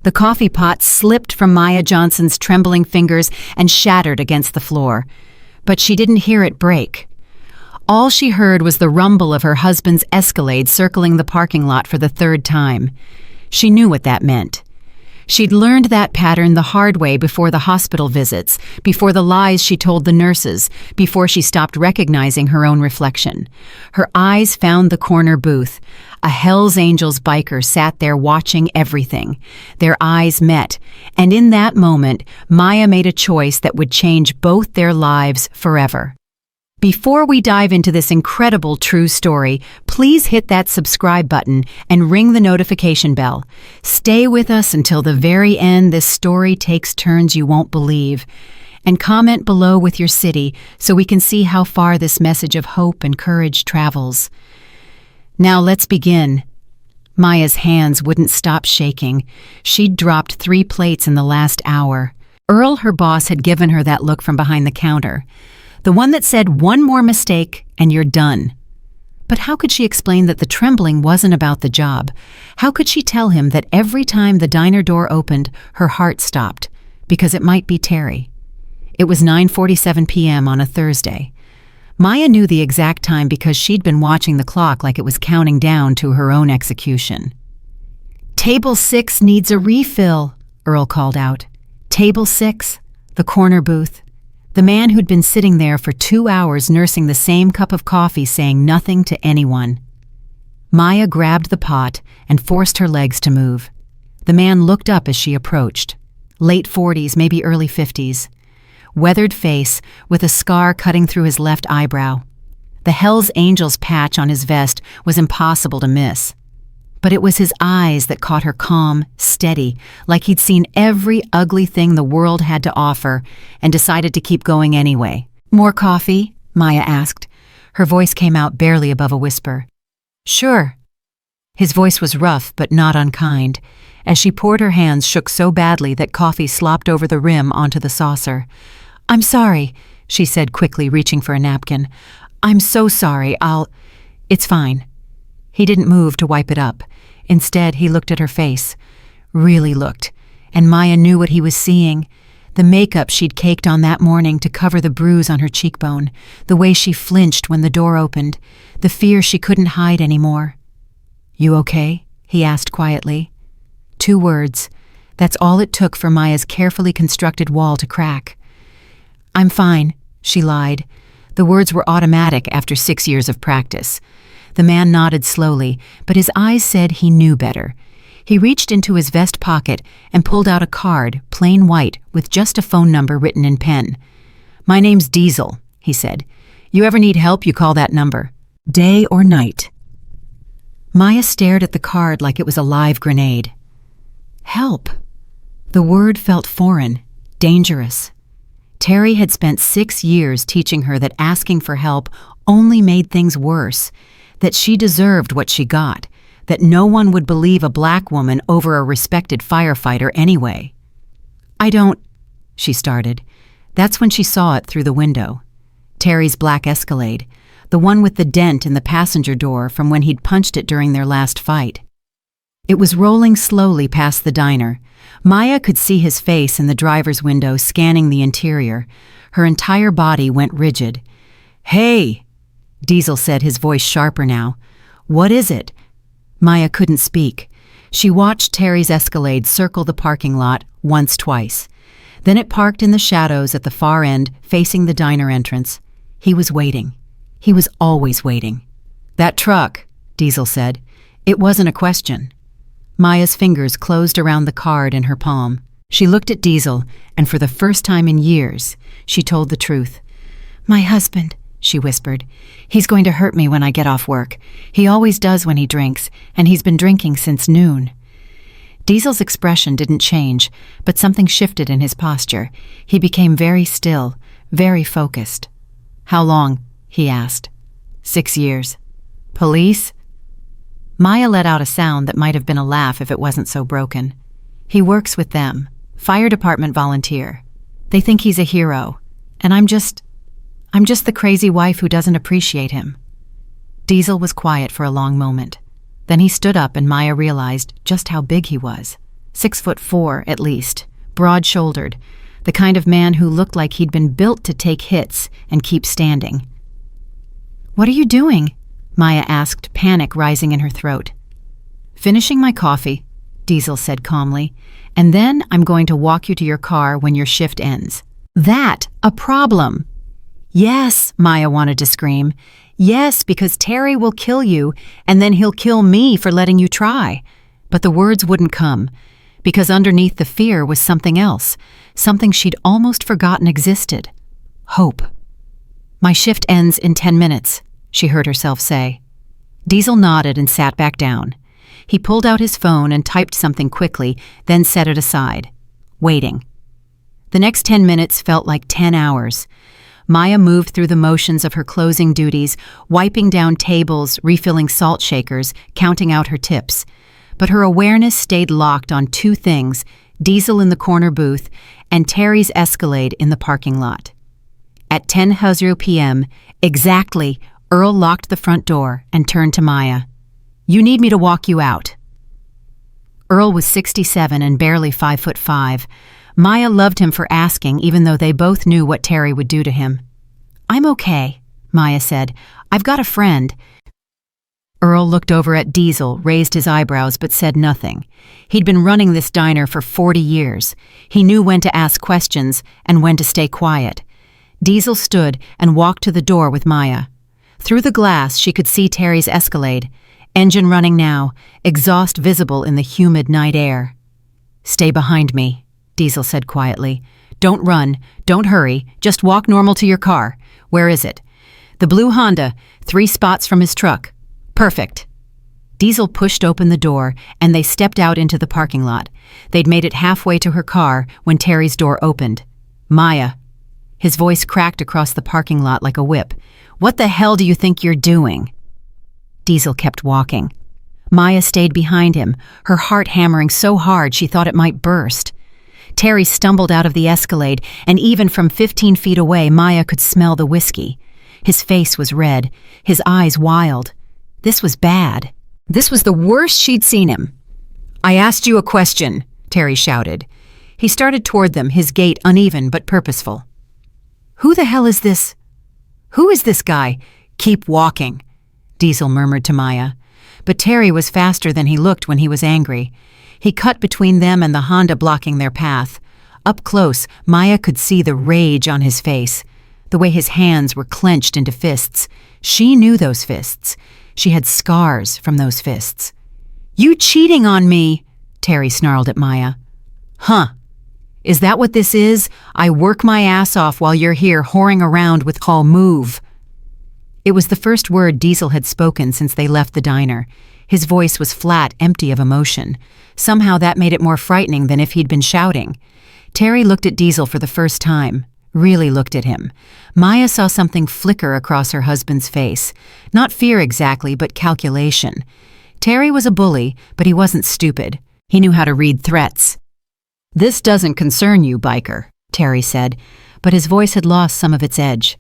The coffee pot slipped from Maya Johnson's trembling fingers and shattered against the floor. But she didn't hear it break. All she heard was the rumble of her husband's Escalade circling the parking lot for the third time. She knew what that meant. She'd learned that pattern the hard way before the hospital visits, before the lies she told the nurses, before she stopped recognizing her own reflection. Her eyes found the corner booth. A Hells Angels biker sat there watching everything. Their eyes met, and in that moment, Maya made a choice that would change both their lives forever. Before we dive into this incredible true story, please hit that subscribe button and ring the notification bell. Stay with us until the very end. This story takes turns you won't believe. And comment below with your city so we can see how far this message of hope and courage travels. Now let's begin. Maya's hands wouldn't stop shaking. She'd dropped 3 plates in the last hour. Earl, her boss, had given her that look from behind the counter. The one that said, "One more mistake and you're done." But how could she explain that the trembling wasn't about the job? How could she tell him that every time the diner door opened, her heart stopped? Because it might be Terry. It was 9:47 p.m. on a Thursday. Maya knew the exact time because she'd been watching the clock like it was counting down to her own execution. "Table 6 needs a refill," Earl called out. Table 6, the corner booth. The man who'd been sitting there for 2 hours nursing the same cup of coffee, saying nothing to anyone. Maya grabbed the pot and forced her legs to move. The man looked up as she approached. Late 40s, maybe early 50s. Weathered face with a scar cutting through his left eyebrow. The Hells Angels patch on his vest was impossible to miss. But it was his eyes that caught her, calm, steady, like he'd seen every ugly thing the world had to offer and decided to keep going anyway. "More coffee?" Maya asked. Her voice came out barely above a whisper. "Sure." His voice was rough but not unkind. As she poured, her hands shook so badly that coffee slopped over the rim onto the saucer. "I'm sorry," she said quickly, reaching for a napkin. "I'm so sorry. It's fine." He didn't move to wipe it up. Instead, he looked at her face. Really looked. And Maya knew what he was seeing. The makeup she'd caked on that morning to cover the bruise on her cheekbone. The way she flinched when the door opened. The fear she couldn't hide anymore. "You okay?" he asked quietly. 2 words. That's all it took for Maya's carefully constructed wall to crack. "I'm fine," she lied. The words were automatic after 6 years of practice. The man nodded slowly, but his eyes said he knew better. He reached into his vest pocket and pulled out a card, plain white, with just a phone number written in pen. "My name's Diesel," he said. "You ever need help, you call that number. Day or night." Maya stared at the card like it was a live grenade. Help. The word felt foreign, dangerous. Terry had spent 6 years teaching her that asking for help only made things worse, that she deserved what she got, that no one would believe a black woman over a respected firefighter anyway. "I don't," she started. That's when she saw it through the window. Terry's black Escalade, the one with the dent in the passenger door from when he'd punched it during their last fight. It was rolling slowly past the diner. Maya could see his face in the driver's window scanning the interior. Her entire body went rigid. "Hey!" Diesel said, his voice sharper now. "What is it?" Maya couldn't speak. She watched Terry's Escalade circle the parking lot once, twice. Then it parked in the shadows at the far end, facing the diner entrance. He was waiting. He was always waiting. "That truck," Diesel said. It wasn't a question. Maya's fingers closed around the card in her palm. She looked at Diesel, and for the first time in years, she told the truth. "My husband," she whispered. "He's going to hurt me when I get off work. He always does when he drinks, and he's been drinking since noon." Diesel's expression didn't change, but something shifted in his posture. He became very still, very focused. "How long?" he asked. 6 years. "Police?" Maya let out a sound that might have been a laugh if it wasn't so broken. "He works with them. Fire department volunteer. They think he's a hero. And I'm just the crazy wife who doesn't appreciate him." Diesel was quiet for a long moment. Then he stood up and Maya realized just how big he was. 6'4" at least, broad-shouldered, the kind of man who looked like he'd been built to take hits and keep standing. "What are you doing?" Maya asked, panic rising in her throat. "Finishing my coffee," Diesel said calmly, "and then I'm going to walk you to your car when your shift ends." "That a problem?" "Yes," Maya wanted to scream. "Yes, because Terry will kill you, and then he'll kill me for letting you try." But the words wouldn't come, because underneath the fear was something else, something she'd almost forgotten existed. Hope. "My shift ends in 10 minutes, she heard herself say. Diesel nodded and sat back down. He pulled out his phone and typed something quickly, then set it aside, waiting. The next 10 minutes felt like 10 hours. Maya moved through the motions of her closing duties, wiping down tables, refilling salt shakers, counting out her tips. But her awareness stayed locked on two things: Diesel in the corner booth and Terry's Escalade in the parking lot. At 10:00 p.m., exactly, Earl locked the front door and turned to Maya. "You need me to walk you out." Earl was 67 and barely 5'5". Maya loved him for asking, even though they both knew what Terry would do to him. "I'm okay," Maya said. "I've got a friend." Earl looked over at Diesel, raised his eyebrows, but said nothing. He'd been running this diner for 40 years. He knew when to ask questions and when to stay quiet. Diesel stood and walked to the door with Maya. Through the glass, she could see Terry's Escalade, engine running now, exhaust visible in the humid night air. "Stay behind me," Diesel said quietly. "Don't run, don't hurry, just walk normal to your car. Where is it?" "The blue Honda, 3 spots from his truck." "Perfect." Diesel pushed open the door, and they stepped out into the parking lot. They'd made it halfway to her car when Terry's door opened. "Maya." His voice cracked across the parking lot like a whip. "What the hell do you think you're doing?" Diesel kept walking. Maya stayed behind him, her heart hammering so hard she thought it might burst. Terry stumbled out of the Escalade, and even from 15 feet away, Maya could smell the whiskey. His face was red, his eyes wild. This was bad. This was the worst she'd seen him. "I asked you a question," Terry shouted. He started toward them, his gait uneven but purposeful. "Who the hell is this? Who is this guy?" "Keep walking," Diesel murmured to Maya. But Terry was faster than he looked when he was angry. He cut between them and the Honda blocking their path. Up close, Maya could see the rage on his face, the way his hands were clenched into fists. She knew those fists. She had scars from those fists. "You cheating on me," Terry snarled at Maya. "Huh. Is that what this is? I work my ass off while you're here whoring around with call move." It was the first word Diesel had spoken since they left the diner. His voice was flat, empty of emotion. Somehow that made it more frightening than if he'd been shouting. Terry looked at Diesel for the first time, really looked at him. Maya saw something flicker across her husband's face. Not fear exactly, but calculation. Terry was a bully, but he wasn't stupid. He knew how to read threats. "This doesn't concern you, biker," Terry said, but his voice had lost some of its edge.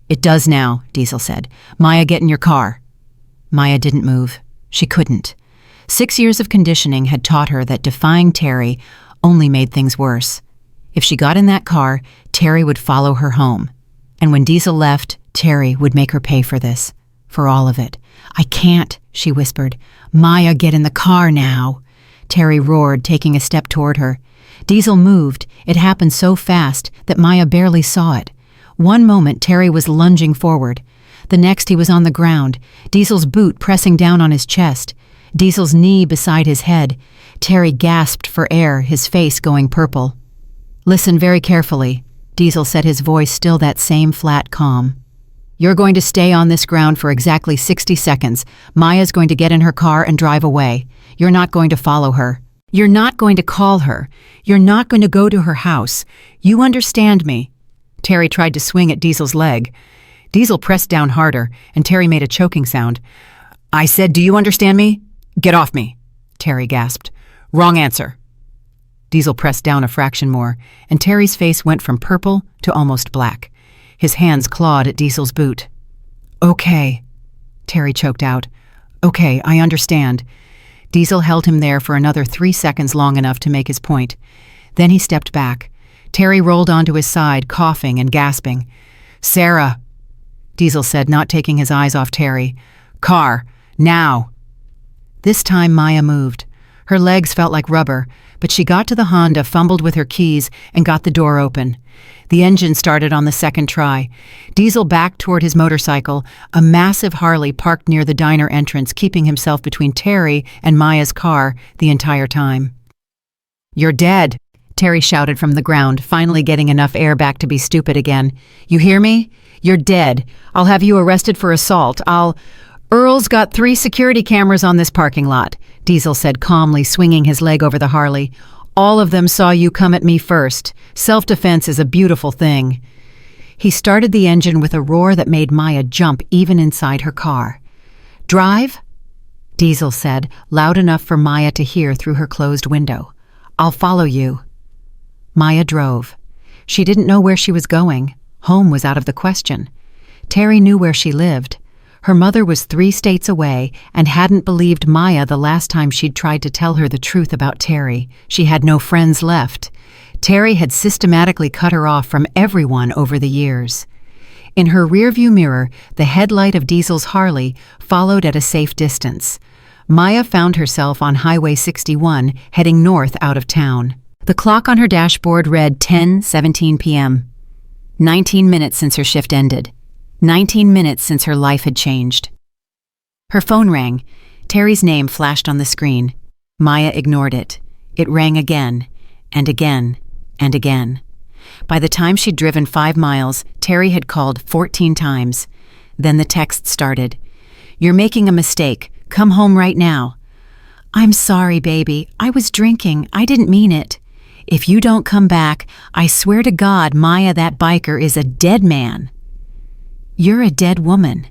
"It does now," Diesel said. "Maya, get in your car." Maya didn't move. She couldn't. 6 years of conditioning had taught her that defying Terry only made things worse. If she got in that car, Terry would follow her home. And when Diesel left, Terry would make her pay for this, for all of it. "I can't," she whispered. "Maya, get in the car now." Terry roared, taking a step toward her. Diesel moved. It happened so fast that Maya barely saw it. One moment, Terry was lunging forward. The next, he was on the ground, Diesel's boot pressing down on his chest, Diesel's knee beside his head. Terry gasped for air, his face going purple. "Listen very carefully," Diesel said, his voice still that same flat calm. "You're going to stay on this ground for exactly 60 seconds. Maya's going to get in her car and drive away. You're not going to follow her. You're not going to call her. You're not going to go to her house. You understand me?" Terry tried to swing at Diesel's leg. Diesel pressed down harder, and Terry made a choking sound. "I said, do you understand me? Get off me," Terry gasped. "Wrong answer." Diesel pressed down a fraction more, and Terry's face went from purple to almost black. His hands clawed at Diesel's boot. "Okay," Terry choked out. "Okay, I understand." Diesel held him there for another 3 seconds, long enough to make his point. Then he stepped back. Terry rolled onto his side, coughing and gasping. "Sarah," Diesel said, not taking his eyes off Terry. "Car, now." This time Maya moved. Her legs felt like rubber, but she got to the Honda, fumbled with her keys, and got the door open. The engine started on the second try. Diesel backed toward his motorcycle, a massive Harley parked near the diner entrance, keeping himself between Terry and Maya's car the entire time. "You're dead," Terry shouted from the ground, finally getting enough air back to be stupid again. "You hear me? You're dead. I'll have you arrested for assault. Earl's got 3 security cameras on this parking lot," Diesel said calmly, swinging his leg over the Harley. "All of them saw you come at me first. Self-defense is a beautiful thing." He started the engine with a roar that made Maya jump even inside her car. "Drive?" Diesel said, loud enough for Maya to hear through her closed window. "I'll follow you." Maya drove. She didn't know where she was going. Home was out of the question. Terry knew where she lived. Her mother was 3 states away and hadn't believed Maya the last time she'd tried to tell her the truth about Terry. She had no friends left. Terry had systematically cut her off from everyone over the years. In her rearview mirror, the headlight of Diesel's Harley followed at a safe distance. Maya found herself on Highway 61, heading north out of town. The clock on her dashboard read 10:17 p.m. 19 minutes since her shift ended. 19 minutes since her life had changed. Her phone rang. Terry's name flashed on the screen. Maya ignored it. It rang again, and again, and again. By the time she'd driven 5 miles, Terry had called 14 times. Then the text started. "You're making a mistake. Come home right now." "I'm sorry, baby. I was drinking. I didn't mean it." "If you don't come back, I swear to God, Maya, that biker is a dead man." "You're a dead woman."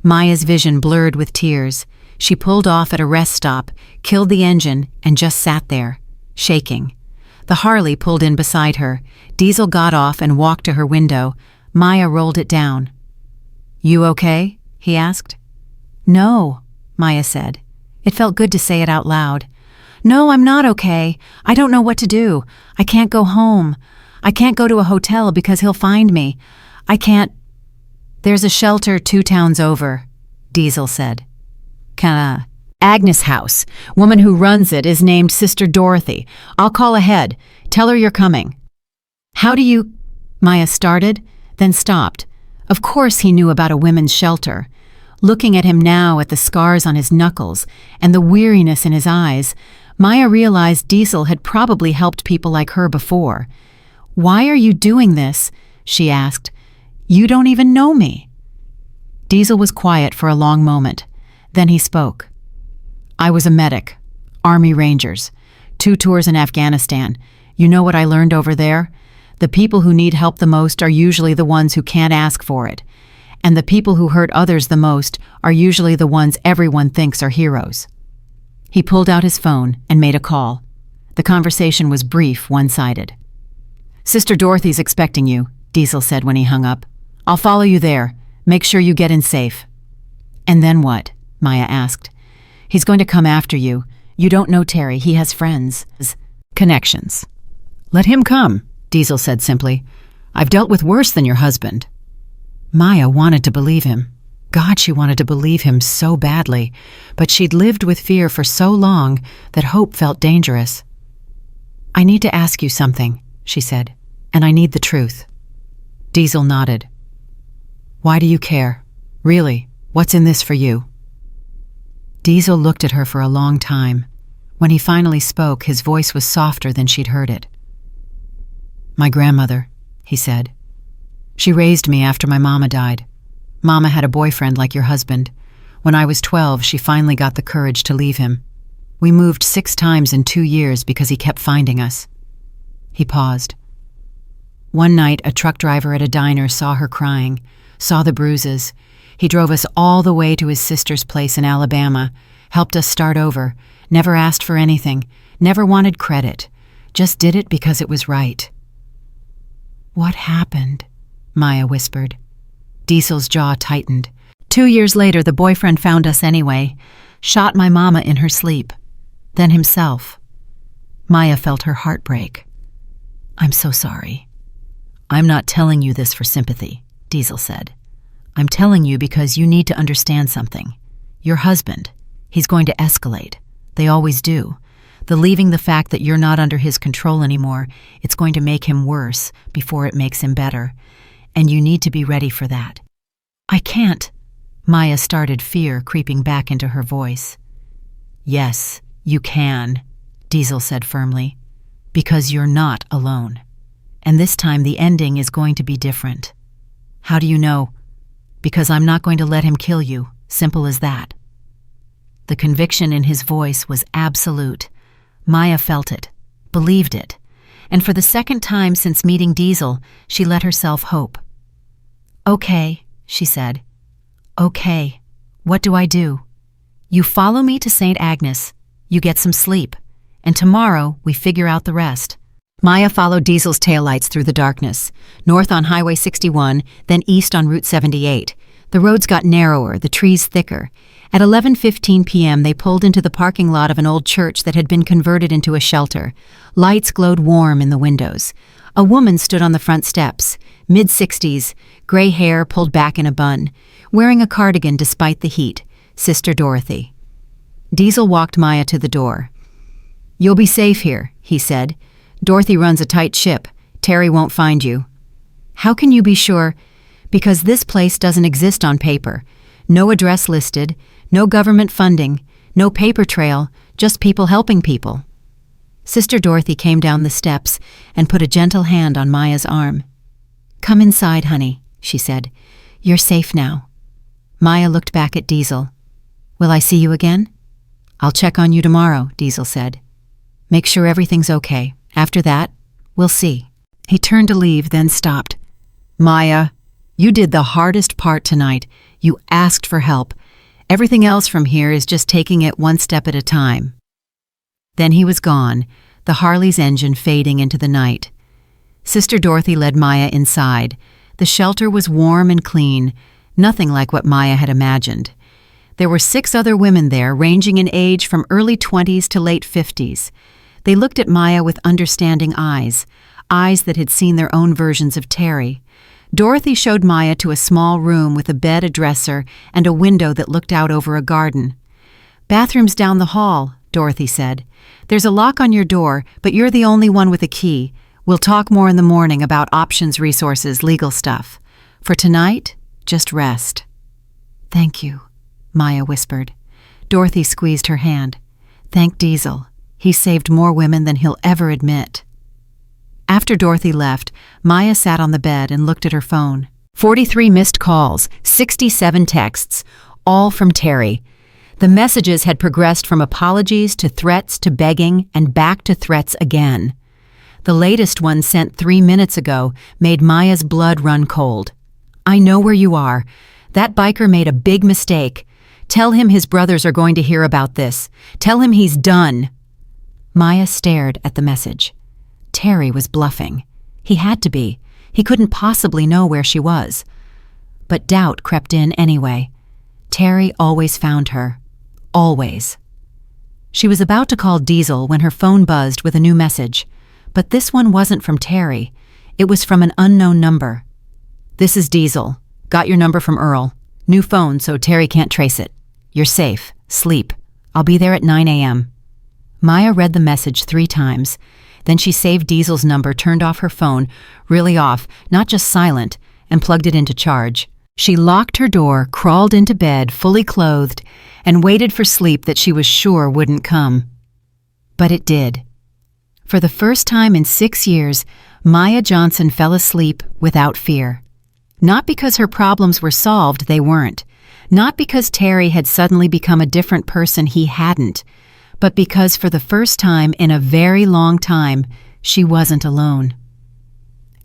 Maya's vision blurred with tears. She pulled off at a rest stop, killed the engine, and just sat there, shaking. The Harley pulled in beside her. Diesel got off and walked to her window. Maya rolled it down. "You okay?" he asked. "No," Maya said. It felt good to say it out loud. "No, I'm not okay. I don't know what to do. I can't go home. I can't go to a hotel because he'll find me. I can't—" "There's a shelter 2 towns over," Diesel said. "Agnes' house. Woman who runs it is named Sister Dorothy. I'll call ahead. Tell her you're coming." "How do you—" Maya started, then stopped. Of course he knew about a women's shelter. Looking at him now, at the scars on his knuckles and the weariness in his eyes, Maya realized Diesel had probably helped people like her before. "Why are you doing this?" she asked. "You don't even know me." Diesel was quiet for a long moment. Then he spoke. "I was a medic. Army Rangers. 2 tours in Afghanistan. You know what I learned over there? The people who need help the most are usually the ones who can't ask for it. And the people who hurt others the most are usually the ones everyone thinks are heroes." He pulled out his phone and made a call. The conversation was brief, one-sided. "Sister Dorothy's expecting you," Diesel said when he hung up. "I'll follow you there. Make sure you get in safe." "And then what?" Maya asked. "He's going to come after you. You don't know Terry. He has friends. Connections." "Let him come," Diesel said simply. "I've dealt with worse than your husband." Maya wanted to believe him. God, she wanted to believe him so badly, but she'd lived with fear for so long that hope felt dangerous. "I need to ask you something," she said, "and I need the truth." Diesel nodded. "Why do you care? Really, what's in this for you?" Diesel looked at her for a long time. When he finally spoke, his voice was softer than she'd heard it. "My grandmother," he said. "She raised me after my mama died. Mama had a boyfriend like your husband. When I was 12, she finally got the courage to leave him. We moved 6 times in 2 years because he kept finding us." He paused. "One night, a truck driver at a diner saw her crying, saw the bruises. He drove us all the way to his sister's place in Alabama, helped us start over, never asked for anything, never wanted credit, just did it because it was right." "What happened?" Maya whispered. Diesel's jaw tightened. 2 years later, the boyfriend found us anyway, shot my mama in her sleep. then himself. Maya felt her heart break. "I'm so sorry." "I'm not telling you this for sympathy," Diesel said. "I'm telling you because you need to understand something. Your husband, he's going to escalate. They always do. Leaving the fact that you're not under his control anymore, it's going to make him worse before it makes him better. And you need to be ready for that." "I can't." Maya started, fear creeping back into her voice. "Yes, you can," Diesel said firmly, "because you're not alone. And this time the ending is going to be different." "How do you know?" "Because I'm not going to let him kill you. Simple as that." The conviction in his voice was absolute. Maya felt it, believed it, and for the second time since meeting Diesel, she let herself hope. "Okay," she said. "Okay, what do I do?" "You follow me to St. Agnes, you get some sleep, and tomorrow we figure out the rest." Maya followed Diesel's taillights through the darkness, north on Highway 61, then east on Route 78. The roads got narrower, the trees thicker. At 11:15 p.m., they pulled into the parking lot of an old church that had been converted into a shelter. Lights glowed warm in the windows. A woman stood on the front steps, mid-60s, gray hair pulled back in a bun, wearing a cardigan despite the heat, Sister Dorothy. Diesel walked Maya to the door. "You'll be safe here," he said. "Dorothy runs a tight ship. Terry won't find you." "How can you be sure?" "Because this place doesn't exist on paper. No address listed, no government funding, no paper trail, just people helping people." Sister Dorothy came down the steps and put a gentle hand on Maya's arm. "Come inside, honey," she said. "You're safe now." Maya looked back at Diesel. "Will I see you again?" "I'll check on you tomorrow," Diesel said. "Make sure everything's okay. After that, we'll see." He turned to leave, then stopped. "Maya, you did the hardest part tonight. You asked for help. Everything else from here is just taking it one step at a time." Then he was gone, the Harley's engine fading into the night. Sister Dorothy led Maya inside. The shelter was warm and clean, nothing like what Maya had imagined. There were 6 other women there, ranging in age from early 20s to late 50s. They looked at Maya with understanding eyes, eyes that had seen their own versions of Terry. Dorothy showed Maya to a small room with a bed, a dresser, and a window that looked out over a garden. "Bathroom's down the hall," Dorothy said. "There's a lock on your door, but you're the only one with a key. We'll talk more in the morning about options, resources, legal stuff. For tonight, just rest." "Thank you," Maya whispered. Dorothy squeezed her hand. "Thank Diesel. He saved more women than he'll ever admit." After Dorothy left, Maya sat on the bed and looked at her phone. 43 missed calls, 67 texts, all from Terry. The messages had progressed from apologies to threats to begging and back to threats again. The latest one, sent 3 minutes ago, made Maya's blood run cold. "I know where you are. That biker made a big mistake. Tell him his brothers are going to hear about this. Tell him he's done." Maya stared at the message. Terry was bluffing. He had to be. He couldn't possibly know where she was. But doubt crept in anyway. Terry always found her. Always. She was about to call Diesel when her phone buzzed with a new message. But this one wasn't from Terry. It was from an unknown number. "This is Diesel. Got your number from Earl. New phone, so Terry can't trace it. You're safe. Sleep. I'll be there at 9 a.m. Maya read the message 3 times. Then she saved Diesel's number, turned off her phone, really off, not just silent, and plugged it into charge. She locked her door, crawled into bed, fully clothed, and waited for sleep that she was sure wouldn't come. But it did. For the first time in 6 years, Maya Johnson fell asleep without fear. Not because her problems were solved, they weren't. Not because Terry had suddenly become a different person, he hadn't. But because for the first time in a very long time, she wasn't alone.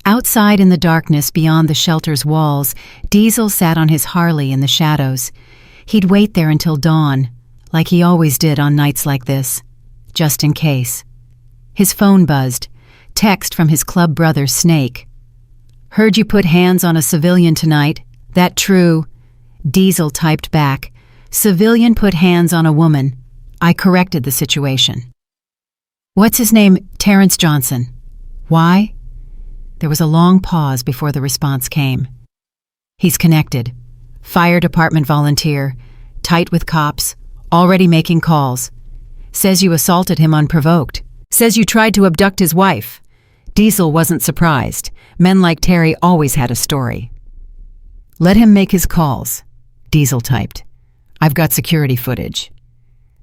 Outside in the darkness beyond the shelter's walls, Diesel sat on his Harley in the shadows. He'd wait there until dawn, like he always did on nights like this, just in case. His phone buzzed, text from his club brother, Snake. "Heard you put hands on a civilian tonight. That true?" Diesel typed back, "Civilian put hands on a woman. I corrected the situation. What's his name? Terrence Johnson. Why? There was a long pause before the response came. He's connected. Fire department volunteer, tight with cops, already making calls. Says you assaulted him unprovoked. Says you tried to abduct his wife. Diesel wasn't surprised. Men like Terry always had a story. Let him make his calls, Diesel typed. I've got security footage.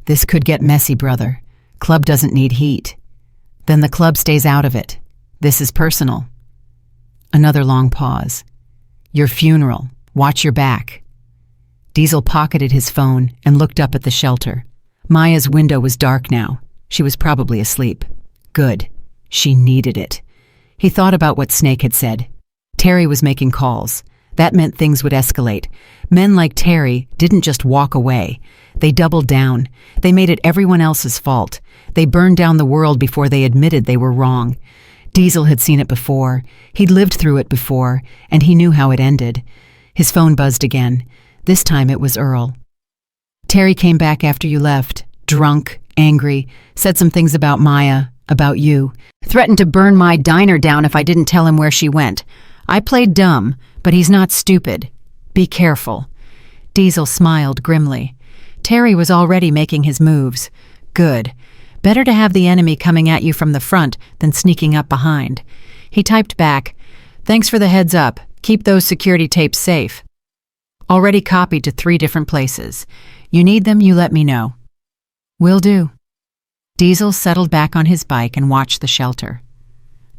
This could get messy, brother. Club doesn't need heat. Then the club stays out of it. This is personal. Another long pause. Your funeral. Watch your back. Diesel pocketed his phone and looked up at the shelter. Maya's window was dark now. She was probably asleep. Good. She needed it. He thought about what Snake had said. Terry was making calls. That meant things would escalate. Men like Terry didn't just walk away. They doubled down. They made it everyone else's fault. They burned down the world before they admitted they were wrong. Diesel had seen it before. He'd lived through it before, and he knew how it ended. His phone buzzed again. This time it was Earl. Terry came back after you left, drunk, angry, said some things about Maya, about you, threatened to burn my diner down if I didn't tell him where she went. I played dumb, but he's not stupid. Be careful. Diesel smiled grimly. Terry was already making his moves. Good. Better to have the enemy coming at you from the front than sneaking up behind. He typed back, Thanks for the heads up. Keep those security tapes safe. Already copied to 3 different places. You need them, you let me know. Will do. Diesel settled back on his bike and watched the shelter.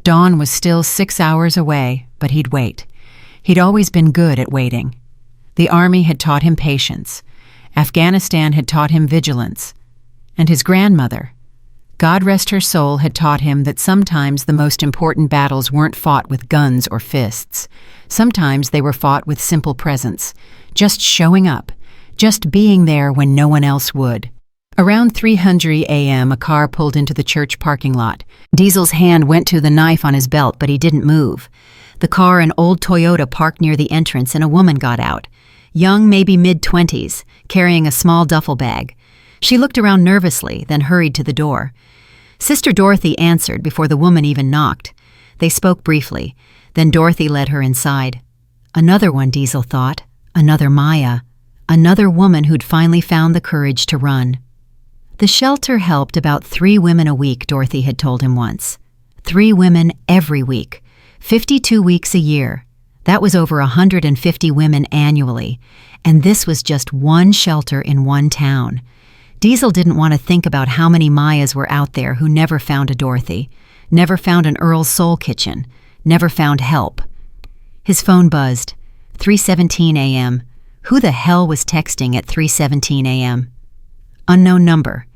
Dawn was still 6 hours away, but he'd wait. He'd always been good at waiting. The army had taught him patience. Afghanistan had taught him vigilance. And his grandmother, God rest her soul, had taught him that sometimes the most important battles weren't fought with guns or fists. Sometimes they were fought with simple presence, just showing up, just being there when no one else would. Around 3:00 a.m., a car pulled into the church parking lot. Diesel's hand went to the knife on his belt, but he didn't move. The car, an old Toyota, parked near the entrance, and a woman got out. Young, maybe mid-20s, carrying a small duffel bag. She looked around nervously, then hurried to the door. Sister Dorothy answered before the woman even knocked. They spoke briefly. Then Dorothy led her inside. Another one, Diesel thought. Another Maya. Another woman who'd finally found the courage to run. The shelter helped about 3 women a week, Dorothy had told him once. 3 women every week. 52 weeks a year. That was over 150 women annually. And this was just one shelter in one town. Diesel didn't want to think about how many Mayas were out there who never found a Dorothy, never found an Earl's Soul Kitchen, never found help. His phone buzzed. 3:17 a.m. Who the hell was texting at 3:17 a.m.? Unknown number.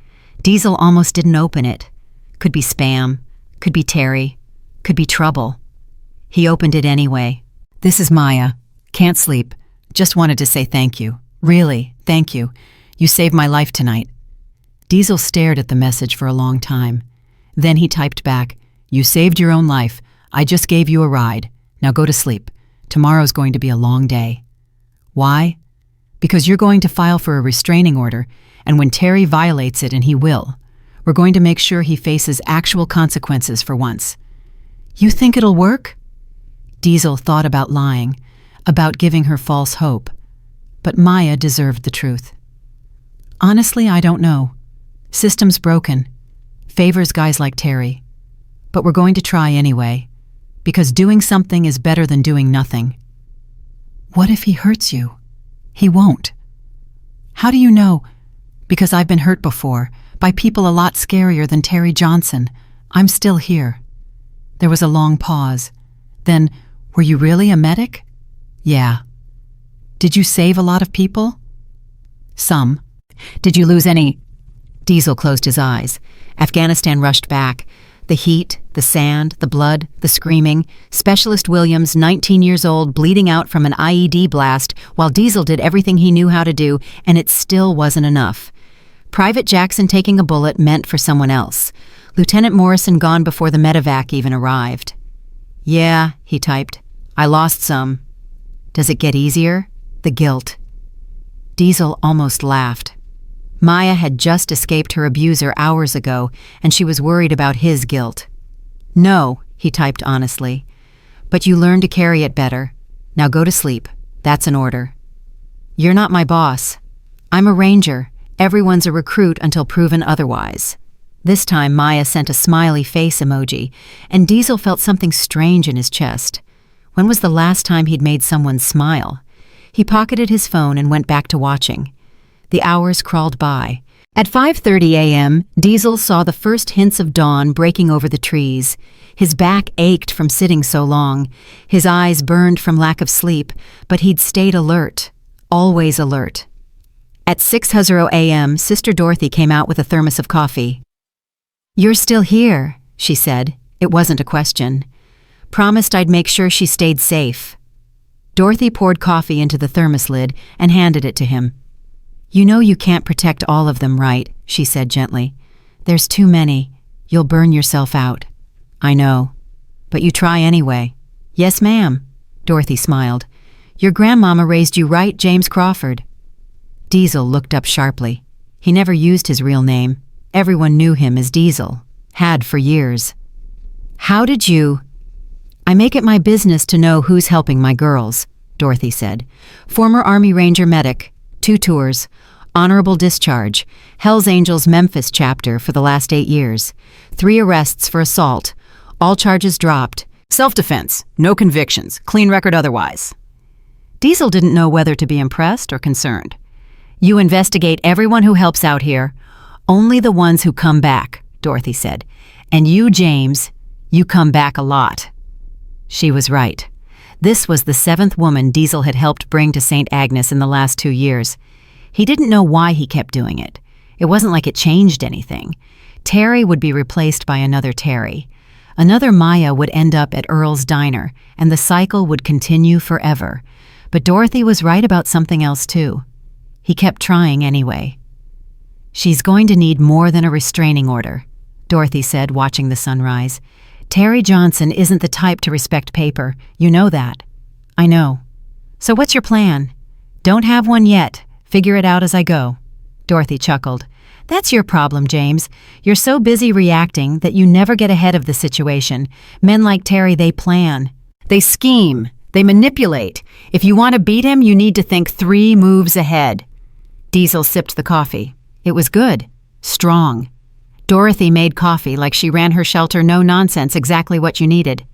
Diesel almost didn't open it. Could be spam. Could be Terry. Could be trouble. He opened it anyway. This is Maya. Can't sleep. Just wanted to say thank you. Really, thank you. You saved my life tonight. Diesel stared at the message for a long time. Then he typed back, You saved your own life. I just gave you a ride. Now go to sleep. Tomorrow's going to be a long day. Why? Because you're going to file for a restraining order, and when Terry violates it, and he will, we're going to make sure he faces actual consequences for once. You think it'll work? Diesel thought about lying, about giving her false hope. But Maya deserved the truth. Honestly, I don't know. System's broken. Favors guys like Terry. But we're going to try anyway, because doing something is better than doing nothing. What if he hurts you? He won't. How do you know? Because I've been hurt before, by people a lot scarier than Terry Johnson. I'm still here. There was a long pause. Then, were you really a medic? Yeah. Did you save a lot of people? Some. Did you lose any? Diesel closed his eyes. Afghanistan rushed back. The heat, the sand, the blood, the screaming. Specialist Williams, 19 years old, bleeding out from an IED blast, while Diesel did everything he knew how to do, and it still wasn't enough. Private Jackson taking a bullet meant for someone else. Lieutenant Morrison gone before the medevac even arrived. Yeah, he typed. I lost some. Does it get easier? The guilt. Diesel almost laughed. Maya had just escaped her abuser hours ago, and she was worried about his guilt. "No," he typed honestly. "But you learn to carry it better. Now go to sleep. That's an order." "You're not my boss. I'm a ranger. Everyone's a recruit until proven otherwise." This time Maya sent a smiley face emoji, and Diesel felt something strange in his chest. When was the last time he'd made someone smile? He pocketed his phone and went back to watching. The hours crawled by. At 5:30 a.m., Diesel saw the first hints of dawn breaking over the trees. His back ached from sitting so long. His eyes burned from lack of sleep, but he'd stayed alert, always alert. At 6:00 a.m., Sister Dorothy came out with a thermos of coffee. "You're still here," she said. It wasn't a question. "Promised I'd make sure she stayed safe." Dorothy poured coffee into the thermos lid and handed it to him. "You know you can't protect all of them, right?" she said gently. "There's too many. You'll burn yourself out." "I know. But you try anyway." "Yes, ma'am." Dorothy smiled. "Your grandmama raised you right, James Crawford." Diesel looked up sharply. He never used his real name. Everyone knew him as Diesel. Had for years. "How did you—" "I make it my business to know who's helping my girls," Dorothy said. "Former Army Ranger medic, 2 tours, honorable discharge, Hells Angels Memphis chapter for the last 8 years, 3 arrests for assault, all charges dropped, self-defense, no convictions, clean record otherwise." Diesel didn't know whether to be impressed or concerned. "You investigate everyone who helps out here, only the ones who come back," Dorothy said. "And you, James, you come back a lot." She was right. This was the 7th woman Diesel had helped bring to St. Agnes in the last 2 years. He didn't know why he kept doing it. It wasn't like it changed anything. Terry would be replaced by another Terry. Another Maya would end up at Earl's diner, and the cycle would continue forever. But Dorothy was right about something else too. He kept trying anyway. "She's going to need more than a restraining order," Dorothy said, watching the sunrise. "Terry Johnson isn't the type to respect paper. You know that." "I know. So what's your plan?" "Don't have one yet. Figure it out as I go." Dorothy chuckled. "That's your problem, James. You're so busy reacting that you never get ahead of the situation. Men like Terry, they plan. They scheme. They manipulate. If you want to beat him, you need to think 3 moves ahead." Diesel sipped the coffee. It was good. Strong. Dorothy made coffee like she ran her shelter, no nonsense, exactly what you needed.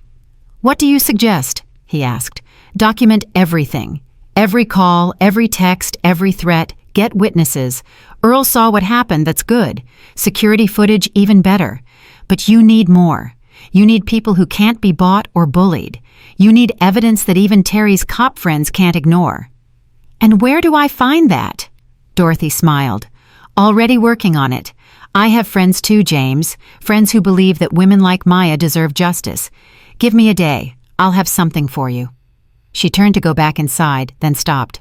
"What do you suggest?" he asked. "Document everything. Every call, every text, every threat. Get witnesses. Earl saw what happened, that's good. Security footage, even better. But you need more. You need people who can't be bought or bullied. You need evidence that even Terry's cop friends can't ignore." "And where do I find that?" Dorothy smiled. "Already working on it. I have friends too, James. Friends who believe that women like Maya deserve justice. Give me a day. I'll have something for you." She turned to go back inside, then stopped.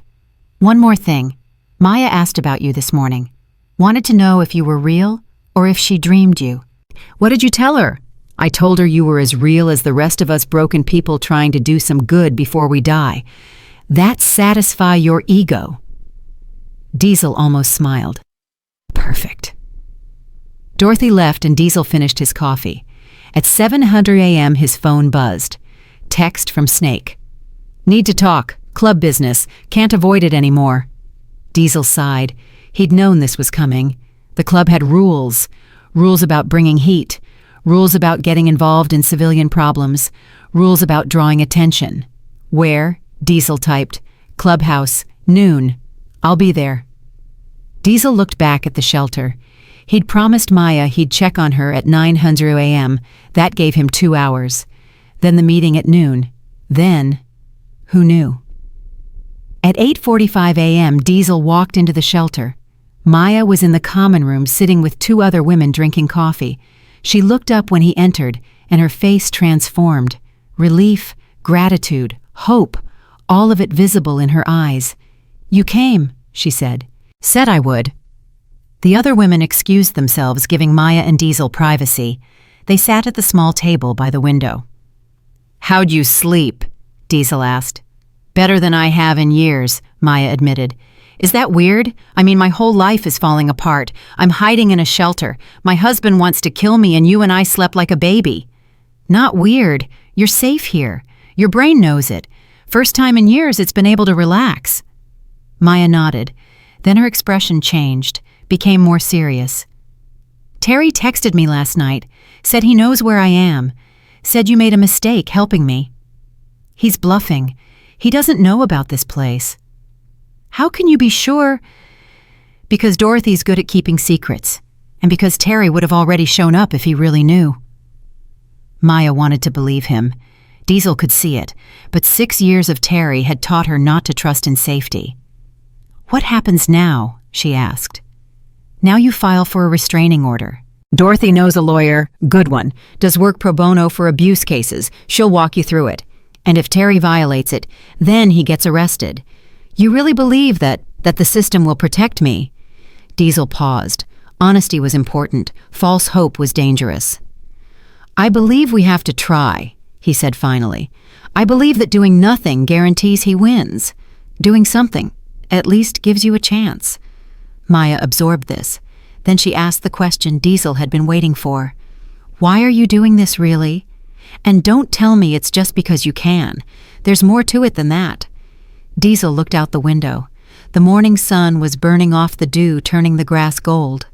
"One more thing. Maya asked about you this morning. Wanted to know if you were real or if she dreamed you." "What did you tell her?" "I told her you were as real as the rest of us broken people trying to do some good before we die. That satisfy your ego." Diesel almost smiled. Perfect. Dorothy left and Diesel finished his coffee. At 7:00 a.m. his phone buzzed. Text from Snake. "Need to talk. Club business. Can't avoid it anymore." Diesel sighed. He'd known this was coming. The club had rules. Rules about bringing heat. Rules about getting involved in civilian problems. Rules about drawing attention. "Where?" Diesel typed. "Clubhouse. Noon. I'll be there." Diesel looked back at the shelter. He'd promised Maya he'd check on her at 9:00 a.m. That gave him 2 hours. Then the meeting at noon. Then, who knew? At 8:45 a.m., Diesel walked into the shelter. Maya was in the common room sitting with 2 other women drinking coffee. She looked up when he entered, and her face transformed. Relief, gratitude, hope, all of it visible in her eyes. "You came," she said. "Said I would." The other women excused themselves, giving Maya and Diesel privacy. They sat at the small table by the window. "How'd you sleep?" Diesel asked. "Better than I have in years," Maya admitted. Is that weird? I mean, my whole life is falling apart. I'm hiding in a shelter. My husband wants to kill me and you and I slept like a baby. Not weird. You're safe here. Your brain knows it. First time in years it's been able to relax. Maya nodded. Then her expression changed, became more serious. Terry texted me last night, said he knows where I am, said you made a mistake helping me. He's bluffing. He doesn't know about this place. How can you be sure? Because Dorothy's good at keeping secrets, and because Terry would have already shown up if he really knew. Maya wanted to believe him. Diesel could see it, but 6 years of Terry had taught her not to trust in safety. What happens now? She asked. Now you file for a restraining order. Dorothy knows a lawyer, good one, does work pro bono for abuse cases. She'll walk you through it. And if Terry violates it, then he gets arrested. You really believe that the system will protect me? Diesel paused. Honesty was important. False hope was dangerous. I believe we have to try, he said finally. I believe that doing nothing guarantees he wins. Doing something, at least, gives you a chance. Maya absorbed this. Then she asked the question Diesel had been waiting for. Why are you doing this, really? And don't tell me it's just because you can. There's more to it than that. Diesel looked out the window. The morning sun was burning off the dew, turning the grass gold.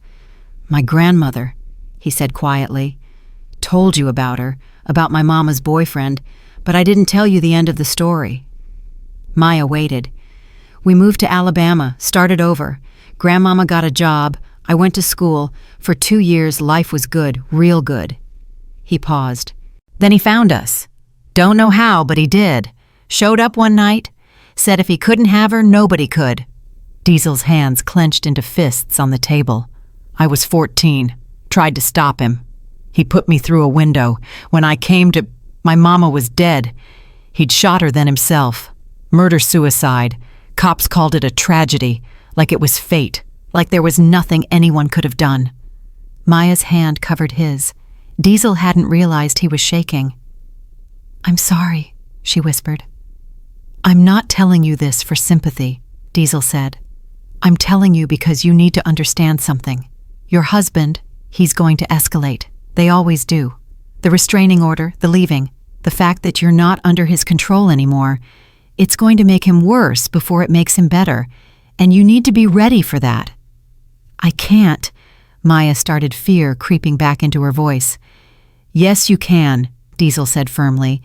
My grandmother, he said quietly. Told you about her, about my mama's boyfriend, but I didn't tell you the end of the story. Maya waited. We moved to Alabama, started over. Grandmama got a job. I went to school. For 2 years, life was good, real good. He paused. Then he found us. Don't know how, but he did. Showed up one night, said if he couldn't have her, nobody could. Diesel's hands clenched into fists on the table. I was 14. Tried to stop him. He put me through a window. When I came to, my mama was dead. He'd shot her then himself. Murder-suicide. Cops called it a tragedy, like it was fate, like there was nothing anyone could have done. Maya's hand covered his. Diesel hadn't realized he was shaking. I'm sorry, she whispered. I'm not telling you this for sympathy, Diesel said. I'm telling you because you need to understand something. Your husband, he's going to escalate. They always do. The restraining order, the leaving, the fact that you're not under his control anymore, it's going to make him worse before it makes him better, and you need to be ready for that. I can't. Maya started, fear creeping back into her voice. Yes, you can, Diesel said firmly,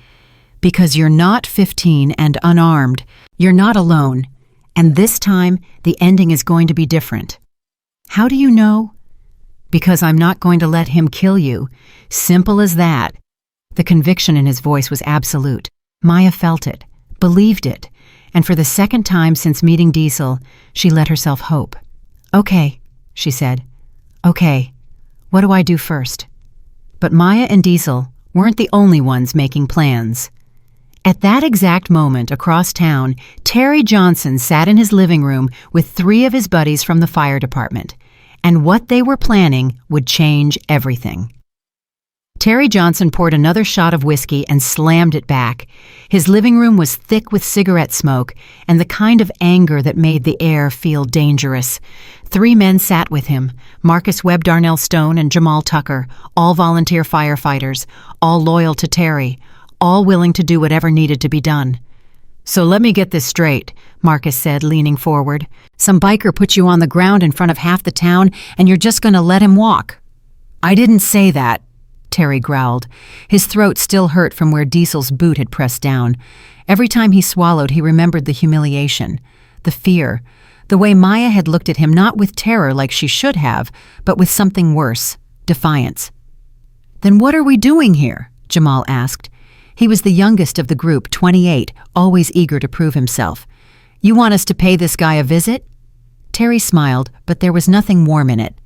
because you're not 15 and unarmed. You're not alone, and this time the ending is going to be different. How do you know? Because I'm not going to let him kill you. Simple as that. The conviction in his voice was absolute. Maya felt it, believed it, and for the second time since meeting Diesel, she let herself hope. Okay, she said. Okay, what do I do first? But Maya and Diesel weren't the only ones making plans. At that exact moment across town, Terry Johnson sat in his living room with 3 of his buddies from the fire department, and what they were planning would change everything. Terry Johnson poured another shot of whiskey and slammed it back. His living room was thick with cigarette smoke and the kind of anger that made the air feel dangerous. 3 men sat with him, Marcus Webb Darnell Stone and Jamal Tucker, all volunteer firefighters, all loyal to Terry, all willing to do whatever needed to be done. So let me get this straight, Marcus said, leaning forward. Some biker put you on the ground in front of half the town and you're just going to let him walk. I didn't say that, Terry growled. His throat still hurt from where Diesel's boot had pressed down. Every time he swallowed, he remembered the humiliation, the fear, the way Maya had looked at him not with terror like she should have, but with something worse, defiance. Then what are we doing here? Jamal asked. He was the youngest of the group, 28, always eager to prove himself. You want us to pay this guy a visit? Terry smiled, but there was nothing warm in it.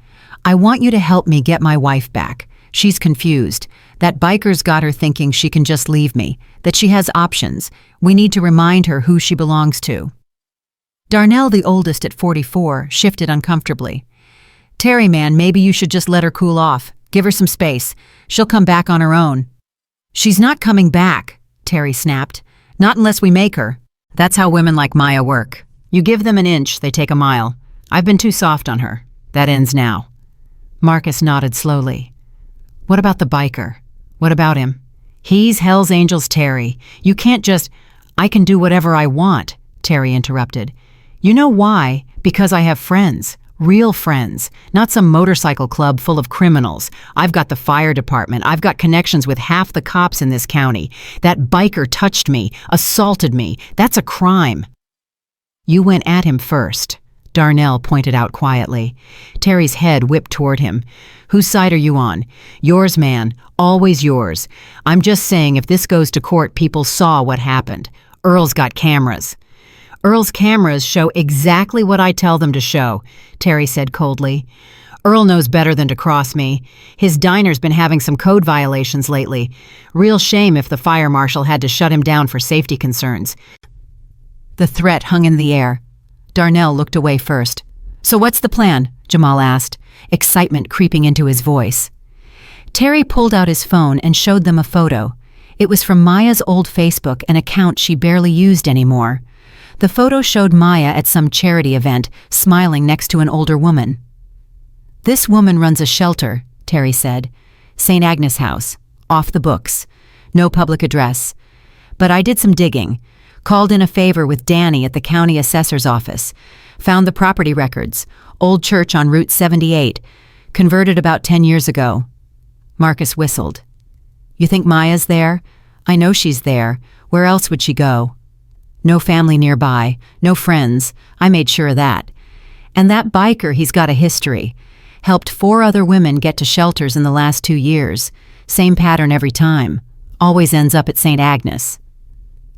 I want you to help me get my wife back. She's confused. That biker's got her thinking she can just leave me, that she has options. We need to remind her who she belongs to. Darnell, the oldest at 44, shifted uncomfortably. Terry, man, maybe you should just let her cool off. Give her some space. She'll come back on her own. She's not coming back, Terry snapped. Not unless we make her. That's how women like Maya work. You give them an inch, they take a mile. I've been too soft on her. That ends now." Marcus nodded slowly. "What about the biker? What about him?" "He's Hell's Angels, Terry. You can't just—" "I can do whatever I want," Terry interrupted. "You know why? Because I have friends. Real friends. Not some motorcycle club full of criminals. I've got the fire department. I've got connections with half the cops in this county. That biker touched me, assaulted me. That's a crime." "You went at him first," Darnell pointed out quietly. Terry's head whipped toward him. "Whose side are you on?" "Yours, man. Always yours. I'm just saying if this goes to court, people saw what happened. Earl's got cameras." "Earl's cameras show exactly what I tell them to show," Terry said coldly. "Earl knows better than to cross me. His diner's been having some code violations lately. Real shame if the fire marshal had to shut him down for safety concerns." The threat hung in the air. Darnell looked away first. "So what's the plan?" Jamal asked, excitement creeping into his voice. Terry pulled out his phone and showed them a photo. It was from Maya's old Facebook, an account she barely used anymore. The photo showed Maya at some charity event, smiling next to an older woman. "This woman runs a shelter," Terry said. "St. Agnes House. Off the books. No public address. But I did some digging. Called in a favor with Danny at the county assessor's office. Found the property records. Old church on Route 78. Converted about 10 years ago." Marcus whistled. "You think Maya's there?" "I know she's there. Where else would she go?" "No family nearby. No friends. I made sure of that. And that biker, he's got a history. Helped 4 other women get to shelters in the last 2 years. Same pattern every time. Always ends up at St. Agnes."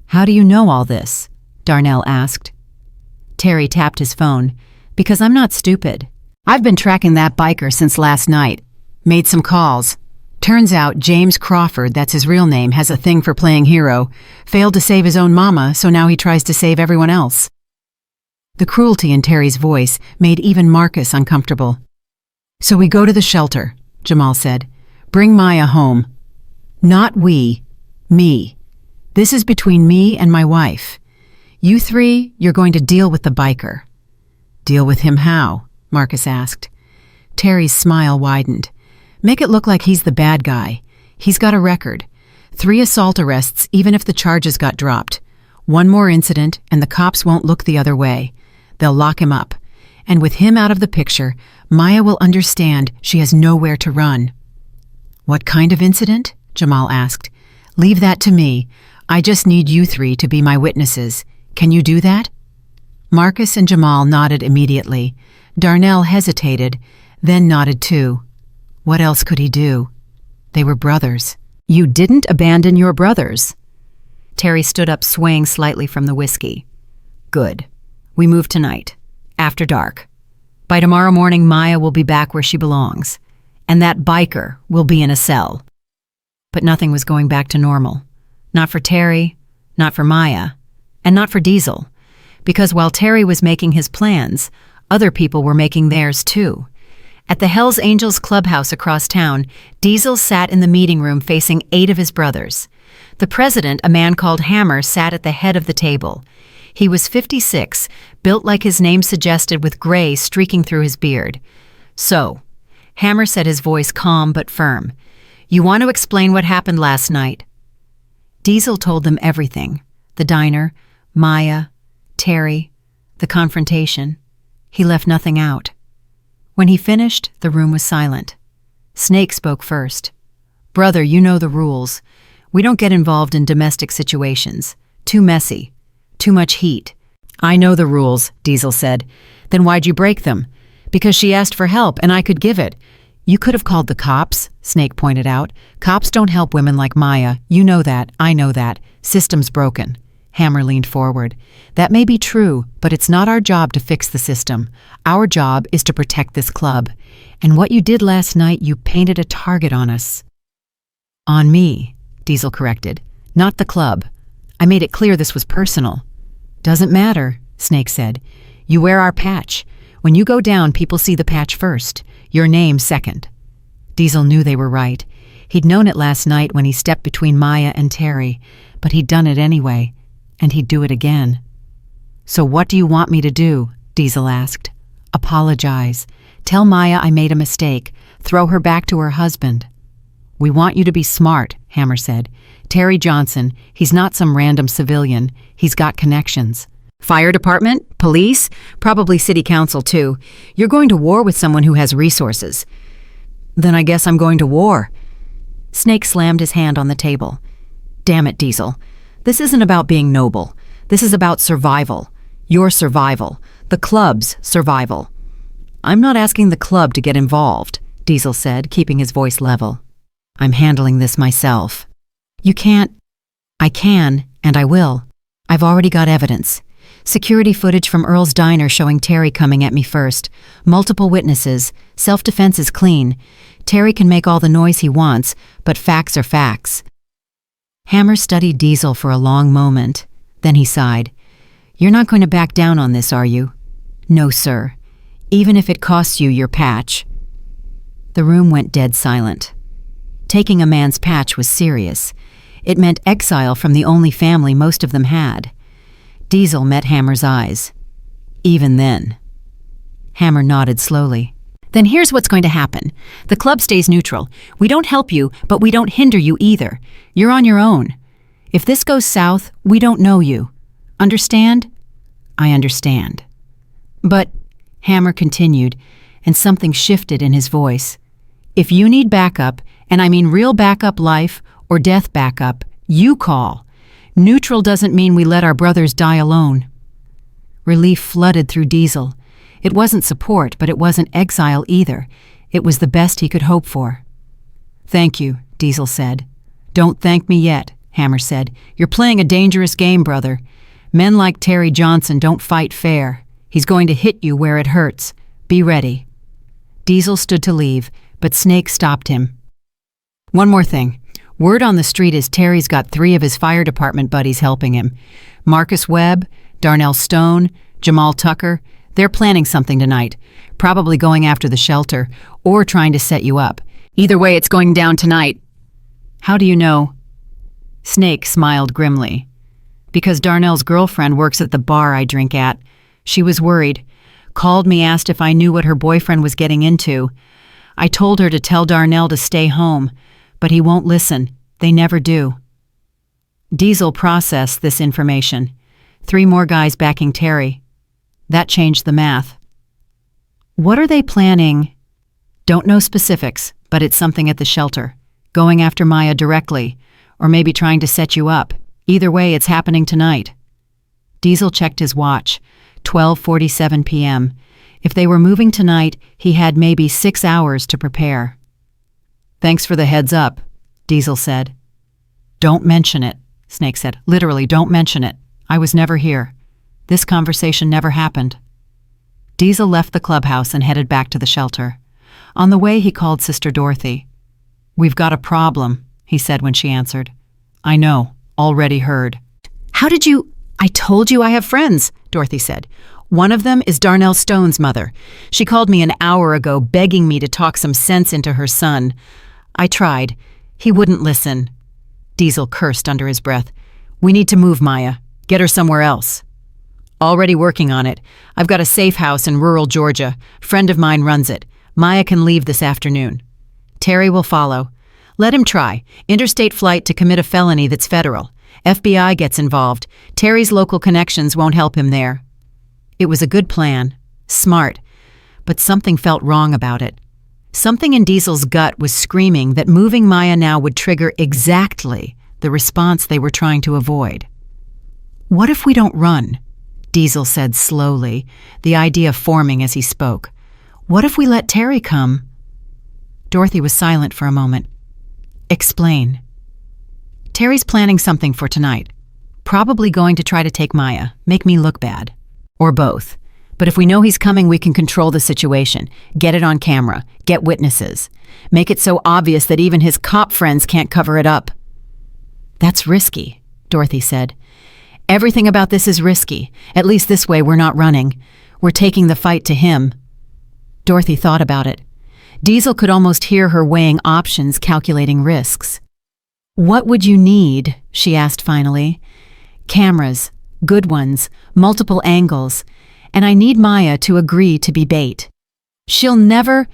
"How do you know all this?" Darnell asked. Terry tapped his phone. "Because I'm not stupid. I've been tracking that biker since last night. Made some calls. Turns out James Crawford, that's his real name, has a thing for playing hero. Failed to save his own mama, so now he tries to save everyone else." The cruelty in Terry's voice made even Marcus uncomfortable. "So we go to the shelter," Jamal said. "Bring Maya home." "Not we. Me. This is between me and my wife. You 3, you're going to deal with the biker." "Deal with him how?" Marcus asked. Terry's smile widened. "Make it look like he's the bad guy. He's got a record. 3 assault arrests even if the charges got dropped. 1 more incident and the cops won't look the other way. They'll lock him up. And with him out of the picture, Maya will understand she has nowhere to run." "What kind of incident?" Jamal asked. "Leave that to me. I just need you 3 to be my witnesses. Can you do that?" Marcus and Jamal nodded immediately. Darnell hesitated, then nodded too. What else could he do? They were brothers. "You didn't abandon your brothers." Terry stood up, swaying slightly from the whiskey. "Good. We move tonight. After dark. By tomorrow morning, Maya will be back where she belongs. And that biker will be in a cell." But nothing was going back to normal. Not for Terry, not for Maya, and not for Diesel. Because while Terry was making his plans, other people were making theirs too. At the Hell's Angels clubhouse across town, Diesel sat in the meeting room facing 8 of his brothers. The president, a man called Hammer, sat at the head of the table. He was 56, built like his name suggested with gray streaking through his beard. "So," Hammer said, his voice calm but firm, "you want to explain what happened last night?" Diesel told them everything. The diner, Maya, Terry, the confrontation. He left nothing out. When he finished, the room was silent. Snake spoke first. "Brother, you know the rules. We don't get involved in domestic situations. Too messy. Too much heat." "I know the rules," Diesel said. "Then why'd you break them?" "Because she asked for help, and I could give it." "You could have called the cops," Snake pointed out. "Cops don't help women like Maya. You know that. I know that. System's broken." Hammer leaned forward. "That may be true, but it's not our job to fix the system. Our job is to protect this club. And what you did last night, you painted a target on us." "On me," Diesel corrected. "Not the club. I made it clear this was personal." "Doesn't matter," Snake said. "You wear our patch. When you go down, people see the patch first. Your name second." Diesel knew they were right. He'd known it last night when he stepped between Maya and Terry, but he'd done it anyway, and he'd do it again. So what do you want me to do? Diesel asked. Apologize. Tell Maya I made a mistake. Throw her back to her husband. We want you to be smart, Hammer said. Terry Johnson, he's not some random civilian. He's got connections. Fire department? Police? Probably city council too. You're going to war with someone who has resources. Then I guess I'm going to war. Snake slammed his hand on the table. Damn it, Diesel. This isn't about being noble. This is about survival. Your survival. The club's survival. I'm not asking the club to get involved, Diesel said, keeping his voice level. I'm handling this myself. You can't. I can, and I will. I've already got evidence. Security footage from Earl's diner showing Terry coming at me first. Multiple witnesses. Self-defense is clean. Terry can make all the noise he wants, but facts are facts. Hammer studied Diesel for a long moment. Then he sighed. You're not going to back down on this, are you? No, sir. Even if it costs you your patch. The room went dead silent. Taking a man's patch was serious. It meant exile from the only family most of them had. Diesel met Hammer's eyes. Even then. Hammer nodded slowly. Then here's what's going to happen. The club stays neutral. We don't help you, but we don't hinder you either. You're on your own. If this goes south, we don't know you. Understand? I understand. But, Hammer continued, and something shifted in his voice. If you need backup, and I mean real backup life or death backup, you call. Neutral doesn't mean we let our brothers die alone. Relief flooded through Diesel. It wasn't support, but it wasn't exile either. It was the best he could hope for. Thank you, Diesel said. Don't thank me yet, Hammer said. You're playing a dangerous game, brother. Men like Terry Johnson don't fight fair. He's going to hit you where it hurts. Be ready. Diesel stood to leave, but Snake stopped him. One more thing. Word on the street is Terry's got 3 of his fire department buddies helping him. Marcus Webb, Darnell Stone, Jamal Tucker. They're planning something tonight. Probably going after the shelter, or trying to set you up. Either way, it's going down tonight. How do you know? Snake smiled grimly. Because Darnell's girlfriend works at the bar I drink at. She was worried. Called me, asked if I knew what her boyfriend was getting into. I told her to tell Darnell to stay home, but he won't listen. They never do. Diesel processed this information. 3 more guys backing Terry. That changed the math. What are they planning? Don't know specifics, but it's something at the shelter. Going after Maya directly, or maybe trying to set you up. Either way, it's happening tonight. Diesel checked his watch. 12:47 p.m. If they were moving tonight, he had maybe 6 hours to prepare. Thanks for the heads up, Diesel said. Don't mention it, Snake said. Literally, don't mention it. I was never here. This conversation never happened. Diesel left the clubhouse and headed back to the shelter. On the way, he called Sister Dorothy. We've got a problem, he said when she answered. I know, already heard. How did you... I told you I have friends, Dorothy said. One of them is Darnell Stone's mother. She called me an hour ago begging me to talk some sense into her son. I tried. He wouldn't listen. Diesel cursed under his breath. We need to move Maya. Get her somewhere else. Already working on it. I've got a safe house in rural Georgia. Friend of mine runs it. Maya can leave this afternoon. Terry will follow. Let him try. Interstate flight to commit a felony that's federal. FBI gets involved. Terry's local connections won't help him there. It was a good plan. Smart. But something felt wrong about it. Something in Diesel's gut was screaming that moving Maya now would trigger exactly the response they were trying to avoid. What if we don't run? Diesel said slowly, the idea forming as he spoke. What if we let Terry come? Dorothy was silent for a moment. Explain. Terry's planning something for tonight. Probably going to try to take Maya, make me look bad. Or both. But if we know he's coming, we can control the situation. Get it on camera. Get witnesses. Make it so obvious that even his cop friends can't cover it up. That's risky, Dorothy said. Everything about this is risky. At least this way we're not running. We're taking the fight to him. Dorothy thought about it. Diesel could almost hear her weighing options, calculating risks. What would you need? She asked finally. Cameras, Good ones, multiple angles, and I need Maya to agree to be bait. She'll never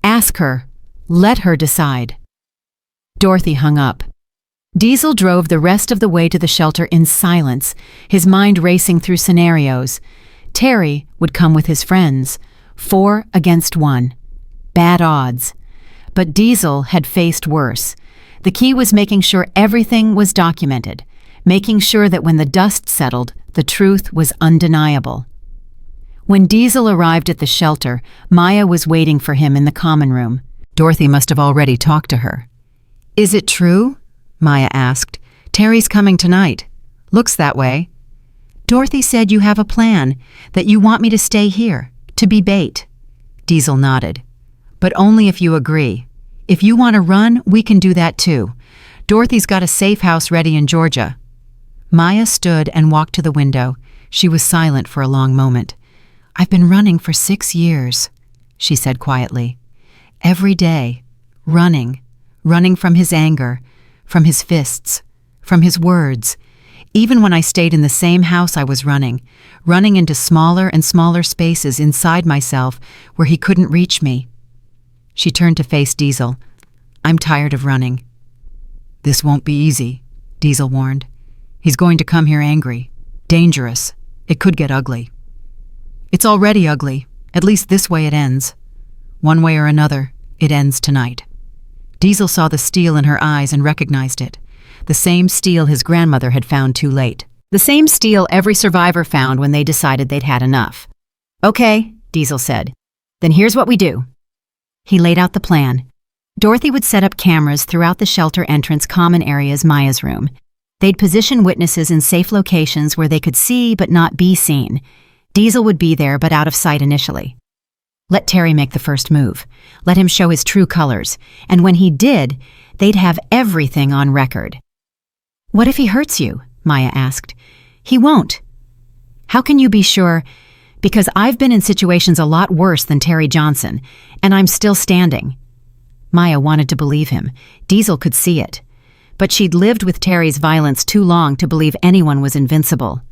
ask her. Let her decide. Dorothy hung up. Diesel drove the rest of the way to the shelter in silence, his mind racing through scenarios. Terry would come with his friends, 4 against 1. Bad odds. But Diesel had faced worse. The key was making sure everything was documented, making sure that when the dust settled, the truth was undeniable. When Diesel arrived at the shelter, Maya was waiting for him in the common room. Dorothy must have already talked to her. "Is it true?" Maya asked. "Terry's coming tonight. Looks that way." "Dorothy said you have a plan, that you want me to stay here, to be bait." Diesel nodded. "But only if you agree. If you want to run, we can do that too. Dorothy's got a safe house ready in Georgia." Maya stood and walked to the window. She was silent for a long moment. "I've been running for 6 years," she said quietly. "Every day, running from his anger, from his fists, from his words. Even when I stayed in the same house I was running into smaller and smaller spaces inside myself where he couldn't reach me." She turned to face Diesel. "I'm tired of running." "This won't be easy," Diesel warned. "He's going to come here angry, dangerous. It could get ugly." "It's already ugly. At least this way it ends. One way or another, it ends tonight." Diesel saw the steel in her eyes and recognized it. The same steel his grandmother had found too late. The same steel every survivor found when they decided they'd had enough. "Okay," Diesel said. "Then here's what we do." He laid out the plan. Dorothy would set up cameras throughout the shelter entrance common areas, Maya's room. They'd position witnesses in safe locations where they could see but not be seen. Diesel would be there but out of sight initially. Let Terry make the first move. Let him show his true colors. And when he did, they'd have everything on record. "What if he hurts you?" Maya asked. "He won't." "How can you be sure?" "Because I've been in situations a lot worse than Terry Johnson, and I'm still standing." Maya wanted to believe him. Diesel could see it. But she'd lived with Terry's violence too long to believe anyone was invincible.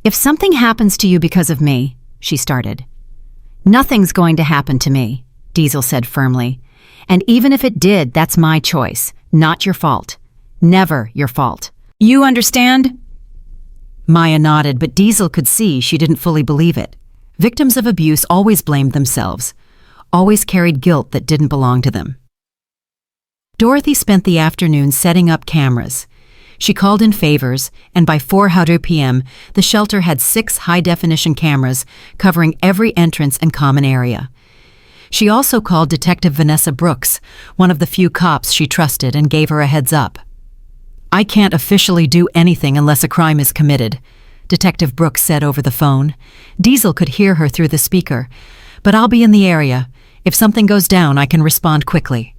"If something happens to you because of me," she started. "Nothing's going to happen to me," Diesel said firmly. "And even if it did, that's my choice, not your fault. Never your fault. You understand?" Maya nodded, but Diesel could see she didn't fully believe it. Victims of abuse always blamed themselves, always carried guilt that didn't belong to them. Dorothy spent the afternoon setting up cameras. She called in favors, and by 4:00 p.m., the shelter had 6 high-definition cameras covering every entrance and common area. She also called Detective Vanessa Brooks, one of the few cops she trusted, and gave her a heads up. "I can't officially do anything unless a crime is committed," Detective Brooks said over the phone. Diesel could hear her through the speaker. "But I'll be in the area. If something goes down, I can respond quickly."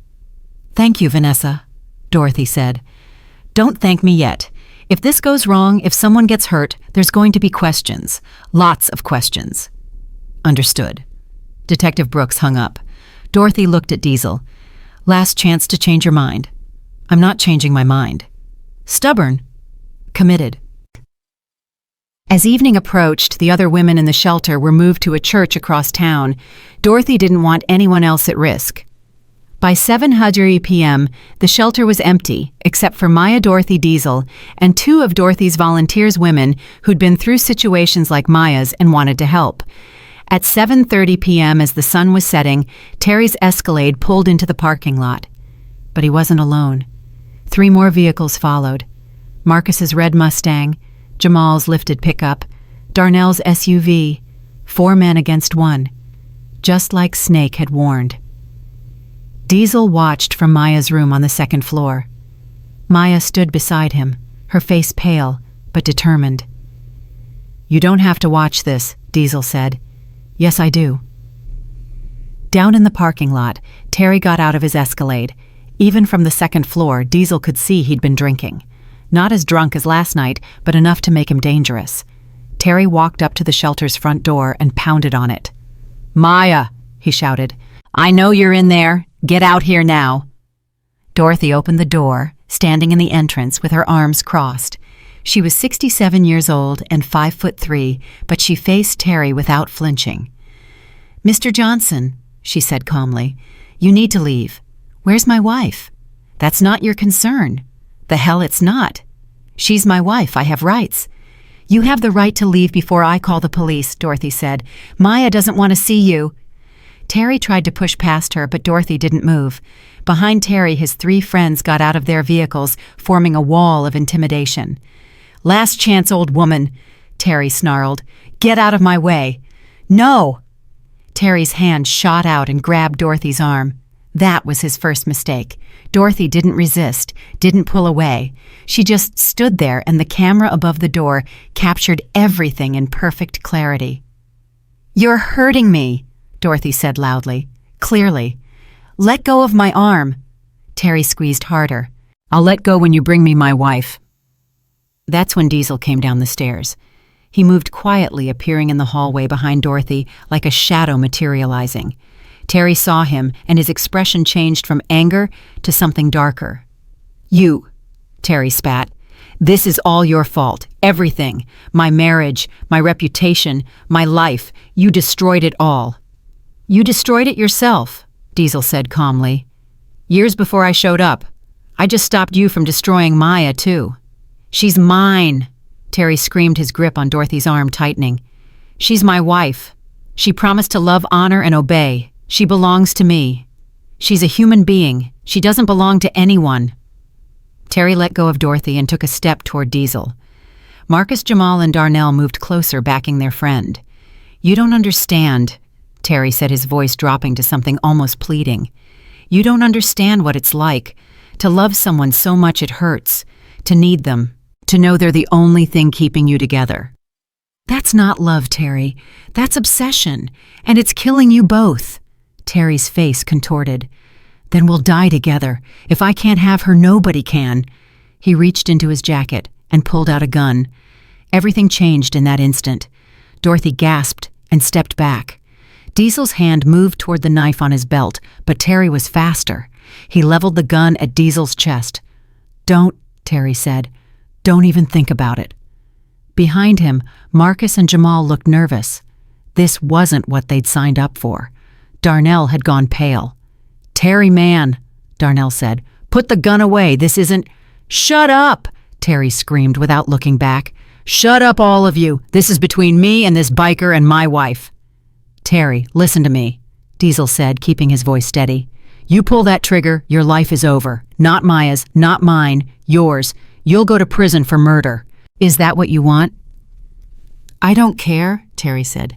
"Thank you, Vanessa," Dorothy said. "Don't thank me yet. If this goes wrong, if someone gets hurt, there's going to be questions. Lots of questions." "Understood." Detective Brooks hung up. Dorothy looked at Diesel. "Last chance to change your mind." "I'm not changing my mind." "Stubborn." "Committed." As evening approached, the other women in the shelter were moved to a church across town. Dorothy didn't want anyone else at risk. By 7:00 p.m., the shelter was empty, except for Maya Dorothy Diesel and 2 of Dorothy's volunteers women who'd been through situations like Maya's and wanted to help. At 7:30 p.m., as the sun was setting, Terry's Escalade pulled into the parking lot. But he wasn't alone. 3 more vehicles followed. Marcus's red Mustang, Jamal's lifted pickup, Darnell's SUV, 4 men against 1. Just like Snake had warned. Diesel watched from Maya's room on the 2nd floor. Maya stood beside him, her face pale, but determined. "You don't have to watch this," Diesel said. "Yes, I do." Down in the parking lot, Terry got out of his Escalade. Even from the 2nd floor, Diesel could see he'd been drinking. Not as drunk as last night, but enough to make him dangerous. Terry walked up to the shelter's front door and pounded on it. "Maya," he shouted. "I know you're in there. Get out here now." Dorothy opened the door, standing in the entrance with her arms crossed. She was 67 years old and 5'3", but she faced Terry without flinching. "Mr. Johnson," she said calmly, "you need to leave. Where's my wife?" "That's not your concern." "The hell it's not. She's my wife. I have rights." "You have the right to leave before I call the police," Dorothy said. "Maya doesn't want to see you." Terry tried to push past her, but Dorothy didn't move. Behind Terry, his 3 friends got out of their vehicles, forming a wall of intimidation. "Last chance, old woman," Terry snarled. "Get out of my way." "No!" Terry's hand shot out and grabbed Dorothy's arm. That was his first mistake. Dorothy didn't resist, didn't pull away. She just stood there, and the camera above the door captured everything in perfect clarity. "You're hurting me," Dorothy said loudly, clearly. "Let go of my arm." Terry squeezed harder. "I'll let go when you bring me my wife." That's when Diesel came down the stairs. He moved quietly, appearing in the hallway behind Dorothy like a shadow materializing. Terry saw him, and his expression changed from anger to something darker. "You," Terry spat. "This is all your fault. Everything. My marriage, my reputation, my life. You destroyed it all." "You destroyed it yourself," Diesel said calmly. "Years before I showed up. I just stopped you from destroying Maya, too." "She's mine," Terry screamed, his grip on Dorothy's arm tightening. "She's my wife. She promised to love, honor, and obey. She belongs to me. She's a human being. She doesn't belong to anyone." Terry let go of Dorothy and took a step toward Diesel. Marcus, Jamal, and Darnell moved closer, backing their friend. "You don't understand," Terry said, his voice dropping to something almost pleading. "You don't understand what it's like to love someone so much it hurts, to need them, to know they're the only thing keeping you together." "That's not love, Terry. That's obsession, and it's killing you both." Terry's face contorted. "Then we'll die together. If I can't have her, nobody can." He reached into his jacket and pulled out a gun. Everything changed in that instant. Dorothy gasped and stepped back. Diesel's hand moved toward the knife on his belt, but Terry was faster. He leveled the gun at Diesel's chest. "Don't," Terry said. "Don't even think about it." Behind him, Marcus and Jamal looked nervous. This wasn't what they'd signed up for. Darnell had gone pale. "Terry, man," Darnell said. "Put the gun away. This isn't—" "Shut up!" Terry screamed without looking back. "Shut up, all of you. This is between me and this biker and my wife." "Terry, listen to me," Diesel said, keeping his voice steady. "You pull that trigger, your life is over. Not Maya's, not mine, yours. You'll go to prison for murder. Is that what you want?" "I don't care," Terry said.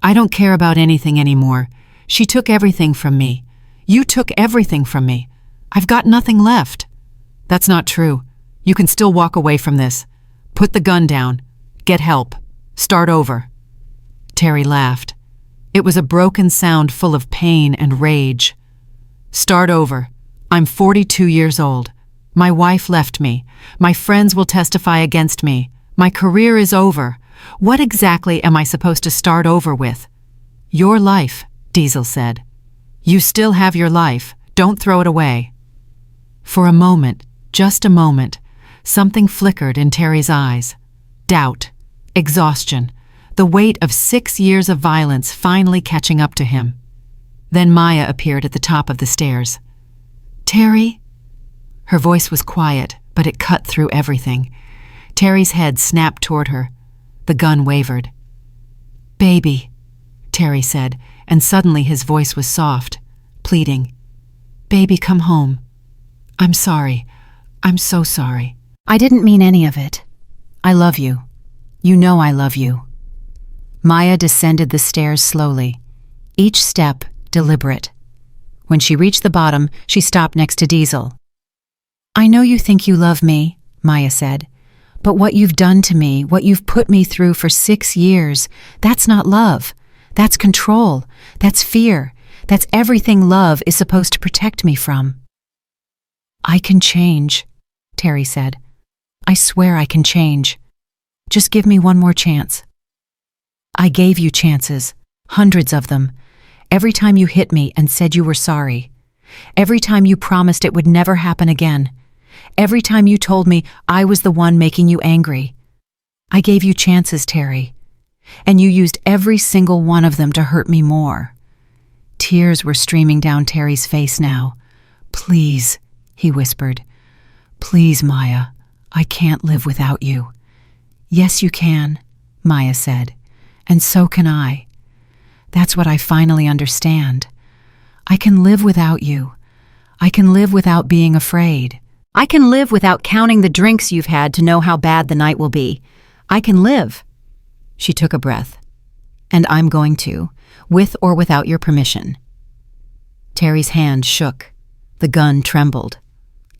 "I don't care about anything anymore. She took everything from me. You took everything from me. I've got nothing left." "That's not true. You can still walk away from this. Put the gun down. Get help. Start over." Terry laughed. It was a broken sound full of pain and rage. "Start over. I'm 42 years old. My wife left me. My friends will testify against me. My career is over. What exactly am I supposed to start over with?" "Your life," Diesel said. "You still have your life. Don't throw it away." For a moment, just a moment, something flickered in Terry's eyes. Doubt, exhaustion, the weight of 6 years of violence finally catching up to him. Then Maya appeared at the top of the stairs. "Terry?" Her voice was quiet, but it cut through everything. Terry's head snapped toward her. The gun wavered. "Baby," Terry said, and suddenly his voice was soft, pleading. "Baby, come home. I'm sorry. I'm so sorry. I didn't mean any of it. I love you. You know I love you." Maya descended the stairs slowly, each step deliberate. When she reached the bottom, she stopped next to Diesel. "I know you think you love me," Maya said, "but what you've done to me, what you've put me through for 6 years, that's not love. That's control. That's fear. That's everything love is supposed to protect me from." "I can change," Terry said. "I swear I can change. Just give me one more chance." "I gave you chances, hundreds of them. Every time you hit me and said you were sorry. Every time you promised it would never happen again. Every time you told me I was the one making you angry. I gave you chances, Terry, and you used every single one of them to hurt me more." Tears were streaming down Terry's face now. "Please," he whispered. "Please, Maya, I can't live without you." "Yes, you can," Maya said, "and so can I. That's what I finally understand. I can live without you. I can live without being afraid. I can live without counting the drinks you've had to know how bad the night will be. I can live." She took a breath. "And I'm going to, with or without your permission." Terry's hand shook. The gun trembled.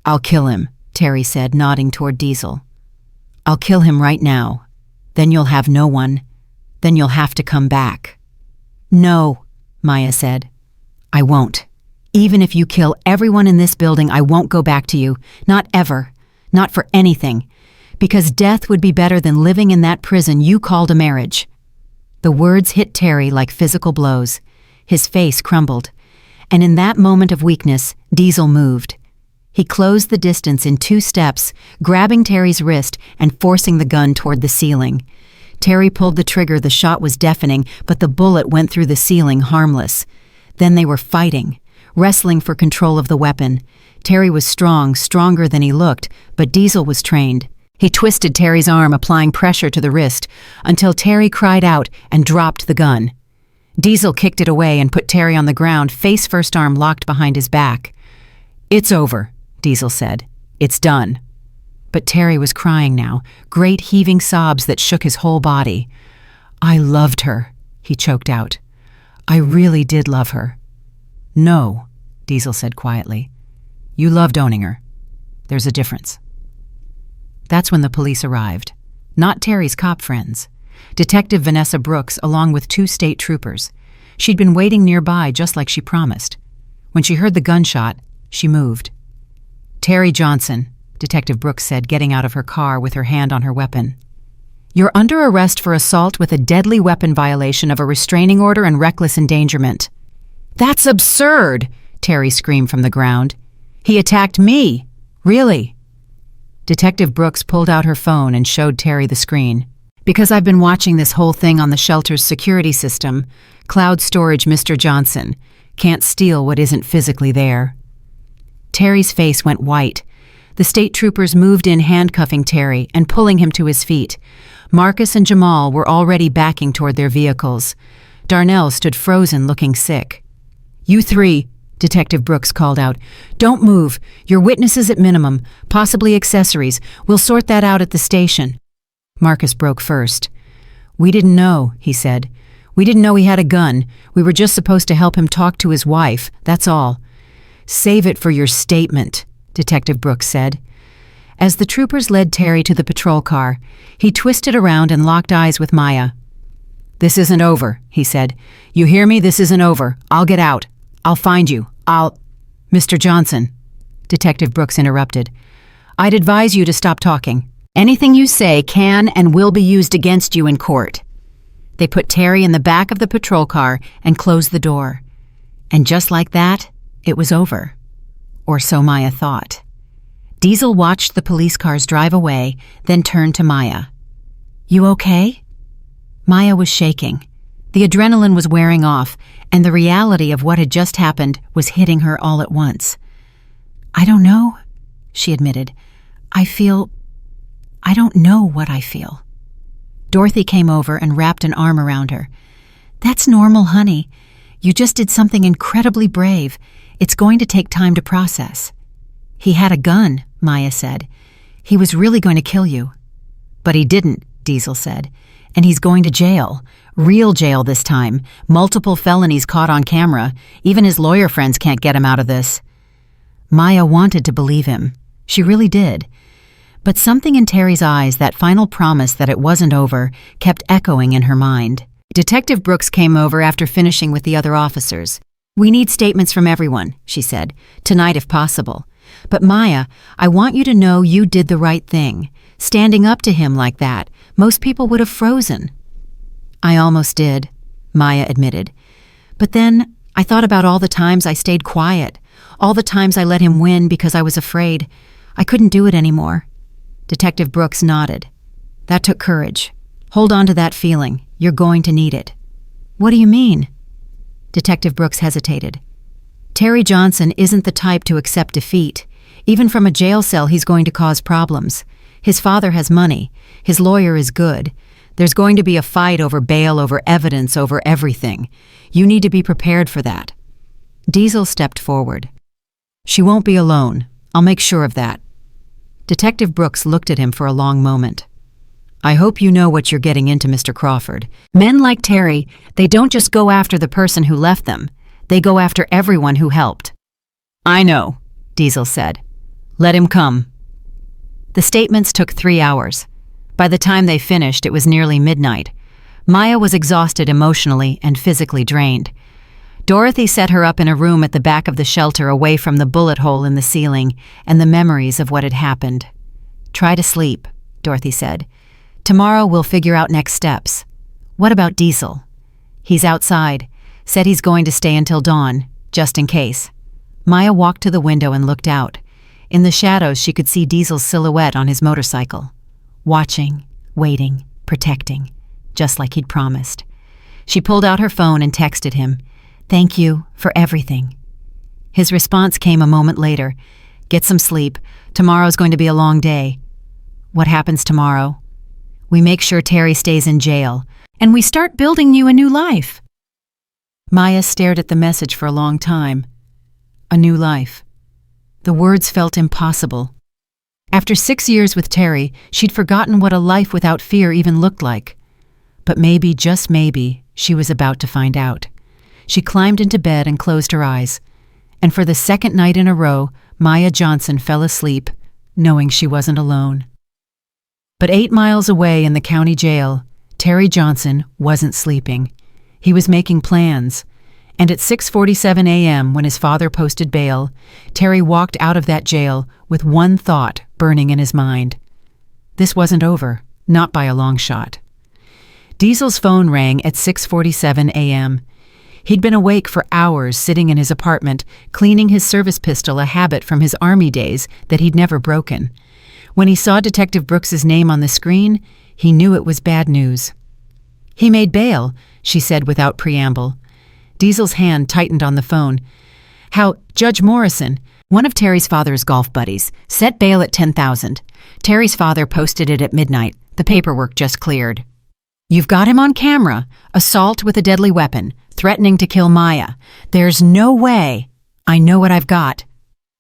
"I'll kill him," Terry said, nodding toward Diesel. "I'll kill him right now. Then you'll have no one. Then you'll have to come back." "No," Maya said. "I won't. Even if you kill everyone in this building, I won't go back to you. Not ever. Not for anything. Because death would be better than living in that prison you called a marriage." The words hit Terry like physical blows. His face crumbled. And in that moment of weakness, Diesel moved. He closed the distance in 2 steps, grabbing Terry's wrist and forcing the gun toward the ceiling. Terry pulled the trigger. The shot was deafening, but the bullet went through the ceiling harmless. Then they were fighting, wrestling for control of the weapon. Terry was strong, stronger than he looked, but Diesel was trained. He twisted Terry's arm, applying pressure to the wrist, until Terry cried out and dropped the gun. Diesel kicked it away and put Terry on the ground, face first, arm locked behind his back. "It's over," Diesel said. "It's done." But Terry was crying now, great heaving sobs that shook his whole body. "I loved her," he choked out. "I really did love her." "No," Diesel said quietly. "You loved owning her. There's a difference." That's when the police arrived. Not Terry's cop friends. Detective Vanessa Brooks, along with 2 state troopers. She'd been waiting nearby just like she promised. When she heard the gunshot, she moved. "Terry Johnson," Detective Brooks said, getting out of her car with her hand on her weapon. "You're under arrest for assault with a deadly weapon violation of a restraining order and reckless endangerment." "That's absurd!" Terry screamed from the ground. "He attacked me. Really?" Detective Brooks pulled out her phone and showed Terry the screen. "Because I've been watching this whole thing on the shelter's security system. Cloud storage, Mr. Johnson. Can't steal what isn't physically there." Terry's face went white. The state troopers moved in, handcuffing Terry and pulling him to his feet. Marcus and Jamal were already backing toward their vehicles. Darnell stood frozen, looking sick. "You 3, Detective Brooks called out. "Don't move. You're witnesses at minimum, possibly accessories. We'll sort that out at the station." Marcus broke first. "We didn't know," he said. "We didn't know he had a gun. We were just supposed to help him talk to his wife, that's all." "Save it for your statement," Detective Brooks said. As the troopers led Terry to the patrol car, he twisted around and locked eyes with Maya. "This isn't over," he said. "You hear me? This isn't over. I'll get out. I'll find you. Mr. Johnson," Detective Brooks interrupted. "I'd advise you to stop talking. Anything you say can and will be used against you in court." They put Terry in the back of the patrol car and closed the door. And just like that, it was over. Or so Maya thought. Diesel watched the police cars drive away, then turned to Maya. "You okay?" Maya was shaking. The adrenaline was wearing off, and the reality of what had just happened was hitting her all at once. "I don't know," she admitted. I don't know what I feel." Dorothy came over and wrapped an arm around her. "That's normal, honey. You just did something incredibly brave. It's going to take time to process." "He had a gun," Maya said. "He was really going to kill you." "But he didn't," Diesel said. "And he's going to jail. Real jail this time. Multiple felonies caught on camera. Even his lawyer friends can't get him out of this." Maya wanted to believe him. She really did. But something in Terry's eyes, that final promise that it wasn't over, kept echoing in her mind. Detective Brooks came over after finishing with the other officers. "We need statements from everyone," she said. "Tonight if possible. But Maya, I want you to know you did the right thing. Standing up to him like that, most people would have frozen." "I almost did," Maya admitted. "But then I thought about all the times I stayed quiet, all the times I let him win because I was afraid. I couldn't do it anymore. Detective Brooks nodded. That took courage. Hold on to that feeling. You're going to need it. What do you mean? Detective Brooks hesitated. Terry Johnson isn't the type to accept defeat. Even from a jail cell, he's going to cause problems. His father has money. His lawyer is good. There's going to be a fight over bail, over evidence, over everything. You need to be prepared for that. Diesel stepped forward. She won't be alone. I'll make sure of that. Detective Brooks looked at him for a long moment. I hope you know what you're getting into, Mr. Crawford. Men like Terry, they don't just go after the person who left them. They go after everyone who helped. I know, Diesel said. Let him come. The statements took 3 hours. By the time they finished, it was nearly midnight. Maya was exhausted emotionally and physically drained. Dorothy set her up in a room at the back of the shelter away from the bullet hole in the ceiling and the memories of what had happened. Try to sleep, Dorothy said. Tomorrow we'll figure out next steps. What about Diesel? He's outside. Said he's going to stay until dawn, just in case. Maya walked to the window and looked out. In the shadows, she could see Diesel's silhouette on his motorcycle. Watching, waiting, protecting, just like he'd promised. She pulled out her phone and texted him, "Thank you for everything." His response came a moment later. "Get some sleep. Tomorrow's going to be a long day." What happens tomorrow? We make sure Terry stays in jail, and we start building you a new life. Maya stared at the message for a long time. A new life. The words felt impossible. After 6 years with Terry, she'd forgotten what a life without fear even looked like. But maybe, just maybe, she was about to find out. She climbed into bed and closed her eyes. And for the second night in a row, Maya Johnson fell asleep, knowing she wasn't alone. But 8 miles away in the county jail, Terry Johnson wasn't sleeping. He was making plans. And at 6:47 a.m., when his father posted bail, Terry walked out of that jail with one thought burning in his mind. This wasn't over, not by a long shot. Diesel's phone rang at 6:47 a.m. He'd been awake for hours, sitting in his apartment, cleaning his service pistol, a habit from his Army days that he'd never broken. When he saw Detective Brooks's name on the screen, he knew it was bad news. "He made bail," she said without preamble. Diesel's hand tightened on the phone. "How, Judge Morrison, one of Terry's father's golf buddies, set bail at $10,000. Terry's father posted it at midnight. The paperwork just cleared. You've got him on camera, assault with a deadly weapon, threatening to kill Maya. There's no way. I know what I've got."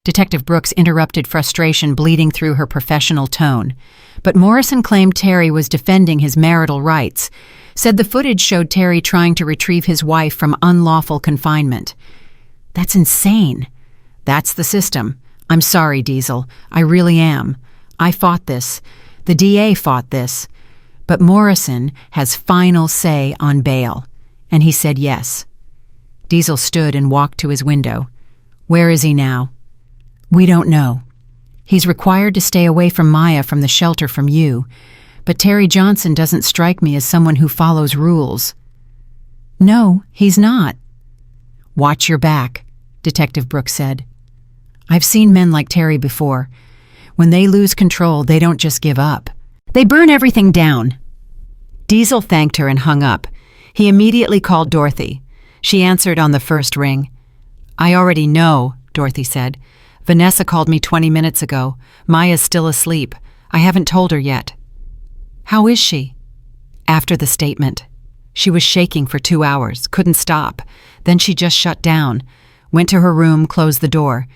Detective Brooks interrupted, frustration bleeding through her professional tone. But Morrison claimed Terry was defending his marital rights, said the footage showed Terry trying to retrieve his wife from unlawful confinement. That's insane. That's the system. I'm sorry, Diesel. I really am. I fought this. The DA fought this. But Morrison has final say on bail. And he said yes. Diesel stood and walked to his window. Where is he now? We don't know. He's required to stay away from Maya, from the shelter, from you. But Terry Johnson doesn't strike me as someone who follows rules. No, he's not. Watch your back, Detective Brooks said. I've seen men like Terry before. When they lose control, they don't just give up. They burn everything down. Diesel thanked her and hung up. He immediately called Dorothy. She answered on the first ring. I already know, Dorothy said. Vanessa called me 20 minutes ago. Maya's still asleep. I haven't told her yet. How is she? After the statement. She was shaking for 2 hours, couldn't stop. Then she just shut down. Went to her room, closed the door.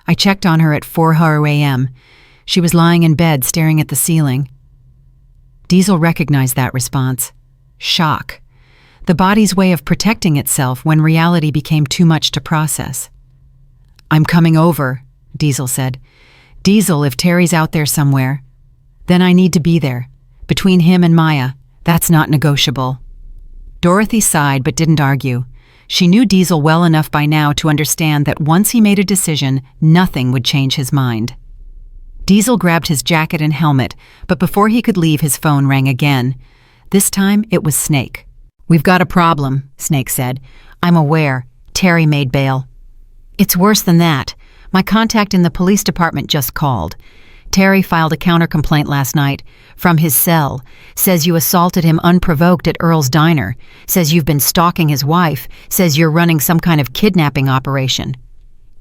I checked on her at 4 a.m. She was lying in bed, staring at the ceiling. Diesel recognized that response. Shock. The body's way of protecting itself when reality became too much to process. I'm coming over, Diesel said. Diesel, if Terry's out there somewhere, then I need to be there. Between him and Maya, that's not negotiable. Dorothy sighed but didn't argue. She knew Diesel well enough by now to understand that once he made a decision, nothing would change his mind. Diesel grabbed his jacket and helmet, but before he could leave, his phone rang again. This time, it was Snake. We've got a problem, Snake said. I'm aware. Terry made bail. It's worse than that. My contact in the police department just called. Terry filed a counter-complaint last night from his cell, says you assaulted him unprovoked at Earl's diner, says you've been stalking his wife, says you're running some kind of kidnapping operation.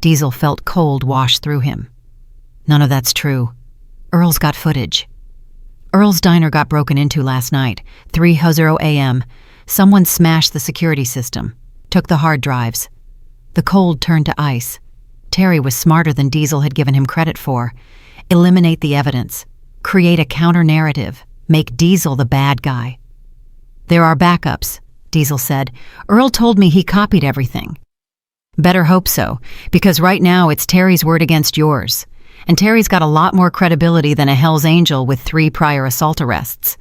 Diesel felt cold wash through him. None of that's true. Earl's got footage. Earl's diner got broken into last night, 3:00 a.m. Someone smashed the security system, took the hard drives. The cold turned to ice. Terry was smarter than Diesel had given him credit for. Eliminate the evidence. Create a counter-narrative. Make Diesel the bad guy. There are backups, Diesel said. Earl told me he copied everything. Better hope so, because right now it's Terry's word against yours. And Terry's got a lot more credibility than a Hell's Angel with 3 prior assault arrests.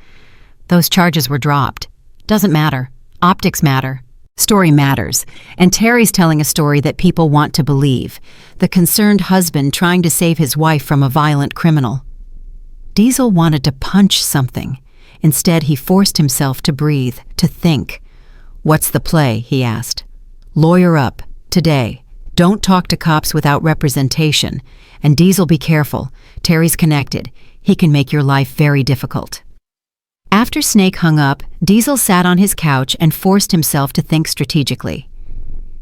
Those charges were dropped. Doesn't matter. Optics matter. Story matters. And Terry's telling a story that people want to believe. The concerned husband trying to save his wife from a violent criminal. Diesel wanted to punch something. Instead, he forced himself to breathe, to think. What's the play? He asked. Lawyer up. Today. Don't talk to cops without representation. And Diesel, be careful. Terry's connected. He can make your life very difficult. After Snake hung up, Diesel sat on his couch and forced himself to think strategically.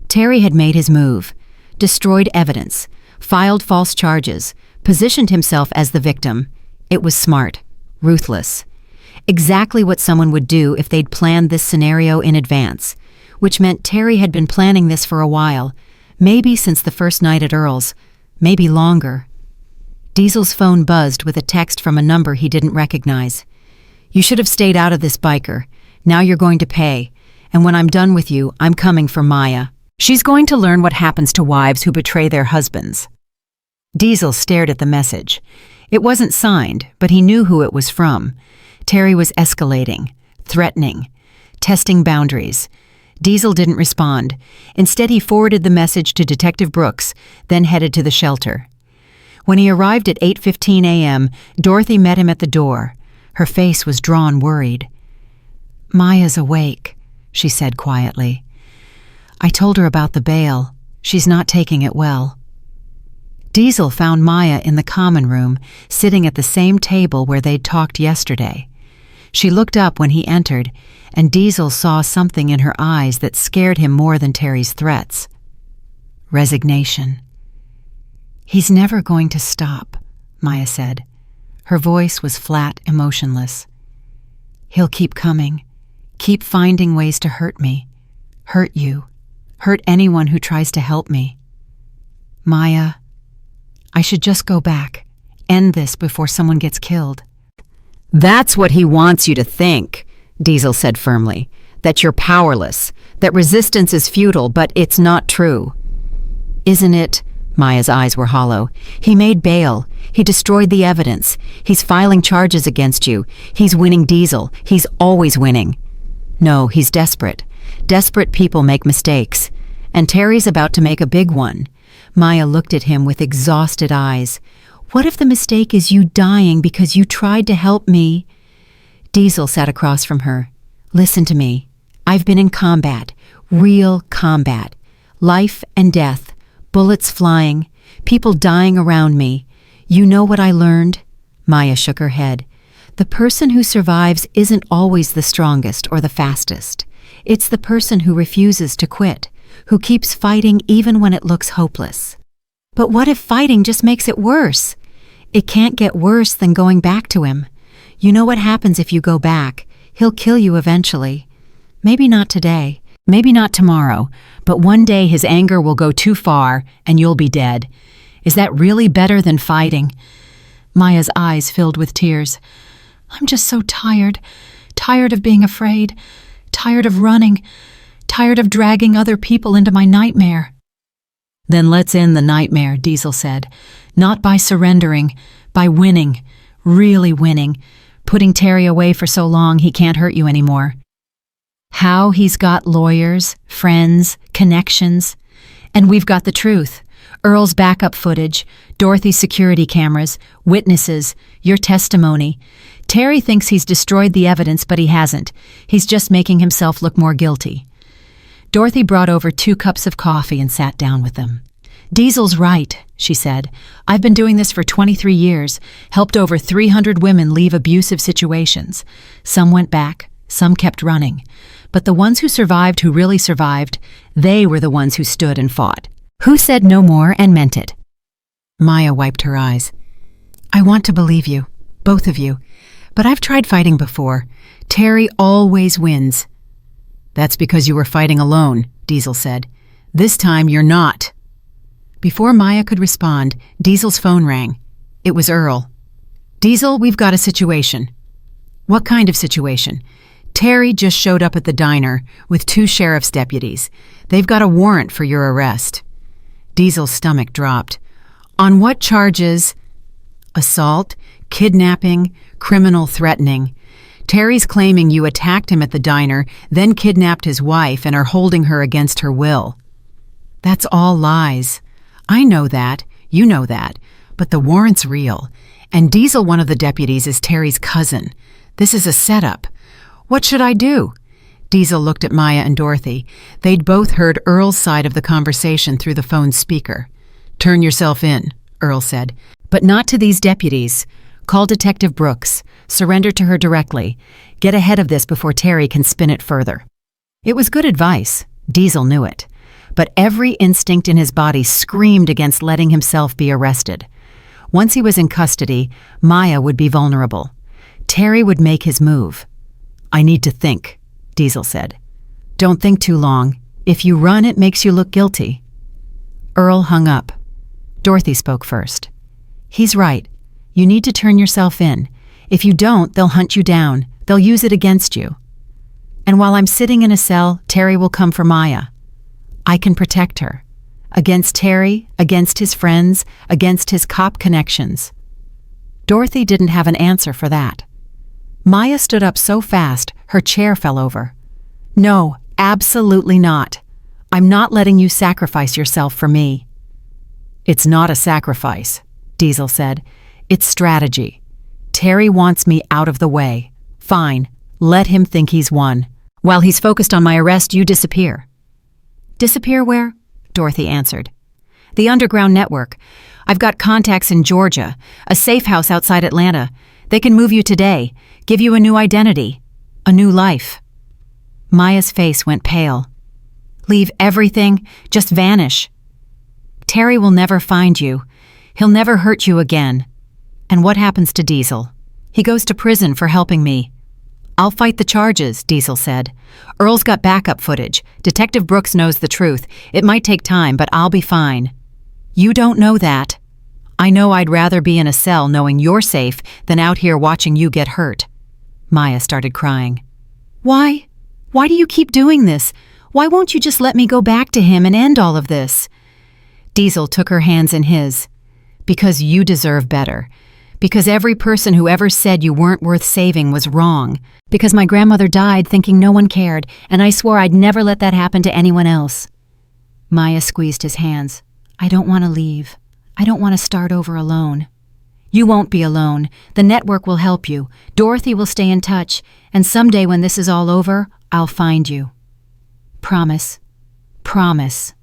Terry had made his move, destroyed evidence, filed false charges, positioned himself as the victim. It was smart, ruthless. Exactly what someone would do if they'd planned this scenario in advance, which meant Terry had been planning this for a while, maybe since the first night at Earl's, maybe longer. Diesel's phone buzzed with a text from a number he didn't recognize. You should have stayed out of this, biker. Now you're going to pay. And when I'm done with you, I'm coming for Maya. She's going to learn what happens to wives who betray their husbands. Diesel stared at the message. It wasn't signed, but he knew who it was from. Terry was escalating, threatening, testing boundaries. Diesel didn't respond. Instead, he forwarded the message to Detective Brooks, then headed to the shelter. When he arrived at 8:15 a.m., Dorothy met him at the door. Her face was drawn, worried. Maya's awake, she said quietly. I told her about the bail. She's not taking it well. Diesel found Maya in the common room, sitting at the same table where they'd talked yesterday. She looked up when he entered, and Diesel saw something in her eyes that scared him more than Terry's threats. Resignation. He's never going to stop, Maya said. Her voice was flat, emotionless. He'll keep coming, keep finding ways to hurt me, hurt you, hurt anyone who tries to help me. Maya, I should just go back, end this before someone gets killed. That's what he wants you to think, Diesel said firmly, that you're powerless, that resistance is futile, but it's not true. Isn't it? Maya's eyes were hollow. He made bail. He destroyed the evidence. He's filing charges against you. He's winning, Diesel. He's always winning. No, he's desperate. Desperate people make mistakes. And Terry's about to make a big one. Maya looked at him with exhausted eyes. What if the mistake is you dying because you tried to help me? Diesel sat across from her. Listen to me. I've been in combat. Real combat. Life and death. Bullets flying, people dying around me. You know what I learned? Maya shook her head. The person who survives isn't always the strongest or the fastest. It's the person who refuses to quit, who keeps fighting even when it looks hopeless. But what if fighting just makes it worse? It can't get worse than going back to him. You know what happens if you go back. He'll kill you eventually. Maybe not today. Maybe not tomorrow, but one day his anger will go too far and you'll be dead. Is that really better than fighting? Maya's eyes filled with tears. I'm just so tired. Tired of being afraid. Tired of running. Tired of dragging other people into my nightmare. Then let's end the nightmare, Diesel said. Not by surrendering, by winning. Really winning. Putting Terry away for so long he can't hurt you anymore. How he's got lawyers, friends, connections. And we've got the truth. Earl's backup footage, Dorothy's security cameras, witnesses, your testimony. Terry thinks he's destroyed the evidence, but he hasn't. He's just making himself look more guilty. Dorothy brought over 2 cups of coffee and sat down with them. Diesel's right, she said. "I've been doing this for 23 years, helped over 300 women leave abusive situations. Some went back, some kept running. But the ones who survived, who really survived, they were the ones who stood and fought. Who said no more and meant it." Maya wiped her eyes. "I want to believe you, both of you. But I've tried fighting before. Terry always wins." "That's because you were fighting alone," Diesel said. "This time you're not." Before Maya could respond, Diesel's phone rang. It was Earl. "Diesel, we've got a situation." "What kind of situation?" "Terry just showed up at the diner with 2 sheriff's deputies. They've got a warrant for your arrest." Diesel's stomach dropped. "On what charges?" "Assault, kidnapping, criminal threatening. Terry's claiming you attacked him at the diner, then kidnapped his wife and are holding her against her will." "That's all lies. I know that, you know that, but the warrant's real. And Diesel, one of the deputies, is Terry's cousin. This is a setup. What should I do?" Diesel looked at Maya and Dorothy. They'd both heard Earl's side of the conversation through the phone's speaker. "Turn yourself in," Earl said. "But not to these deputies. Call Detective Brooks. Surrender to her directly. Get ahead of this before Terry can spin it further." It was good advice. Diesel knew it. But every instinct in his body screamed against letting himself be arrested. Once he was in custody, Maya would be vulnerable. Terry would make his move. "I need to think," Diesel said. "Don't think too long. If you run, it makes you look guilty." Earl hung up. Dorothy spoke first. "He's right. You need to turn yourself in. If you don't, they'll hunt you down. They'll use it against you. And while I'm sitting in a cell, Terry will come for Maya. I can protect her. Against Terry, against his friends, against his cop connections." Dorothy didn't have an answer for that. Maya stood up so fast, her chair fell over. "No, absolutely not. I'm not letting you sacrifice yourself for me." "It's not a sacrifice," Diesel said. "It's strategy. Terry wants me out of the way. Fine, let him think he's won. While he's focused on my arrest, you disappear." "Disappear where?" Dorothy answered. "The underground network. I've got contacts in Georgia, a safe house outside Atlanta. They can move you today, give you a new identity, a new life." Maya's face went pale. "Leave everything, just vanish." "Terry will never find you. He'll never hurt you again." "And what happens to Diesel?" "He goes to prison for helping me." "I'll fight the charges," Diesel said. "Earl's got backup footage. Detective Brooks knows the truth. It might take time, but I'll be fine." "You don't know that. I know I'd rather be in a cell knowing you're safe than out here watching you get hurt." Maya started crying. "Why? Why do you keep doing this? Why won't you just let me go back to him and end all of this?" Diesel took her hands in his. "Because you deserve better. Because every person who ever said you weren't worth saving was wrong. Because my grandmother died thinking no one cared, and I swore I'd never let that happen to anyone else." Maya squeezed his hands. "I don't want to leave. I don't want to start over alone." "You won't be alone. The network will help you. Dorothy will stay in touch, and someday when this is all over, I'll find you. Promise. Promise."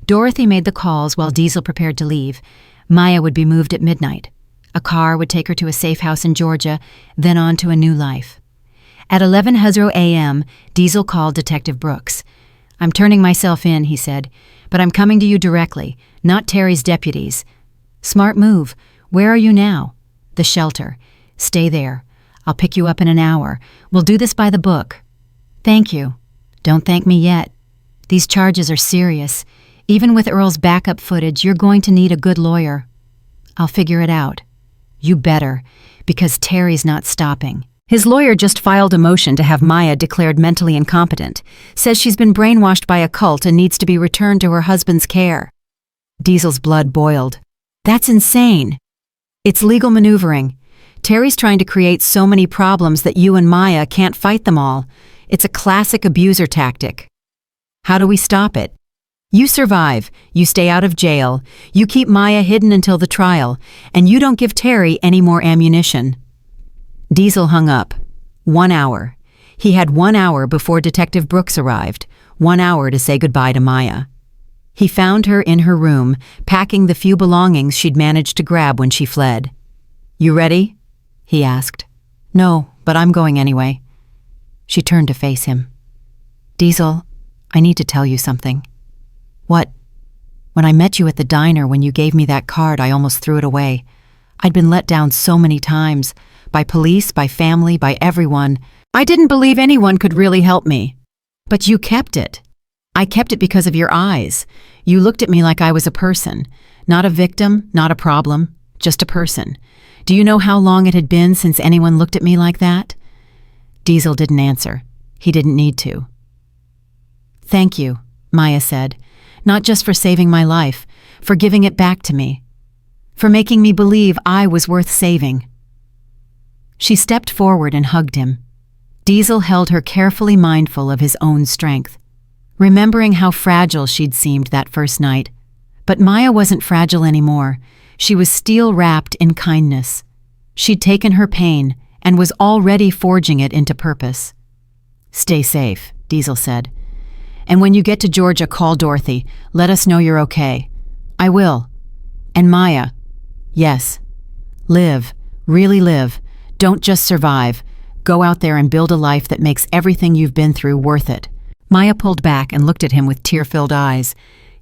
Dorothy made the calls while Diesel prepared to leave. Maya would be moved at midnight. A car would take her to a safe house in Georgia, then on to a new life. At 11:00 a.m., Diesel called Detective Brooks. "I'm turning myself in," he said, "but I'm coming to you directly, not Terry's deputies." "Smart move. Where are you now?" "The shelter. Stay there. I'll pick you up in an hour. We'll do this by the book." "Thank you." "Don't thank me yet. These charges are serious. Even with Earl's backup footage, you're going to need a good lawyer." "I'll figure it out." "You better, because Terry's not stopping." His lawyer just filed a motion to have Maya declared mentally incompetent, says she's been brainwashed by a cult and needs to be returned to her husband's care. Diesel's blood boiled. "That's insane." "It's legal maneuvering. Terry's trying to create so many problems that you and Maya can't fight them all. It's a classic abuser tactic." "How do we stop it?" "You survive, you stay out of jail, you keep Maya hidden until the trial, and you don't give Terry any more ammunition." Diesel hung up. 1 hour. He had 1 hour before Detective Brooks arrived, 1 hour to say goodbye to Maya. He found her in her room, packing the few belongings she'd managed to grab when she fled. "You ready?" he asked. "No, but I'm going anyway." She turned to face him. "Diesel, I need to tell you something." "What?" "When I met you at the diner when you gave me that card, I almost threw it away. I'd been let down so many times, by police, by family, by everyone. I didn't believe anyone could really help me. But you kept it. I kept it because of your eyes. You looked at me like I was a person. Not a victim, not a problem, just a person. Do you know how long it had been since anyone looked at me like that?" Diesel didn't answer. He didn't need to. "Thank you," Maya said, "not just for saving my life, for giving it back to me, for making me believe I was worth saving." She stepped forward and hugged him. Diesel held her carefully, mindful of his own strength, remembering how fragile she'd seemed that first night. But Maya wasn't fragile anymore. She was steel-wrapped in kindness. She'd taken her pain and was already forging it into purpose. "Stay safe," Diesel said. "And when you get to Georgia, call Dorothy. Let us know you're okay." "I will." "And Maya." "Yes. Live. Really live. Don't just survive. Go out there and build a life that makes everything you've been through worth it." Maya pulled back and looked at him with tear-filled eyes.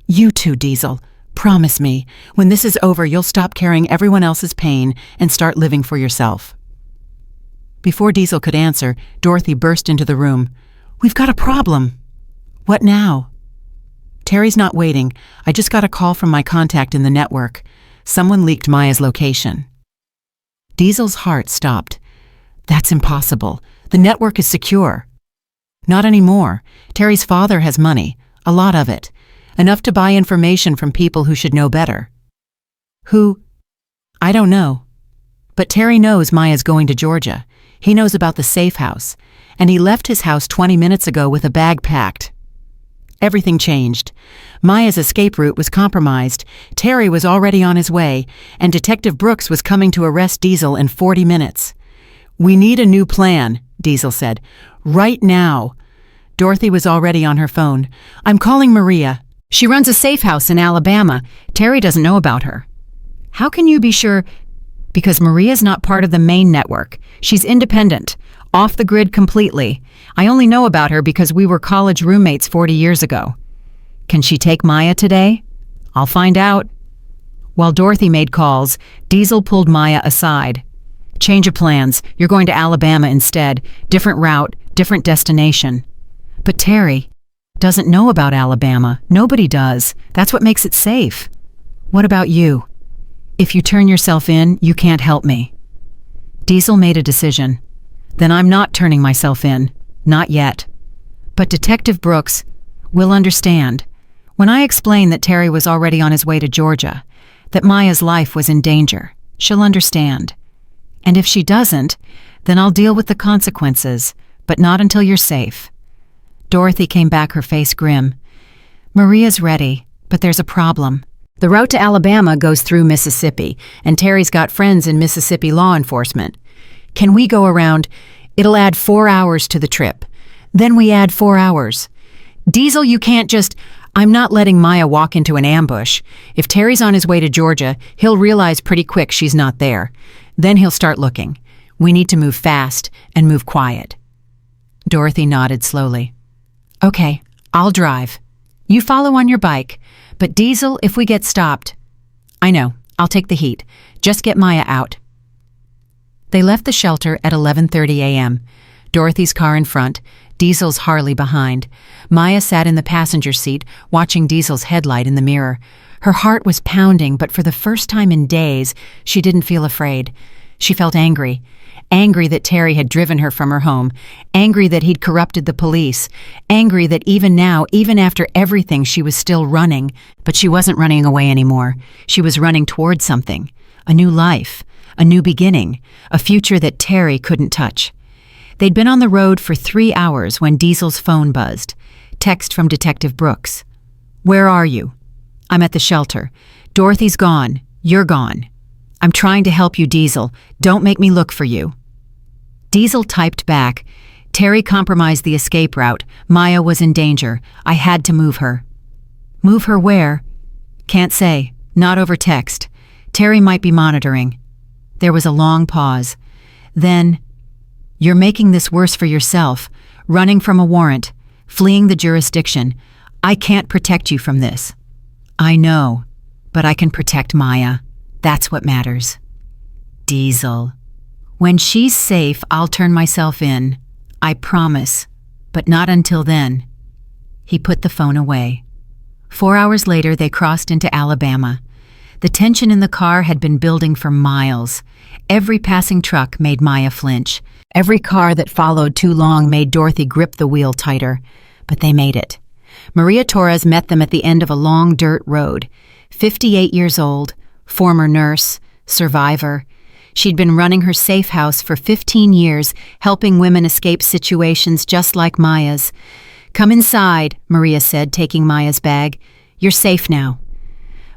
"You too, Diesel. Promise me, when this is over, you'll stop carrying everyone else's pain and start living for yourself." Before Diesel could answer, Dorothy burst into the room. "We've got a problem." "What now?" "Terry's not waiting. I just got a call from my contact in the network. Someone leaked Maya's location." Diesel's heart stopped. "That's impossible. The network is secure." "Not anymore. Terry's father has money, a lot of it. Enough to buy information from people who should know better." "Who?" "I don't know. But Terry knows Maya's going to Georgia. He knows about the safe house, and he left his house 20 minutes ago with a bag packed." Everything changed. Maya's escape route was compromised, Terry was already on his way, and Detective Brooks was coming to arrest Diesel in 40 minutes. "We need a new plan," Diesel said. "Right now." Dorothy was already on her phone. "I'm calling Maria. She runs a safe house in Alabama. Terry doesn't know about her." "How can you be sure?" "Because Maria's not part of the main network. She's independent, off the grid completely. I only know about her because we were college roommates 40 years ago." "Can she take Maya today?" "I'll find out." While Dorothy made calls, Diesel pulled Maya aside. "Change of plans. You're going to Alabama instead. Different route, different destination." "But Terry doesn't know about Alabama. Nobody does. That's what makes it safe." "What about you? If you turn yourself in, you can't help me." Diesel made a decision. "Then I'm not turning myself in. Not yet. But Detective Brooks will understand. When I explain that Terry was already on his way to Georgia, that Maya's life was in danger, she'll understand. And if she doesn't, then I'll deal with the consequences, but not until you're safe." Dorothy came back, her face grim. "Maria's ready, but there's a problem. The route to Alabama goes through Mississippi, and Terry's got friends in Mississippi law enforcement. Can we go around? It'll add 4 hours to the trip. Then we add 4 hours. Diesel, you can't just..." "I'm not letting Maya walk into an ambush. If Terry's on his way to Georgia, he'll realize pretty quick she's not there. Then he'll start looking. We need to move fast and move quiet." Dorothy nodded slowly. "Okay, I'll drive. You follow on your bike. But Diesel, if we get stopped..." "I know. I'll take the heat. Just get Maya out." They left the shelter at 11:30 a.m. Dorothy's car in front, Diesel's Harley behind. Maya sat in the passenger seat, watching Diesel's headlight in the mirror. Her heart was pounding, but for the first time in days, she didn't feel afraid. She felt angry. Angry that Terry had driven her from her home. Angry that he'd corrupted the police. Angry that even now, even after everything, she was still running. But she wasn't running away anymore. She was running towards something. A new life. A new beginning. A future that Terry couldn't touch. They'd been on the road for 3 hours when Diesel's phone buzzed. Text from Detective Brooks. "Where are you?" "I'm at the shelter. Dorothy's gone. You're gone." "I'm trying to help you, Diesel. Don't make me look for you." Diesel typed back. "Terry compromised the escape route. Maya was in danger. I had to move her." Move her where? Can't say. Not over text. Terry might be monitoring. There was a long pause. Then, you're making this worse for yourself, running from a warrant, fleeing the jurisdiction. I can't protect you from this. I know, but I can protect Maya. That's what matters. Diesel. When she's safe, I'll turn myself in. I promise. But not until then. He put the phone away. 4 hours later, they crossed into Alabama. The tension in the car had been building for miles. Every passing truck made Maya flinch. Every car that followed too long made Dorothy grip the wheel tighter. But they made it. Maria Torres met them at the end of a long dirt road. 58 years old, former nurse, survivor. She'd been running her safe house for 15 years, helping women escape situations just like Maya's. "Come inside," Maria said, taking Maya's bag. "You're safe now."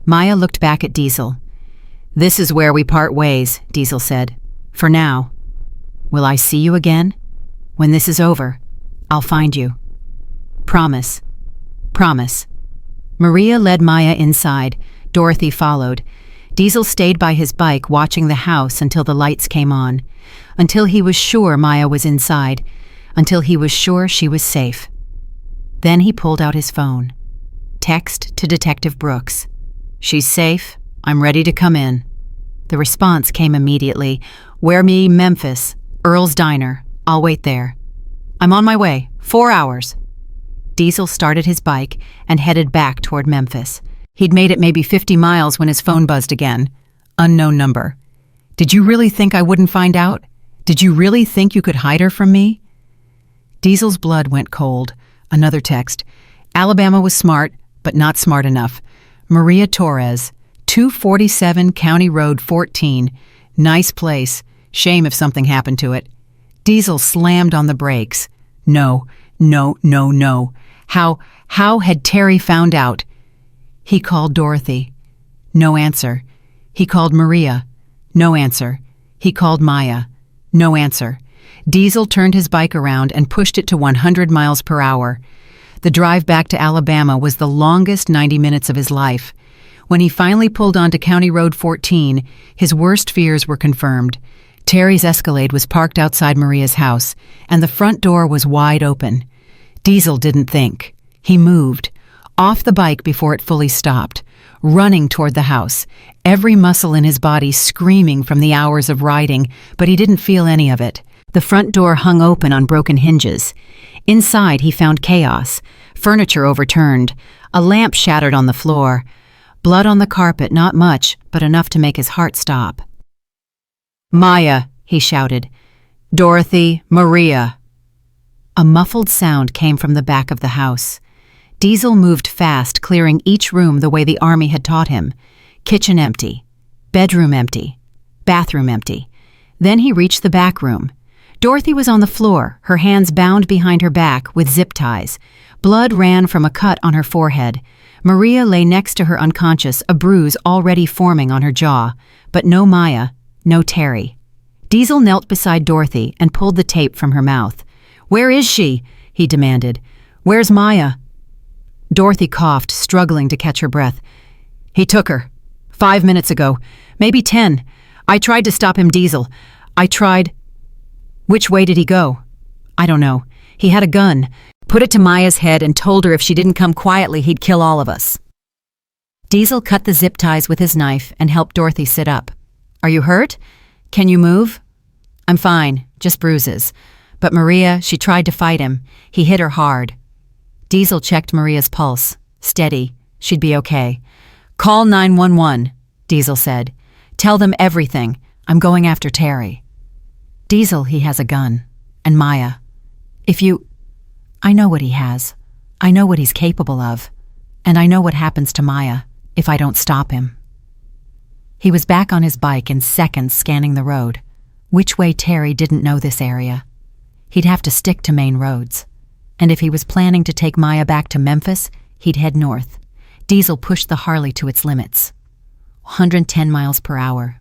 Maya looked back at Diesel. "This is where we part ways," Diesel said. "For now. Will I see you again? When this is over, I'll find you. Promise. Promise." Maria led Maya inside. Dorothy followed. Diesel stayed by his bike watching the house until the lights came on. Until he was sure Maya was inside. Until he was sure she was safe. Then he pulled out his phone. Text to Detective Brooks. "She's safe. I'm ready to come in." The response came immediately. "Where me, Memphis. Earl's Diner. I'll wait there." "I'm on my way. 4 hours." Diesel started his bike and headed back toward Memphis. He'd made it maybe 50 miles when his phone buzzed again. Unknown number. "Did you really think I wouldn't find out? Did you really think you could hide her from me?" Diesel's blood went cold. Another text. "Alabama was smart, but not smart enough. Maria Torres, 247 County Road 14. Nice place. Shame if something happened to it." Diesel slammed on the brakes. No. How had Terry found out? He called Dorothy. No answer. He called Maria. No answer. He called Maya. No answer. Diesel turned his bike around and pushed it to 100 miles per hour. The drive back to Alabama was the longest 90 minutes of his life. When he finally pulled onto County Road 14, his worst fears were confirmed. Terry's Escalade was parked outside Maria's house, and the front door was wide open. Diesel didn't think. He moved. Off the bike before it fully stopped, running toward the house, every muscle in his body screaming from the hours of riding, but he didn't feel any of it. The front door hung open on broken hinges. Inside, he found chaos, furniture overturned, a lamp shattered on the floor, blood on the carpet, not much, but enough to make his heart stop. "Maya," he shouted. "Dorothy, Maria." A muffled sound came from the back of the house. Diesel moved fast, clearing each room the way the army had taught him. Kitchen empty. Bedroom empty. Bathroom empty. Then he reached the back room. Dorothy was on the floor, her hands bound behind her back with zip ties. Blood ran from a cut on her forehead. Maria lay next to her unconscious, a bruise already forming on her jaw. But no Maya, no Terry. Diesel knelt beside Dorothy and pulled the tape from her mouth. "Where is she?" he demanded. "Where's Maya?" Dorothy coughed, struggling to catch her breath. "He took her. 5 minutes ago. Maybe 10. I tried to stop him, Diesel. I tried." "Which way did he go?" "I don't know. He had a gun. Put it to Maya's head and told her if she didn't come quietly, he'd kill all of us." Diesel cut the zip ties with his knife and helped Dorothy sit up. "Are you hurt? Can you move?" "I'm fine. Just bruises. But Maria, she tried to fight him. He hit her hard." Diesel checked Maria's pulse. Steady. She'd be okay. "Call 911, Diesel said. "Tell them everything. I'm going after Terry." "Diesel, he has a gun. And Maya. If you... I know what he has. I know what he's capable of. And I know what happens to Maya if I don't stop him." He was back on his bike in seconds, scanning the road. Which way Terry didn't know this area. He'd have to stick to main roads. And if he was planning to take Maya back to Memphis, he'd head north. Diesel pushed the Harley to its limits. 110 miles per hour.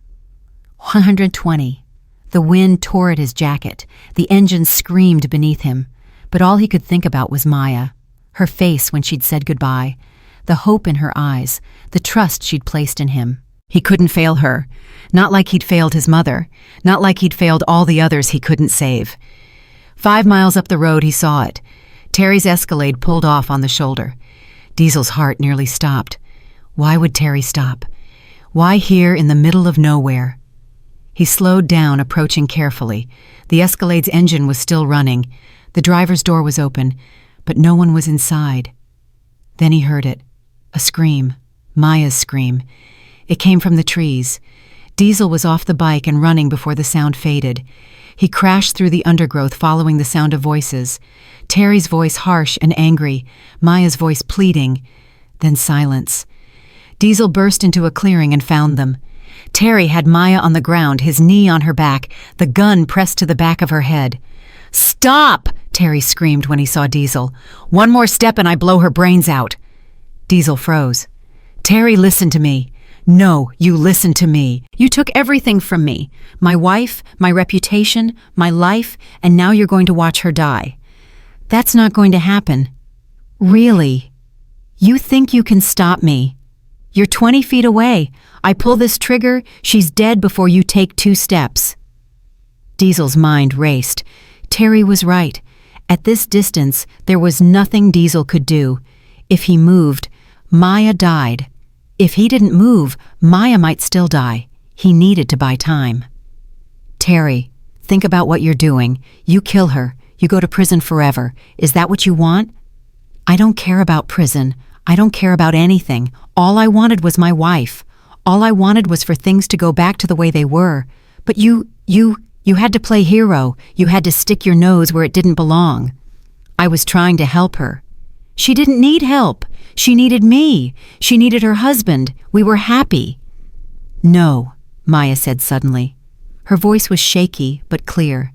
120. The wind tore at his jacket. The engine screamed beneath him. But all he could think about was Maya. Her face when she'd said goodbye. the hope in her eyes, the trust she'd placed in him. He couldn't fail her, not like he'd failed his mother, not like he'd failed all the others he couldn't save. 5 miles up the road he saw it. Terry's Escalade pulled off on the shoulder. Diesel's heart nearly stopped. Why would Terry stop? Why here in the middle of nowhere? He slowed down, approaching carefully. The Escalade's engine was still running. The driver's door was open, but no one was inside. Then he heard it. A scream. Maya's scream. It came from the trees. Diesel was off the bike and running before the sound faded. He crashed through the undergrowth, following the sound of voices. Terry's voice harsh and angry, Maya's voice pleading, then silence. Diesel burst into a clearing and found them. Terry had Maya on the ground, his knee on her back, the gun pressed to the back of her head. "Stop!" Terry screamed when he saw Diesel. "One more step and I blow her brains out." Diesel froze. "Terry, listen to me." "No, you listen to me. You took everything from me. My wife, my reputation, my life, and now you're going to watch her die. That's not going to happen. Really? You think you can stop me? You're 20 feet away. I pull this trigger, she's dead before you take 2 steps. Diesel's mind raced. Terry was right. At this distance, there was nothing Diesel could do. If he moved, Maya died. If he didn't move, Maya might still die. He needed to buy time. "Terry, think about what you're doing. You kill her. You go to prison forever. Is that what you want?" "I don't care about prison. I don't care about anything. All I wanted was my wife. All I wanted was for things to go back to the way they were. But you had to play hero. You had to stick your nose where it didn't belong. I was trying to help her. She didn't need help. She needed me. She needed her husband. We were happy." "No," Maya said suddenly. Her voice was shaky but clear.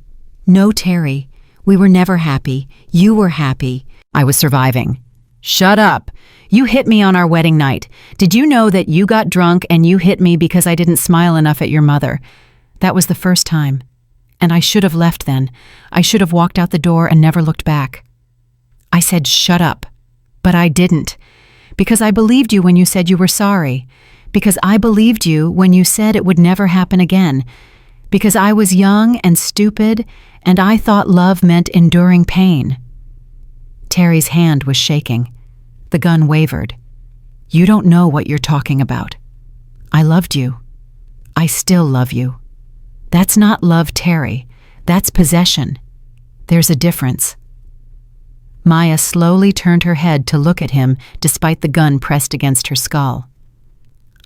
"No, Terry. We were never happy. You were happy. I was surviving." "Shut up. You hit me on our wedding night. Did you know that you got drunk and you hit me because I didn't smile enough at your mother? That was the first time. And I should have left then. I should have walked out the door and never looked back." I said, "Shut up." But I didn't. Because I believed you when you said you were sorry. Because I believed you when you said it would never happen again. Because I was young and stupid, and I thought love meant enduring pain. Terry's hand was shaking. The gun wavered. "You don't know what you're talking about. I loved you. I still love you. That's not love, Terry. That's possession. There's a difference." Maya slowly turned her head to look at him despite the gun pressed against her skull.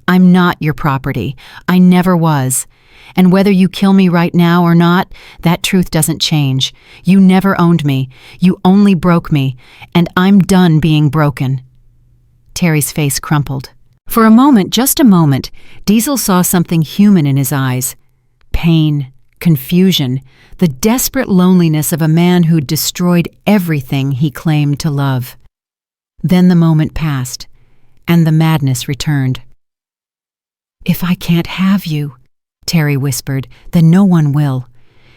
"I'm not your property. I never was. And whether you kill me right now or not, that truth doesn't change. You never owned me. You only broke me. And I'm done being broken." Terry's face crumpled. For a moment, just a moment, Diesel saw something human in his eyes. Pain, confusion, the desperate loneliness of a man who'd destroyed everything he claimed to love. Then the moment passed, and the madness returned. "If I can't have you," Terry whispered, "then no one will."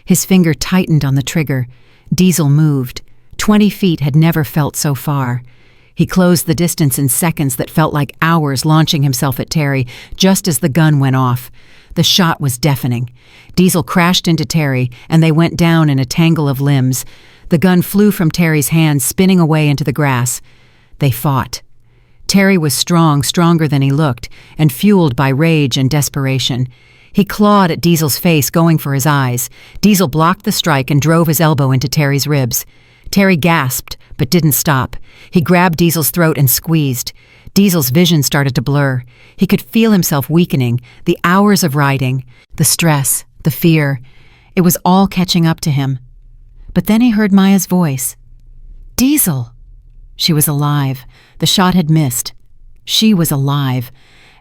His finger tightened on the trigger. Diesel moved. 20 feet had never felt so far. He closed the distance in seconds that felt like hours, launching himself at Terry just as the gun went off. The shot was deafening. Diesel crashed into Terry, and they went down in a tangle of limbs. The gun flew from Terry's hand, spinning away into the grass. They fought. Terry was strong, stronger than he looked, and fueled by rage and desperation. He clawed at Diesel's face, going for his eyes. Diesel blocked the strike and drove his elbow into Terry's ribs. Terry gasped, but didn't stop. He grabbed Diesel's throat and squeezed. Diesel's vision started to blur. He could feel himself weakening, the hours of riding, the stress, the fear. It was all catching up to him. But then he heard Maya's voice. "Diesel!" She was alive. The shot had missed. She was alive.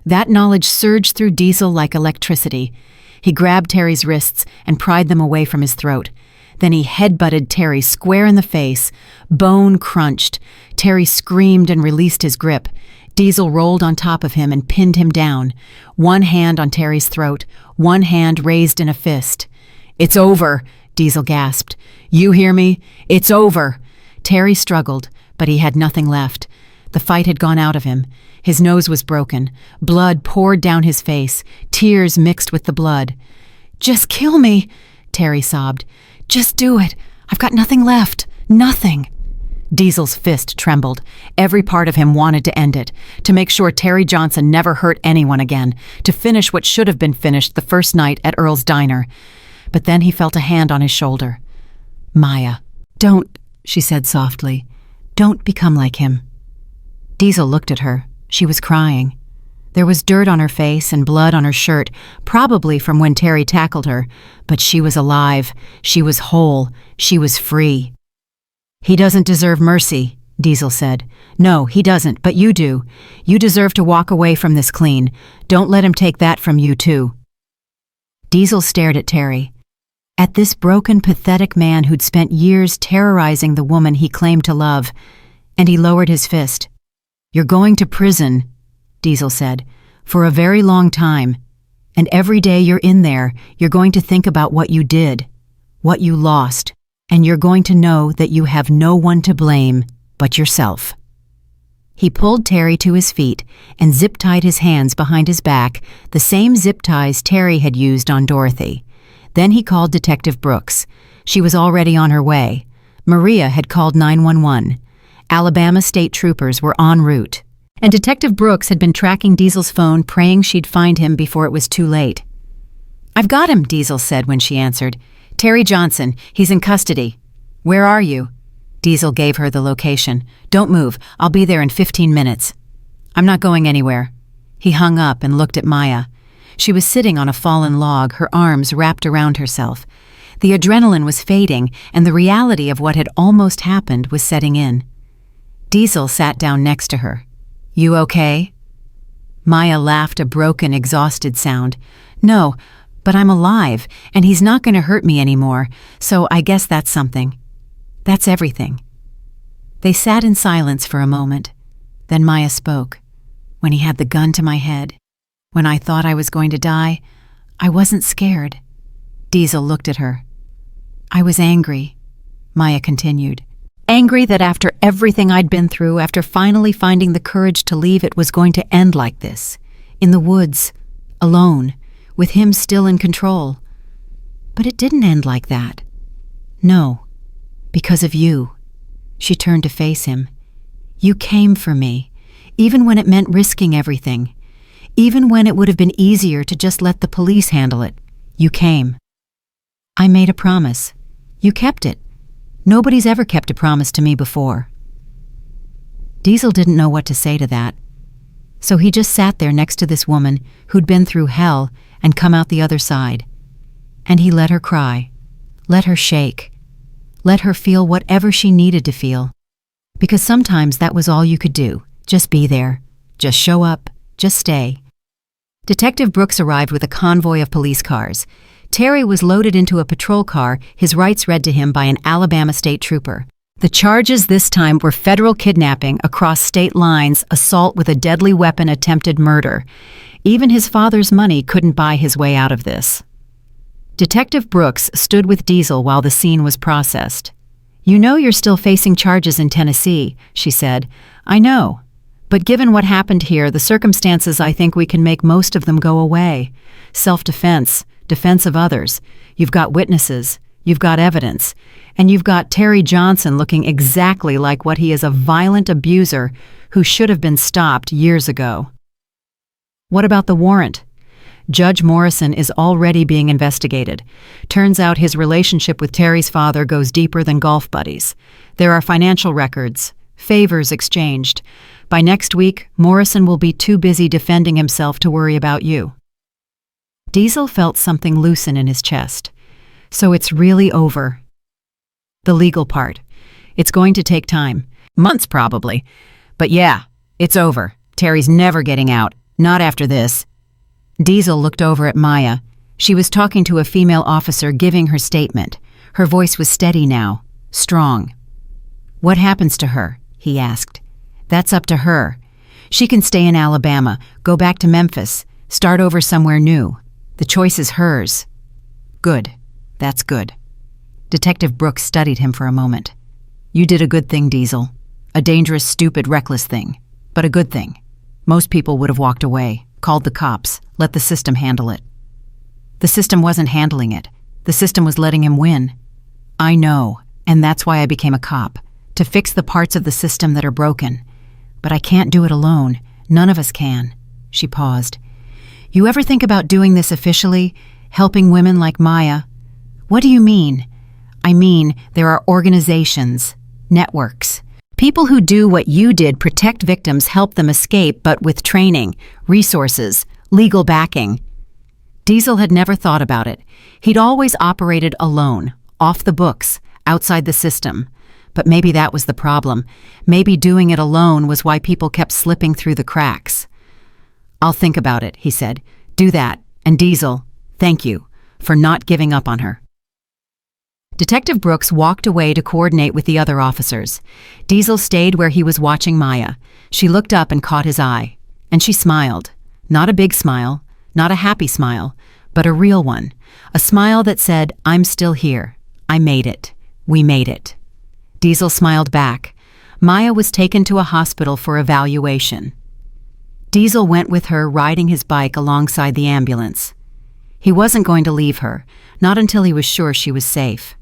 That knowledge surged through Diesel like electricity. He grabbed Terry's wrists and pried them away from his throat. Then he headbutted Terry square in the face. Bone crunched. Terry screamed and released his grip. Diesel rolled on top of him and pinned him down. One hand on Terry's throat, one hand raised in a fist. "It's over," Diesel gasped. "You hear me? It's over." Terry struggled, but he had nothing left. The fight had gone out of him. His nose was broken. Blood poured down his face. Tears mixed with the blood. "Just kill me," Terry sobbed. "Just do it. I've got nothing left. Nothing." Diesel's fist trembled. Every part of him wanted to end it, to make sure Terry Johnson never hurt anyone again, to finish what should have been finished the first night at Earl's Diner. But then he felt a hand on his shoulder. "Maya, don't," she said softly. "Don't become like him." Diesel looked at her. She was crying. There was dirt on her face and blood on her shirt, probably from when Terry tackled her, but she was alive. She was whole. She was free. "He doesn't deserve mercy," Diesel said. "No, he doesn't, but you do. You deserve to walk away from this clean. Don't let him take that from you, too." Diesel stared at Terry. At this broken, pathetic man who'd spent years terrorizing the woman he claimed to love, and he lowered his fist. "You're going to prison," Diesel said, "for a very long time, and every day you're in there, you're going to think about what you did, what you lost, and you're going to know that you have no one to blame but yourself." He pulled Terry to his feet and zip-tied his hands behind his back, the same zip ties Terry had used on Dorothy. Then he called Detective Brooks. She was already on her way. Maria had called 911. Alabama state troopers were en route. And Detective Brooks had been tracking Diesel's phone, praying she'd find him before it was too late. "I've got him," Diesel said when she answered. "Terry Johnson. He's in custody." "Where are you?" Diesel gave her the location. "Don't move. I'll be there in 15 minutes. "I'm not going anywhere." He hung up and looked at Maya. She was sitting on a fallen log, her arms wrapped around herself. The adrenaline was fading, and the reality of what had almost happened was setting in. Diesel sat down next to her. "You okay?" Maya laughed a broken, exhausted sound. "No, but I'm alive, and he's not going to hurt me anymore, so I guess that's something. That's everything." They sat in silence for a moment. Then Maya spoke. "When he had the gun to my head, when I thought I was going to die, I wasn't scared." Diesel looked at her. "I was angry," Maya continued. "Angry that after everything I'd been through, after finally finding the courage to leave, it was going to end like this. In the woods, alone, with him still in control. But it didn't end like that. No, because of you." She turned to face him. "You came for me, even when it meant risking everything. Even when it would have been easier to just let the police handle it. You came. I made a promise. You kept it. Nobody's ever kept a promise to me before." Diesel didn't know what to say to that. So he just sat there next to this woman who'd been through hell and come out the other side. And he let her cry, let her shake, let her feel whatever she needed to feel. Because sometimes that was all you could do. Just be there. Just show up. Just stay. Detective Brooks arrived with a convoy of police cars. Terry was loaded into a patrol car, his rights read to him by an Alabama state trooper. The charges this time were federal kidnapping across state lines, assault with a deadly weapon, attempted murder. Even his father's money couldn't buy his way out of this. Detective Brooks stood with Diesel while the scene was processed. "You know you're still facing charges in Tennessee," she said. "I know. But given what happened here, the circumstances, I think we can make most of them go away. Self-defense, defense of others. You've got witnesses. You've got evidence. And you've got Terry Johnson looking exactly like what he is, a violent abuser who should have been stopped years ago." "What about the warrant?" "Judge Morrison is already being investigated. Turns out his relationship with Terry's father goes deeper than golf buddies. There are financial records, favors exchanged. By next week, Morrison will be too busy defending himself to worry about you." Diesel felt something loosen in his chest. "So it's really over." "The legal part. It's going to take time. Months probably. But yeah, it's over. Terry's never getting out. Not after this." Diesel looked over at Maya. She was talking to a female officer giving her statement. Her voice was steady now, strong. "What happens to her?" he asked. "That's up to her. She can stay in Alabama, go back to Memphis, start over somewhere new. The choice is hers." "Good. That's good." Detective Brooks studied him for a moment. "You did a good thing, Diesel. A dangerous, stupid, reckless thing. But a good thing. Most people would have walked away, called the cops, let the system handle it. The system wasn't handling it. The system was letting him win. I know, and that's why I became a cop, to fix the parts of the system that are broken. But I can't do it alone. None of us can. She paused. You ever think about doing this officially, helping women like Maya? What do you mean? I mean, there are organizations, networks. People who do what you did, protect victims, help them escape, but with training, resources, legal backing. Diesel had never thought about it. He'd always operated alone, off the books, outside the system. But maybe that was the problem. Maybe doing it alone was why people kept slipping through the cracks. I'll think about it, he said. Do that. And Diesel, thank you for not giving up on her. Detective Brooks walked away to coordinate with the other officers. Diesel stayed where he was watching Maya. She looked up and caught his eye. And she smiled. Not a big smile, not a happy smile, but a real one. A smile that said, I'm still here. I made it. We made it. Diesel smiled back. Maya was taken to a hospital for evaluation. Diesel went with her, riding his bike alongside the ambulance. He wasn't going to leave her, not until he was sure she was safe.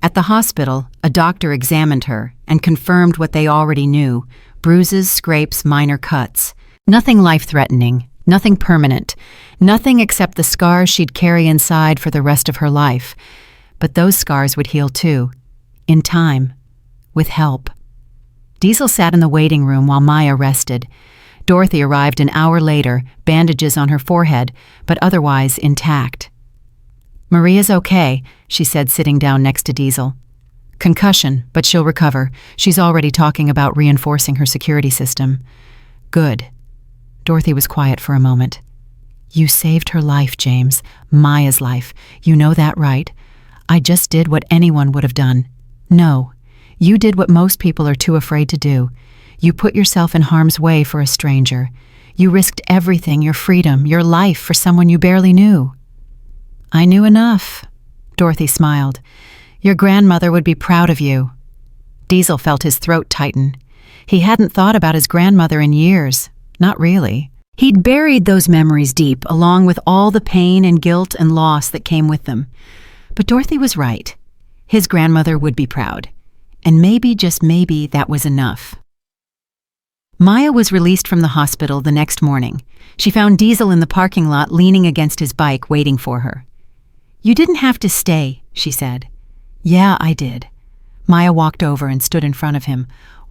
At the hospital, a doctor examined her and confirmed what they already knew: bruises, scrapes, minor cuts. Nothing life-threatening, nothing permanent, nothing except the scars she'd carry inside for the rest of her life. But those scars would heal too, in time, with help. Diesel sat in the waiting room while Maya rested. Dorothy arrived an hour later, bandages on her forehead, but otherwise intact. Maria's okay, she said, sitting down next to Diesel. Concussion, but she'll recover. She's already talking about reinforcing her security system. Good. Dorothy was quiet for a moment. You saved her life, James. Maya's life. You know that, right? I just did what anyone would have done. No, you did what most people are too afraid to do. You put yourself in harm's way for a stranger. You risked everything, your freedom, your life, for someone you barely knew. I knew enough. Dorothy smiled. Your grandmother would be proud of you. Diesel felt his throat tighten. He hadn't thought about his grandmother in years. Not really. He'd buried those memories deep, along with all the pain and guilt and loss that came with them. But Dorothy was right. His grandmother would be proud. And maybe, just maybe, that was enough. Maya was released from the hospital the next morning. She found Diesel in the parking lot, leaning against his bike, waiting for her. You didn't have to stay, she said. Yeah, I did. Maya walked over and stood in front of him.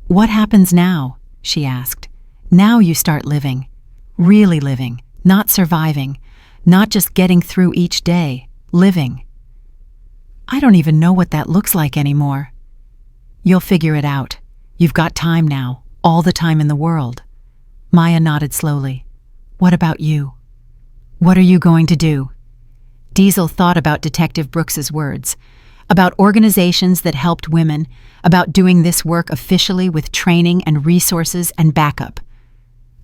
What happens now? She asked. Now you start living. Really living, not surviving, not just getting through each day, living. I don't even know what that looks like anymore. You'll figure it out. You've got time now, all the time in the world. Maya nodded slowly. What about you? What are you going to do? Diesel thought about Detective Brooks's words, about organizations that helped women, about doing this work officially with training and resources and backup.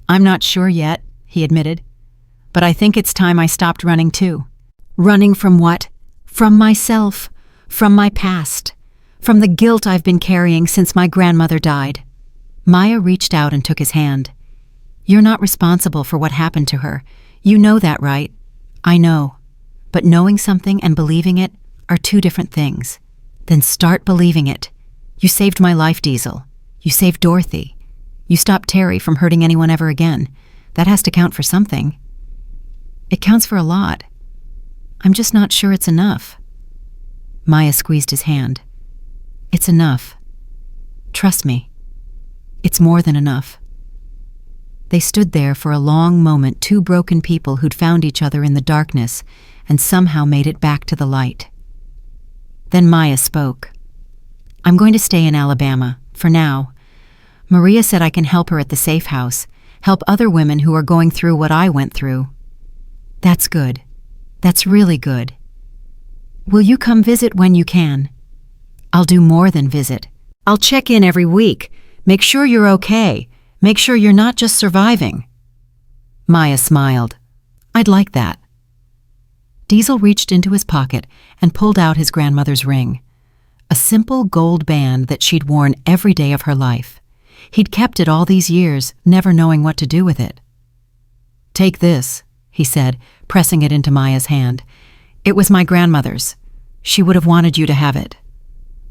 I'm not sure yet, he admitted, but I think it's time I stopped running too. Running from what? From myself, from my past, from the guilt I've been carrying since my grandmother died. Maya reached out and took his hand. You're not responsible for what happened to her. You know that, right? I know. But knowing something and believing it are two different things. Then start believing it. You saved my life, Diesel. You saved Dorothy. You stopped Terry from hurting anyone ever again. That has to count for something. It counts for a lot. I'm just not sure it's enough. Maya squeezed his hand. It's enough. Trust me. It's more than enough. They stood there for a long moment, two broken people who'd found each other in the darkness and somehow made it back to the light. Then Maya spoke. I'm going to stay in Alabama, for now. Maria said I can help her at the safe house, help other women who are going through what I went through. That's good. That's really good. Will you come visit when you can? I'll do more than visit. I'll check in every week, make sure you're okay, make sure you're not just surviving. Maya smiled. I'd like that. Diesel reached into his pocket and pulled out his grandmother's ring, a simple gold band that she'd worn every day of her life. He'd kept it all these years, never knowing what to do with it. "Take this," he said, pressing it into Maya's hand. "It was my grandmother's. She would have wanted you to have it."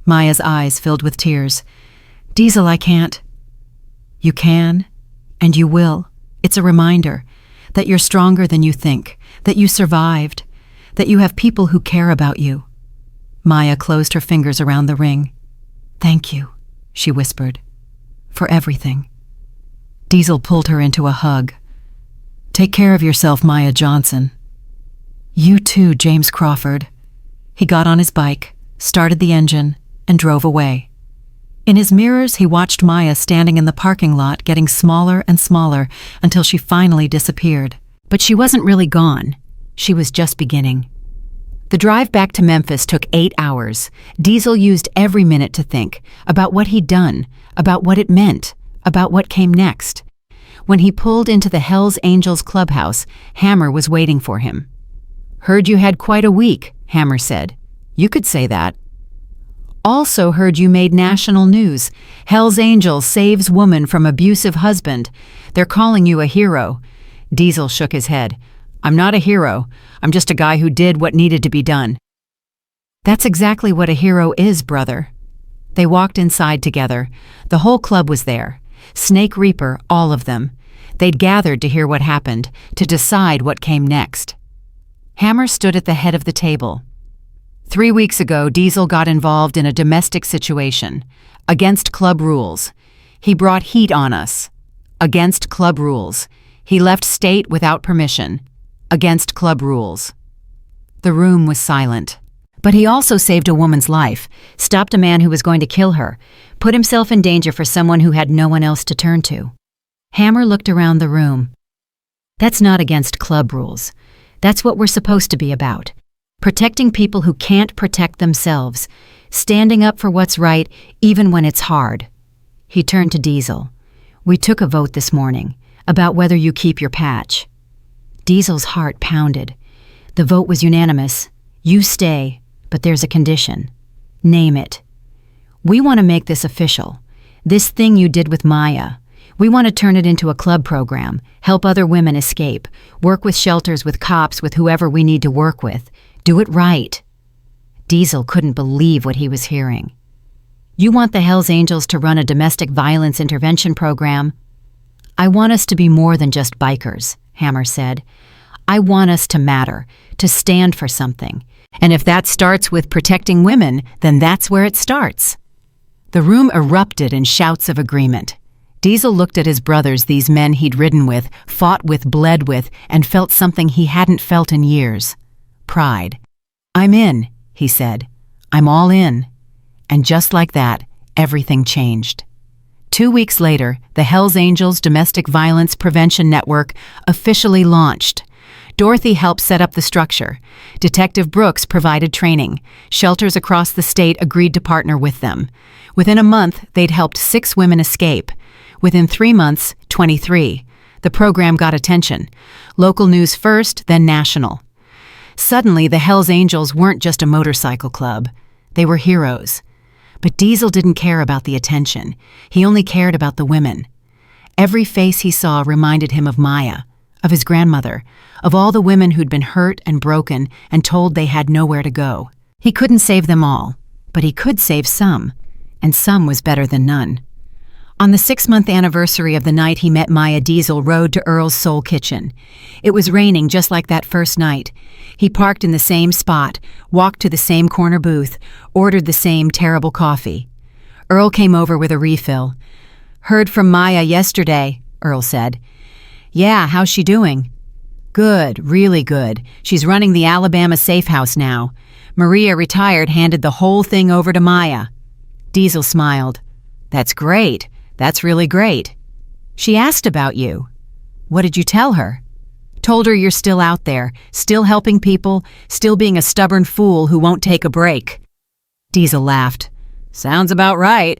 Maya's eyes filled with tears. "Diesel, I can't." "You can, and you will. It's a reminder that you're stronger than you think, that you survived, that you have people who care about you." Maya closed her fingers around the ring. "Thank you," she whispered, "for everything." Diesel pulled her into a hug. "Take care of yourself, Maya Johnson." "You too, James Crawford." He got on his bike, started the engine, and drove away. In his mirrors, he watched Maya standing in the parking lot, getting smaller and smaller until she finally disappeared. But she wasn't really gone. She was just beginning. The drive back to Memphis took 8 hours. Diesel used every minute to think about what he'd done, about what it meant, about what came next. When he pulled into the Hells Angels clubhouse, Hammer was waiting for him. "Heard you had quite a week," Hammer said. "You could say that." "Also heard you made national news. Hells Angels saves woman from abusive husband. They're calling you a hero." Diesel shook his head. "I'm not a hero. I'm just a guy who did what needed to be done." "That's exactly what a hero is, brother." They walked inside together. The whole club was there. Snake Reaper, all of them. They'd gathered to hear what happened, to decide what came next. Hammer stood at the head of the table. 3 weeks ago, Diesel got involved in a domestic situation. Against club rules. He brought heat on us. Against club rules. He left state without permission. Against club rules. The room was silent. But he also saved a woman's life, stopped a man who was going to kill her, put himself in danger for someone who had no one else to turn to. Hammer looked around the room. "That's not against club rules. That's what we're supposed to be about. Protecting people who can't protect themselves, standing up for what's right even when it's hard." He turned to Diesel. "We took a vote this morning about whether you keep your patch." Diesel's heart pounded. "The vote was unanimous. You stay, but there's a condition." "Name it." "We want to make this official. This thing you did with Maya. We want to turn it into a club program, help other women escape, work with shelters, with cops, with whoever we need to work with. Do it right." Diesel couldn't believe what he was hearing. "You want the Hells Angels to run a domestic violence intervention program?" "I want us to be more than just bikers," Hammer said. "I want us to matter, to stand for something. And if that starts with protecting women, then that's where it starts." The room erupted in shouts of agreement. Diesel looked at his brothers, these men he'd ridden with, fought with, bled with, and felt something he hadn't felt in years. Pride. "I'm in," he said. "I'm all in." And just like that, everything changed. 2 weeks later, the Hells Angels Domestic Violence Prevention Network officially launched. Dorothy helped set up the structure. Detective Brooks provided training. Shelters across the state agreed to partner with them. Within a month, they'd helped 6 women escape. Within 3 months, 23. The program got attention. Local news first, then national. Suddenly, the Hells Angels weren't just a motorcycle club. They were heroes. But Diesel didn't care about the attention. He only cared about the women. Every face he saw reminded him of Maya, of his grandmother, of all the women who'd been hurt and broken and told they had nowhere to go. He couldn't save them all, but he could save some, and some was better than none. On the 6-month anniversary of the night he met Maya, Diesel rode to Earl's Soul Kitchen. It was raining just like that first night. He parked in the same spot, walked to the same corner booth, ordered the same terrible coffee. Earl came over with a refill. "Heard from Maya yesterday," Earl said. "Yeah, how's she doing?" "Good, really good. She's running the Alabama Safe House now. Maria, retired, handed the whole thing over to Maya." Diesel smiled. "That's great. That's really great." "She asked about you." "What did you tell her?" "Told her you're still out there, still helping people, still being a stubborn fool who won't take a break." Diesel laughed. "Sounds about right."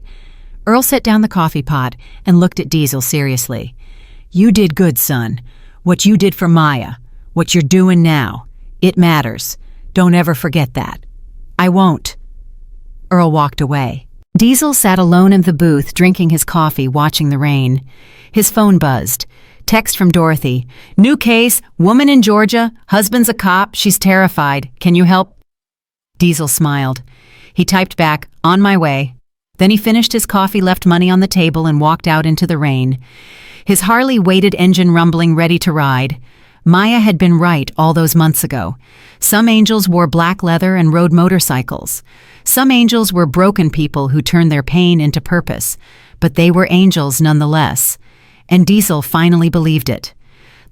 Earl set down the coffee pot and looked at Diesel seriously. "You did good, son. What you did for Maya, what you're doing now, it matters. Don't ever forget that." "I won't." Earl walked away. Diesel sat alone in the booth, drinking his coffee, watching the rain. His phone buzzed. Text from Dorothy. "New case, woman in Georgia, husband's a cop, she's terrified. Can you help?" Diesel smiled. He typed back, "On my way." Then he finished his coffee, left money on the table, and walked out into the rain. His Harley waited, engine rumbling, ready to ride. Maya had been right all those months ago. Some angels wore black leather and rode motorcycles. Some angels were broken people who turned their pain into purpose, but they were angels nonetheless. And Diesel finally believed it.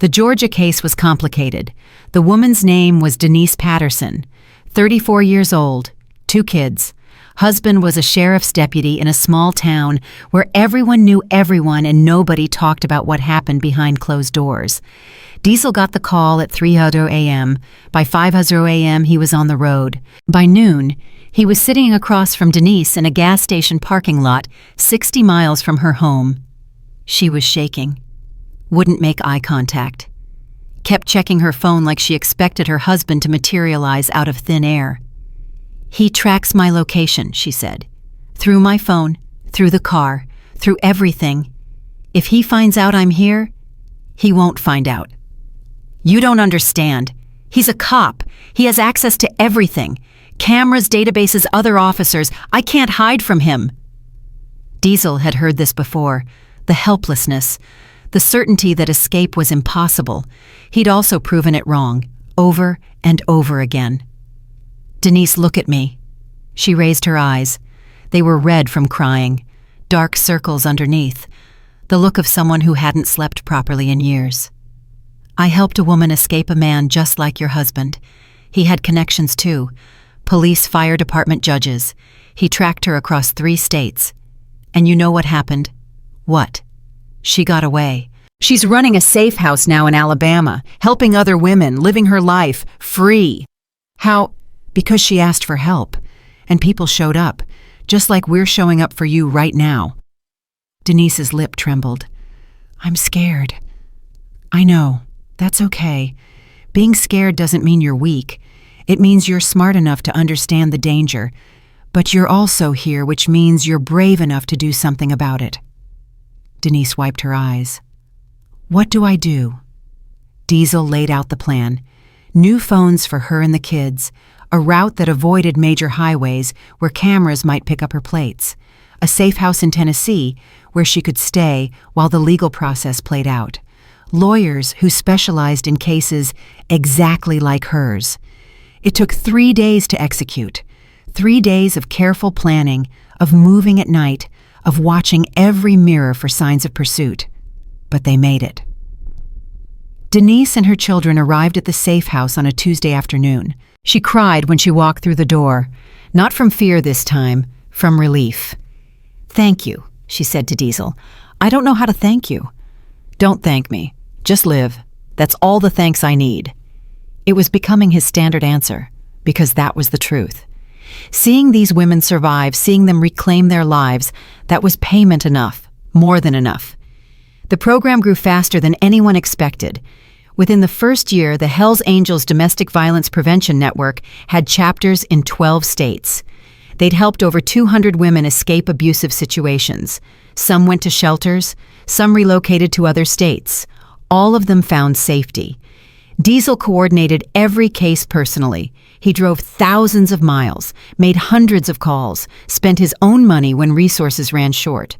The Georgia case was complicated. The woman's name was Denise Patterson, 34 years old, 2 kids. Husband was a sheriff's deputy in a small town where everyone knew everyone and nobody talked about what happened behind closed doors. Diesel got the call at 3:00 a.m. By 5:00 a.m. he was on the road. By noon, he was sitting across from Denise in a gas station parking lot 60 miles from her home. She was shaking. Wouldn't make eye contact. Kept checking her phone like she expected her husband to materialize out of thin air. "He tracks my location," she said. "Through my phone, through the car, through everything. If he finds out I'm here, he won't find out." "You don't understand. He's a cop. He has access to everything. Cameras, databases, other officers. I can't hide from him." Diesel had heard this before. The helplessness, the certainty that escape was impossible. He'd also proven it wrong, over and over again. "Denise, look at me." She raised her eyes. They were red from crying, dark circles underneath, the look of someone who hadn't slept properly in years. "I helped a woman escape a man just like your husband. He had connections too. Police, fire department, judges. He tracked her across 3 states. And you know what happened? What? She got away. She's running a safe house now in Alabama, helping other women, living her life, free. How? Because she asked for help, and people showed up, just like we're showing up for you right now." Denise's lip trembled. "I'm scared." "I know. That's okay. Being scared doesn't mean you're weak. It means you're smart enough to understand the danger, but you're also here, which means you're brave enough to do something about it." Denise wiped her eyes. "What do I do?" Diesel laid out the plan. New phones for her and the kids, a route that avoided major highways where cameras might pick up her plates, a safe house in Tennessee where she could stay while the legal process played out, lawyers who specialized in cases exactly like hers. It took 3 days to execute, 3 days of careful planning, of moving at night, of watching every mirror for signs of pursuit. But they made it. Denise and her children arrived at the safe house on a Tuesday afternoon. She cried when she walked through the door, not from fear this time, from relief. "Thank you," she said to Diesel. "I don't know how to thank you." "Don't thank me. Just live. That's all the thanks I need." It was becoming his standard answer, because that was the truth. Seeing these women survive, seeing them reclaim their lives, that was payment enough, more than enough. The program grew faster than anyone expected. Within the first year, the Hells Angels Domestic Violence Prevention Network had chapters in 12 states. They'd helped over 200 women escape abusive situations. Some went to shelters, some relocated to other states. All of them found safety. Diesel coordinated every case personally. He drove thousands of miles, made hundreds of calls, spent his own money when resources ran short.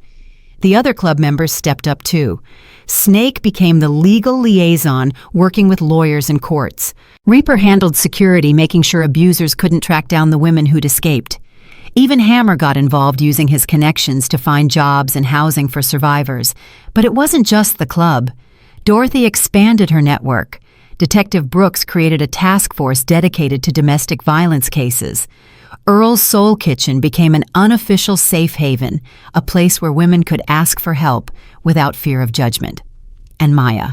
The other club members stepped up too. Snake became the legal liaison, working with lawyers and courts. Reaper handled security, making sure abusers couldn't track down the women who'd escaped. Even Hammer got involved, using his connections to find jobs and housing for survivors. But it wasn't just the club. Dorothy expanded her network. Detective Brooks created a task force dedicated to domestic violence cases. Earl's Soul Kitchen became an unofficial safe haven, a place where women could ask for help without fear of judgment. And Maya.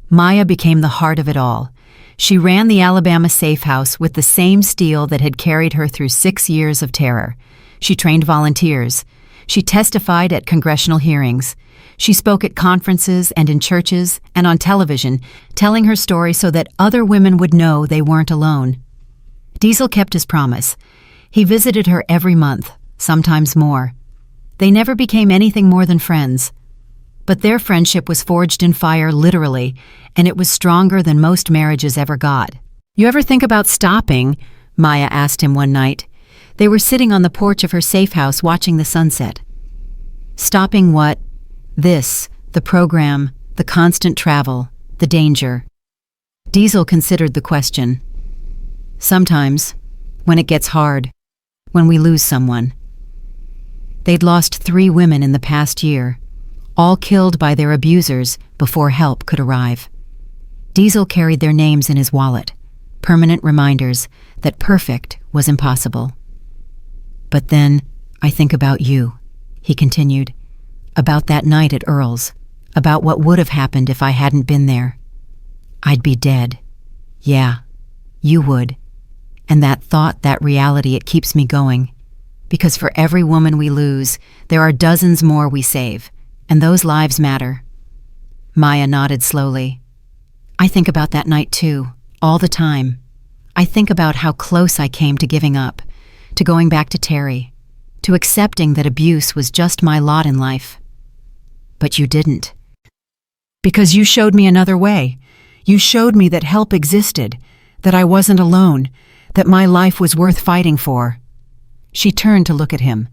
Maya became the heart of it all. She ran the Alabama safe house with the same steel that had carried her through 6 years of terror. She trained volunteers. She testified at congressional hearings. She spoke at conferences and in churches and on television, telling her story so that other women would know they weren't alone. Diesel kept his promise. He visited her every month, sometimes more. They never became anything more than friends. But their friendship was forged in fire, literally, and it was stronger than most marriages ever got. "You ever think about stopping?" Maya asked him one night. They were sitting on the porch of her safe house watching the sunset. "Stopping what?" "This, the program, the constant travel, the danger." Diesel considered the question. "Sometimes, when it gets hard, when we lose someone." They'd lost 3 women in the past year, all killed by their abusers before help could arrive. Diesel carried their names in his wallet, permanent reminders that perfect was impossible. "But then I think about you," he continued, "about that night at Earl's, about what would have happened if I hadn't been there. I'd be dead. Yeah, you would. And that thought, that reality, it keeps me going. Because for every woman we lose, there are dozens more we save, and those lives matter." Maya nodded slowly. "I think about that night too, all the time. I think about how close I came to giving up, to going back to Terry, to accepting that abuse was just my lot in life. But you didn't. Because you showed me another way. You showed me that help existed, that I wasn't alone, that my life was worth fighting for." She turned to look at him.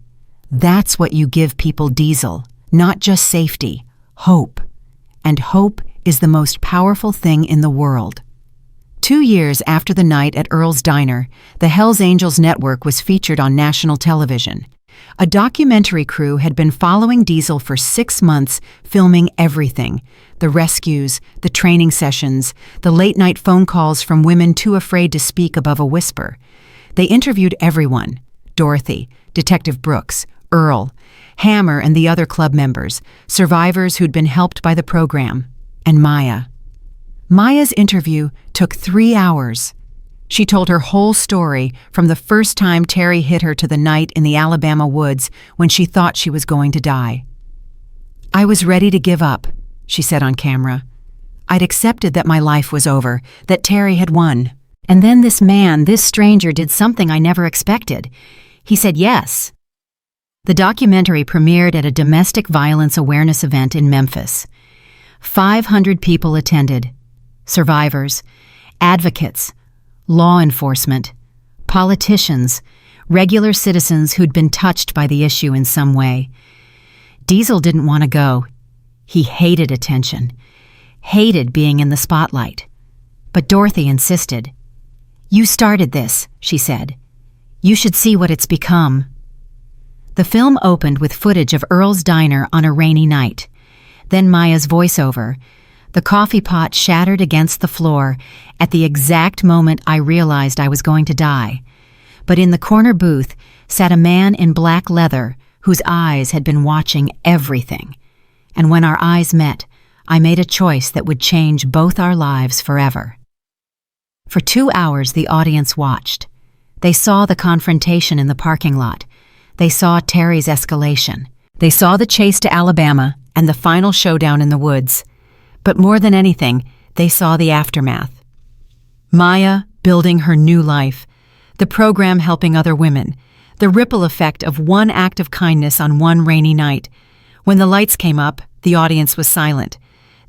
"That's what you give people, Diesel. Not just safety, hope. And hope is the most powerful thing in the world." 2 years after the night at Earl's Diner, the Hells Angels network was featured on national television. A documentary crew had been following Diesel for 6 months, filming everything: the rescues, the training sessions, the late-night phone calls from women too afraid to speak above a whisper. They interviewed everyone: Dorothy, Detective Brooks, Earl, Hammer and the other club members, survivors who'd been helped by the program, and Maya. Maya's interview took 3 hours. She told her whole story from the first time Terry hit her to the night in the Alabama woods when she thought she was going to die. "I was ready to give up," she said on camera. "I'd accepted that my life was over, that Terry had won. And then this man, this stranger, did something I never expected. He said yes." The documentary premiered at a domestic violence awareness event in Memphis. 500 people attended: survivors, advocates, law enforcement, politicians, regular citizens who'd been touched by the issue in some way. Diesel didn't want to go. He hated attention, hated being in the spotlight. But Dorothy insisted. "You started this," she said. "You should see what it's become." The film opened with footage of Earl's Diner on a rainy night. Then Maya's voiceover. "The coffee pot shattered against the floor at the exact moment I realized I was going to die. But in the corner booth sat a man in black leather whose eyes had been watching everything. And when our eyes met, I made a choice that would change both our lives forever." For 2 hours, the audience watched. They saw the confrontation in the parking lot. They saw Terry's escalation. They saw the chase to Alabama and the final showdown in the woods. But more than anything, they saw the aftermath. Maya building her new life, the program helping other women, the ripple effect of one act of kindness on one rainy night. When the lights came up, the audience was silent.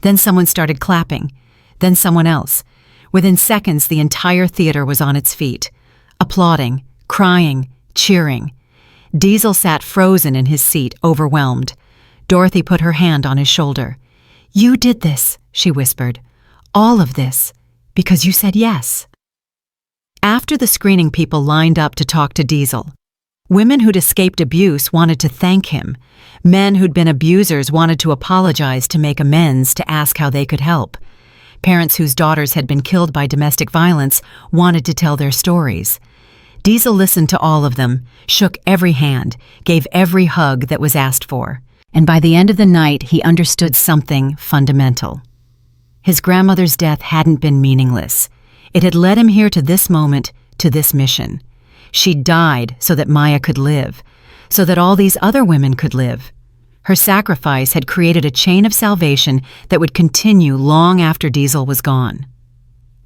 Then someone started clapping. Then someone else. Within seconds, the entire theater was on its feet, applauding, crying, cheering. Diesel sat frozen in his seat, overwhelmed. Dorothy put her hand on his shoulder. "You did this," she whispered. "All of this, because you said yes." After the screening, people lined up to talk to Diesel. Women who'd escaped abuse wanted to thank him. Men who'd been abusers wanted to apologize, to make amends, to ask how they could help. Parents whose daughters had been killed by domestic violence wanted to tell their stories. Diesel listened to all of them, shook every hand, gave every hug that was asked for. And by the end of the night, he understood something fundamental. His grandmother's death hadn't been meaningless. It had led him here to this moment, to this mission. She died so that Maya could live, so that all these other women could live. Her sacrifice had created a chain of salvation that would continue long after Diesel was gone.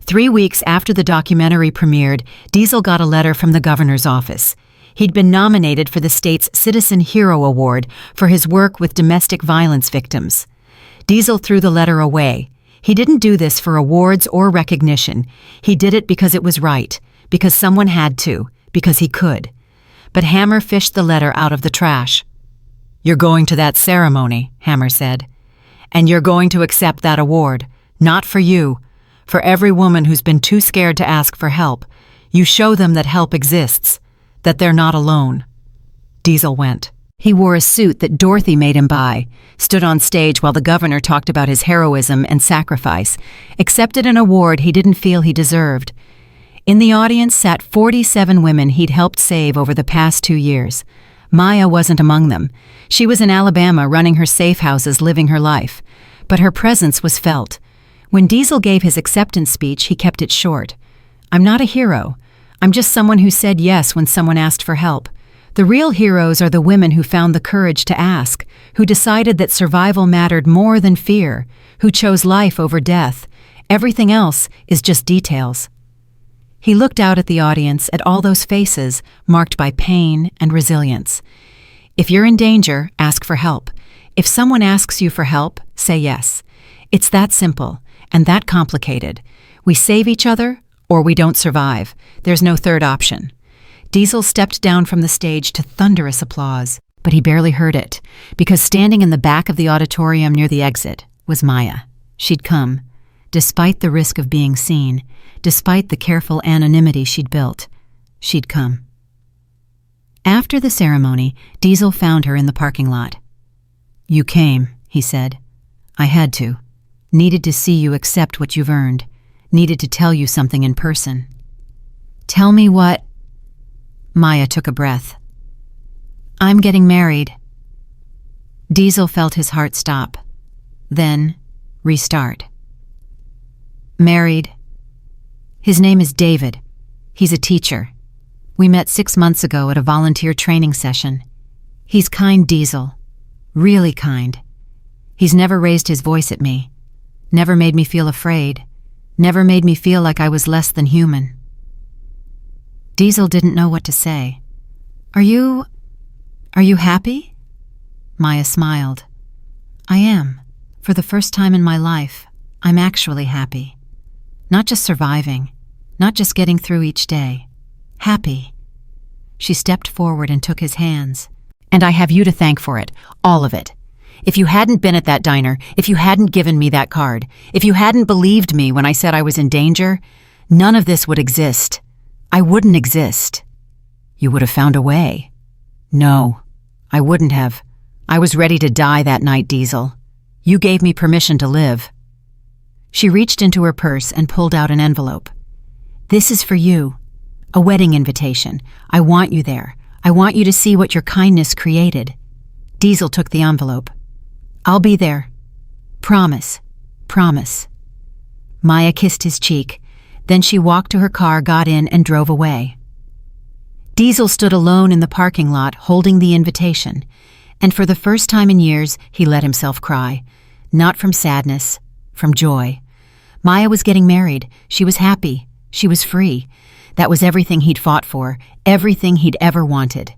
3 weeks after the documentary premiered, Diesel got a letter from the governor's office. He'd been nominated for the state's Citizen Hero Award for his work with domestic violence victims. Diesel threw the letter away. He didn't do this for awards or recognition. He did it because it was right, because someone had to, because he could. But Hammer fished the letter out of the trash. "You're going to that ceremony," Hammer said. "And you're going to accept that award. Not for you. For every woman who's been too scared to ask for help. You show them that help exists, that they're not alone." Diesel went. He wore a suit that Dorothy made him buy, stood on stage while the governor talked about his heroism and sacrifice, accepted an award he didn't feel he deserved. In the audience sat 47 women he'd helped save over the past 2 years. Maya wasn't among them. She was in Alabama running her safe houses, living her life. But her presence was felt. When Diesel gave his acceptance speech, he kept it short. "I'm not a hero. I'm just someone who said yes when someone asked for help. The real heroes are the women who found the courage to ask, who decided that survival mattered more than fear, who chose life over death. Everything else is just details." He looked out at the audience, at all those faces marked by pain and resilience. If you're in danger, ask for help. If someone asks you for help, say yes. It's that simple and that complicated. We save each other or we don't survive. There's no third option. Diesel stepped down from the stage to thunderous applause, but he barely heard it, because standing in the back of the auditorium near the exit was Maya. She'd come, despite the risk of being seen, despite the careful anonymity she'd built. She'd come. After the ceremony, Diesel found her in the parking lot. "You came," he said. "I had to. Needed to see you accept what you've earned. Needed to tell you something in person." "Tell me what—" Maya took a breath. "I'm getting married." Diesel felt his heart stop, then restart. "Married. His name is David. He's a teacher. We met 6 months ago at a volunteer training session. He's kind, Diesel. Really kind. He's never raised his voice at me. Never made me feel afraid. Never made me feel like I was less than human." Diesel didn't know what to say. Are you happy?" Maya smiled. "I am. For the first time in my life, I'm actually happy. Not just surviving, not just getting through each day. Happy." She stepped forward and took his hands. "And I have you to thank for it, all of it. If you hadn't been at that diner, if you hadn't given me that card, if you hadn't believed me when I said I was in danger, none of this would exist. I wouldn't exist. You would have found a way." "No, I wouldn't have. I was ready to die that night, Diesel. You gave me permission to live." She reached into her purse and pulled out an envelope. "This is for you. A wedding invitation. I want you there. I want you to see what your kindness created." Diesel took the envelope. "I'll be there. Promise. Promise." Maya kissed his cheek. Then she walked to her car, got in, and drove away. Diesel stood alone in the parking lot, holding the invitation. And for the first time in years, he let himself cry. Not from sadness, from joy. Maya was getting married. She was happy. She was free. That was everything he'd fought for, everything he'd ever wanted.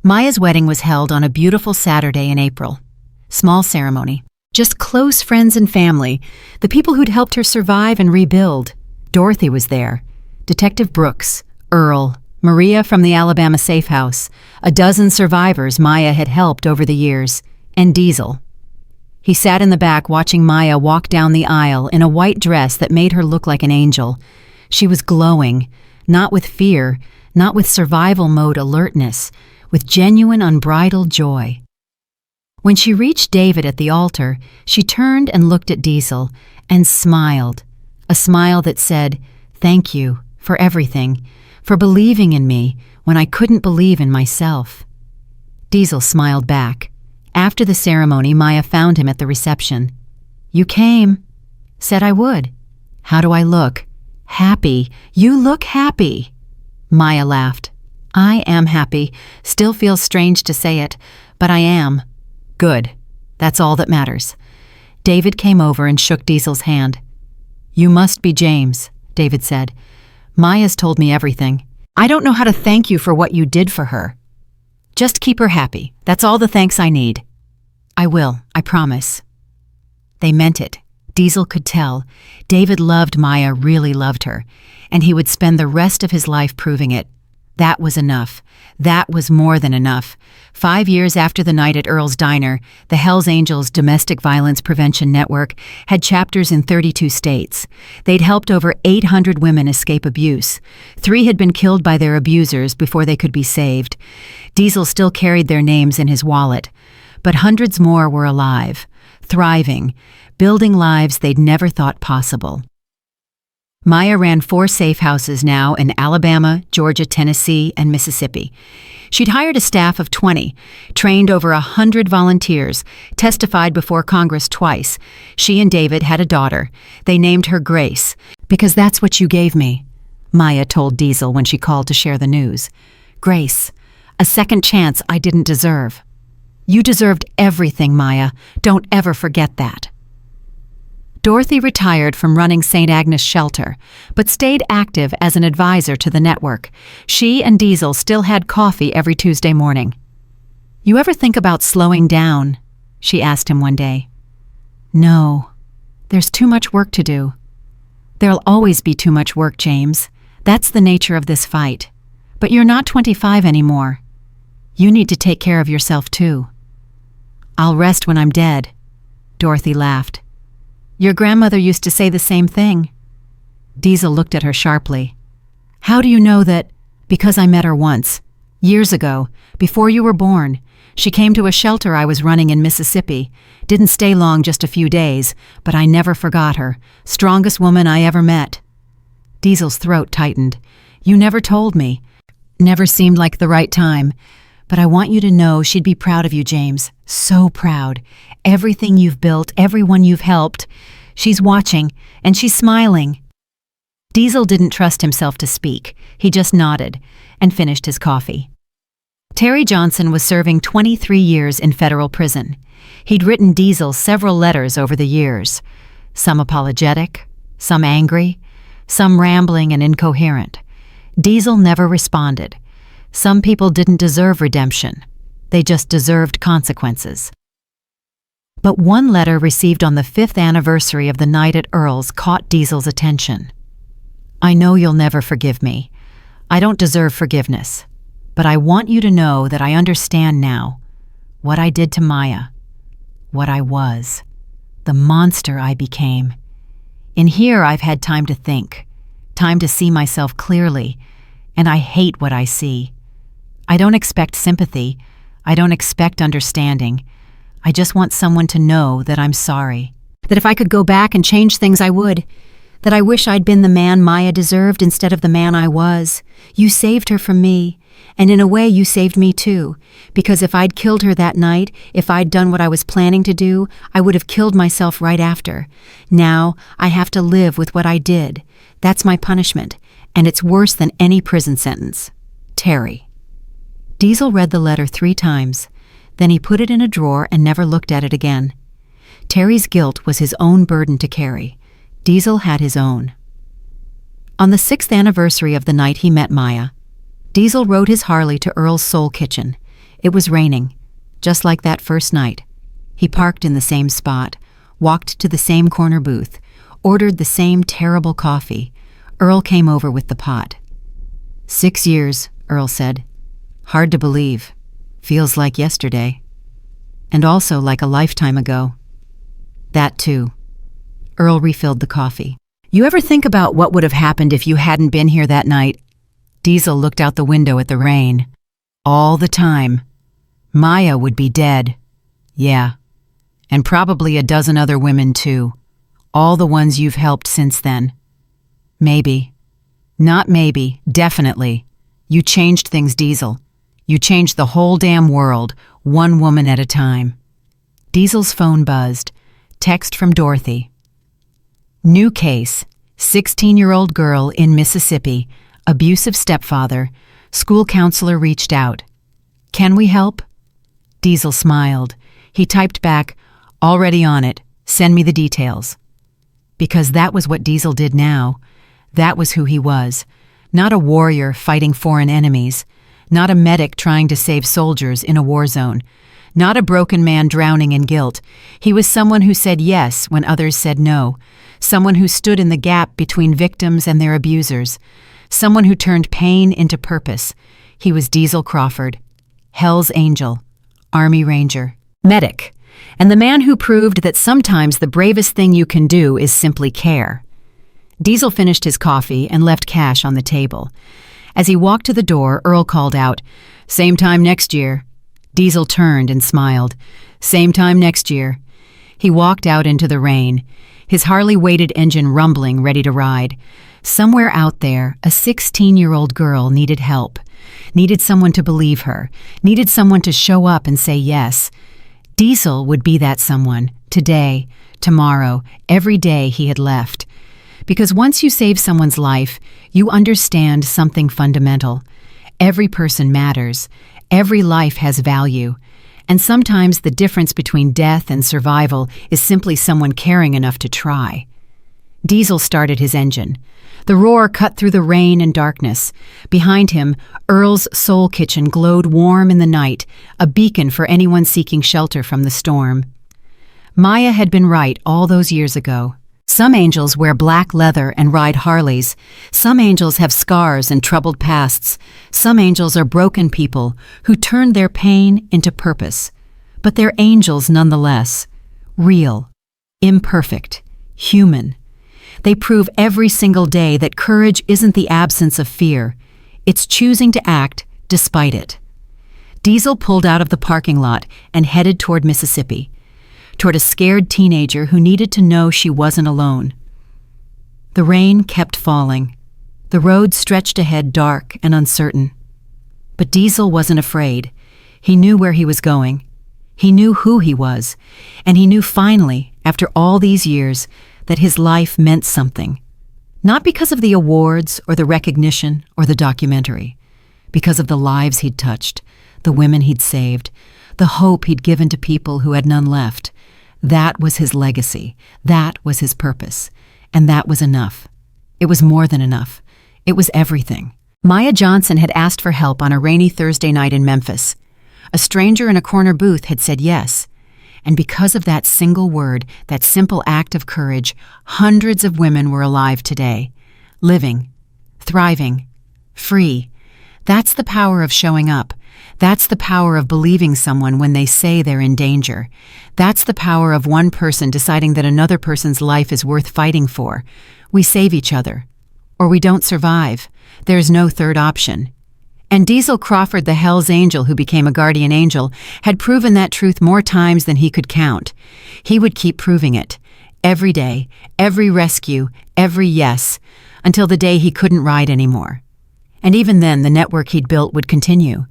Maya's wedding was held on a beautiful Saturday in April. Small ceremony. Just close friends and family, the people who'd helped her survive and rebuild. Dorothy was there. Detective Brooks, Earl, Maria from the Alabama safe house, a dozen survivors Maya had helped over the years, and Diesel. He sat in the back watching Maya walk down the aisle in a white dress that made her look like an angel. She was glowing, not with fear, not with survival mode alertness, with genuine unbridled joy. When she reached David at the altar, she turned and looked at Diesel and smiled, a smile that said, "Thank you for everything, for believing in me when I couldn't believe in myself." Diesel smiled back. After the ceremony, Maya found him at the reception. "You came. Said I would. How do I look?" "Happy. You look happy." Maya laughed. "I am happy. Still feels strange to say it, but I am." "Good. That's all that matters." David came over and shook Diesel's hand. "You must be James," David said. "Maya's told me everything. I don't know how to thank you for what you did for her. Just keep her happy. That's all the thanks I need. I will, I promise. They meant it. Diesel could tell. David loved Maya, really loved her, and he would spend the rest of his life proving it. That was enough. That was more than enough. 5 years after the night at Earl's Diner, the Hells Angels Domestic Violence Prevention Network had chapters in 32 states. They'd helped over 800 women escape abuse. 3 had been killed by their abusers before they could be saved. Diesel still carried their names in his wallet. But hundreds more were alive, thriving, building lives they'd never thought possible. Maya ran 4 safe houses now in Alabama, Georgia, Tennessee, and Mississippi. She'd hired a staff of 20, trained over 100 volunteers, testified before Congress twice. She and David had a daughter. They named her Grace. "Because that's what you gave me," Maya told Diesel when she called to share the news. "Grace, a second chance I didn't deserve." "You deserved everything, Maya. Don't ever forget that." Dorothy retired from running St. Agnes Shelter, but stayed active as an advisor to the network. She and Diesel still had coffee every Tuesday morning. "You ever think about slowing down?" she asked him one day. "No. There's too much work to do." "There'll always be too much work, James. That's the nature of this fight. But you're not 25 anymore. You need to take care of yourself too." "I'll rest when I'm dead," Dorothy laughed. "Your grandmother used to say the same thing." Diesel looked at her sharply. "How do you know that?" "Because I met her once. Years ago, before you were born. She came to a shelter I was running in Mississippi. Didn't stay long, just a few days, but I never forgot her. Strongest woman I ever met." Diesel's throat tightened. "You never told me. Never seemed like the right time. But I want you to know she'd be proud of you, James. So proud. Everything you've built, everyone you've helped. She's watching, and she's smiling." Diesel didn't trust himself to speak. He just nodded and finished his coffee. Terry Johnson was serving 23 years in federal prison. He'd written Diesel several letters over the years, some apologetic, some angry, some rambling and incoherent. Diesel never responded. Some people didn't deserve redemption. They just deserved consequences. But one letter received on the 5th anniversary of the night at Earl's caught Diesel's attention. "I know you'll never forgive me. I don't deserve forgiveness. But I want you to know that I understand now what I did to Maya, what I was, the monster I became. In here I've had time to think, time to see myself clearly, and I hate what I see. I don't expect sympathy. I don't expect understanding. I just want someone to know that I'm sorry. That if I could go back and change things, I would. That I wish I'd been the man Maya deserved instead of the man I was. You saved her from me. And in a way, you saved me too. Because if I'd killed her that night, if I'd done what I was planning to do, I would have killed myself right after. Now, I have to live with what I did. That's my punishment. And it's worse than any prison sentence. Terry." Diesel read the letter 3 times. Then he put it in a drawer and never looked at it again. Terry's guilt was his own burden to carry. Diesel had his own. On the 6th anniversary of the night he met Maya, Diesel rode his Harley to Earl's Soul Kitchen. It was raining, just like that first night. He parked in the same spot, walked to the same corner booth, ordered the same terrible coffee. Earl came over with the pot. 6 years, Earl said. "Hard to believe. Feels like yesterday. And also like a lifetime ago." "That too." Earl refilled the coffee. "You ever think about what would have happened if you hadn't been here that night?" Diesel looked out the window at the rain. "All the time. Maya would be dead. Yeah. And probably a dozen other women too. All the ones you've helped since then. Maybe. Not maybe, definitely. You changed things, Diesel. You changed the whole damn world, one woman at a time." Diesel's phone buzzed. Text from Dorothy. "New case. 16-year-old girl in Mississippi. Abusive stepfather. School counselor reached out. Can we help?" Diesel smiled. He typed back, "Already on it. Send me the details." Because that was what Diesel did now. That was who he was. Not a warrior fighting foreign enemies. Not a medic trying to save soldiers in a war zone. Not a broken man drowning in guilt. He was someone who said yes when others said no. Someone who stood in the gap between victims and their abusers. Someone who turned pain into purpose. He was Diesel Crawford. Hell's Angel. Army Ranger. Medic. And the man who proved that sometimes the bravest thing you can do is simply care. Diesel finished his coffee and left cash on the table. As he walked to the door, Earl called out, "Same time next year." Diesel turned and smiled. "Same time next year." He walked out into the rain, his Harley-weighted engine rumbling, ready to ride. Somewhere out there, a 16-year-old girl needed help, needed someone to believe her, needed someone to show up and say yes. Diesel would be that someone, today, tomorrow, every day he had left. Because once you save someone's life, you understand something fundamental. Every person matters. Every life has value. And sometimes the difference between death and survival is simply someone caring enough to try. Diesel started his engine. The roar cut through the rain and darkness. Behind him, Earl's Soul Kitchen glowed warm in the night, a beacon for anyone seeking shelter from the storm. Maya had been right all those years ago. Some angels wear black leather and ride Harleys. Some angels have scars and troubled pasts. Some angels are broken people who turn their pain into purpose. But they're angels nonetheless. Real, imperfect, human. They prove every single day that courage isn't the absence of fear. It's choosing to act despite it. Diesel pulled out of the parking lot and headed toward Mississippi, toward a scared teenager who needed to know she wasn't alone. The rain kept falling. The road stretched ahead dark and uncertain. But Diesel wasn't afraid. He knew where he was going. He knew who he was. And he knew finally, after all these years, that his life meant something. Not because of the awards or the recognition or the documentary. Because of the lives he'd touched, the women he'd saved, the hope he'd given to people who had none left. That was his legacy. That was his purpose. And that was enough. It was more than enough. It was everything. Maya Johnson had asked for help on a rainy Thursday night in Memphis. A stranger in a corner booth had said yes. And because of that single word, that simple act of courage, hundreds of women were alive today. Living. Thriving. Free. That's the power of showing up. That's the power of believing someone when they say they're in danger. That's the power of one person deciding that another person's life is worth fighting for. We save each other. Or we don't survive. There's no third option. And Diesel Crawford, the Hell's Angel who became a guardian angel, had proven that truth more times than he could count. He would keep proving it. Every day, every rescue, every yes, until the day he couldn't ride anymore. And even then, the network he'd built would continue.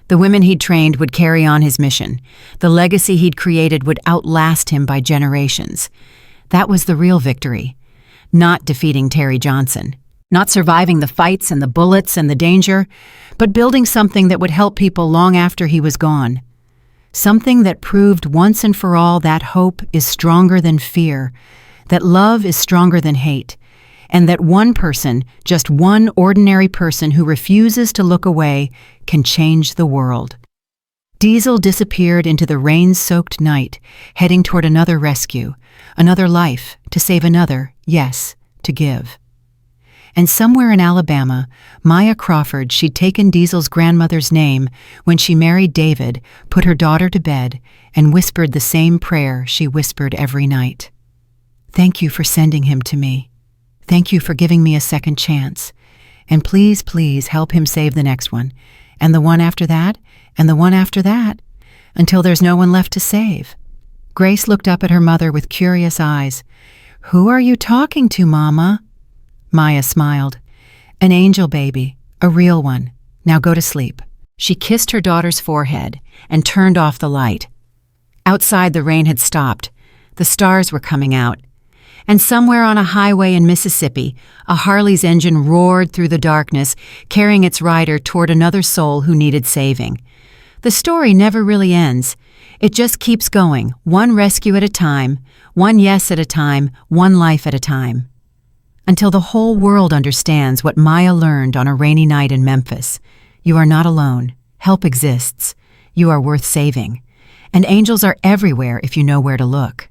The women he'd trained would carry on his mission. The legacy he'd created would outlast him by generations. That was the real victory. Not defeating Terry Johnson. Not surviving the fights and the bullets and the danger, but building something that would help people long after he was gone. Something that proved once and for all that hope is stronger than fear, that love is stronger than hate, and that one person, just one ordinary person who refuses to look away, can change the world. Diesel disappeared into the rain-soaked night, heading toward another rescue, another life, to save another, yes, to give. And somewhere in Alabama, Maya Crawford, she'd taken Diesel's grandmother's name when she married David, put her daughter to bed, and whispered the same prayer she whispered every night. "Thank you for sending him to me. Thank you for giving me a second chance. And please, please help him save the next one, and the one after that, and the one after that, until there's no one left to save." Grace looked up at her mother with curious eyes. "Who are you talking to, Mama?" Maya smiled. "An angel baby, a real one. Now go to sleep." She kissed her daughter's forehead and turned off the light. Outside, the rain had stopped. The stars were coming out. And somewhere on a highway in Mississippi, a Harley's engine roared through the darkness, carrying its rider toward another soul who needed saving. The story never really ends. It just keeps going, one rescue at a time, one yes at a time, one life at a time. until the whole world understands what Maya learned on a rainy night in Memphis. You are not alone. Help exists. You are worth saving. And angels are everywhere if you know where to look.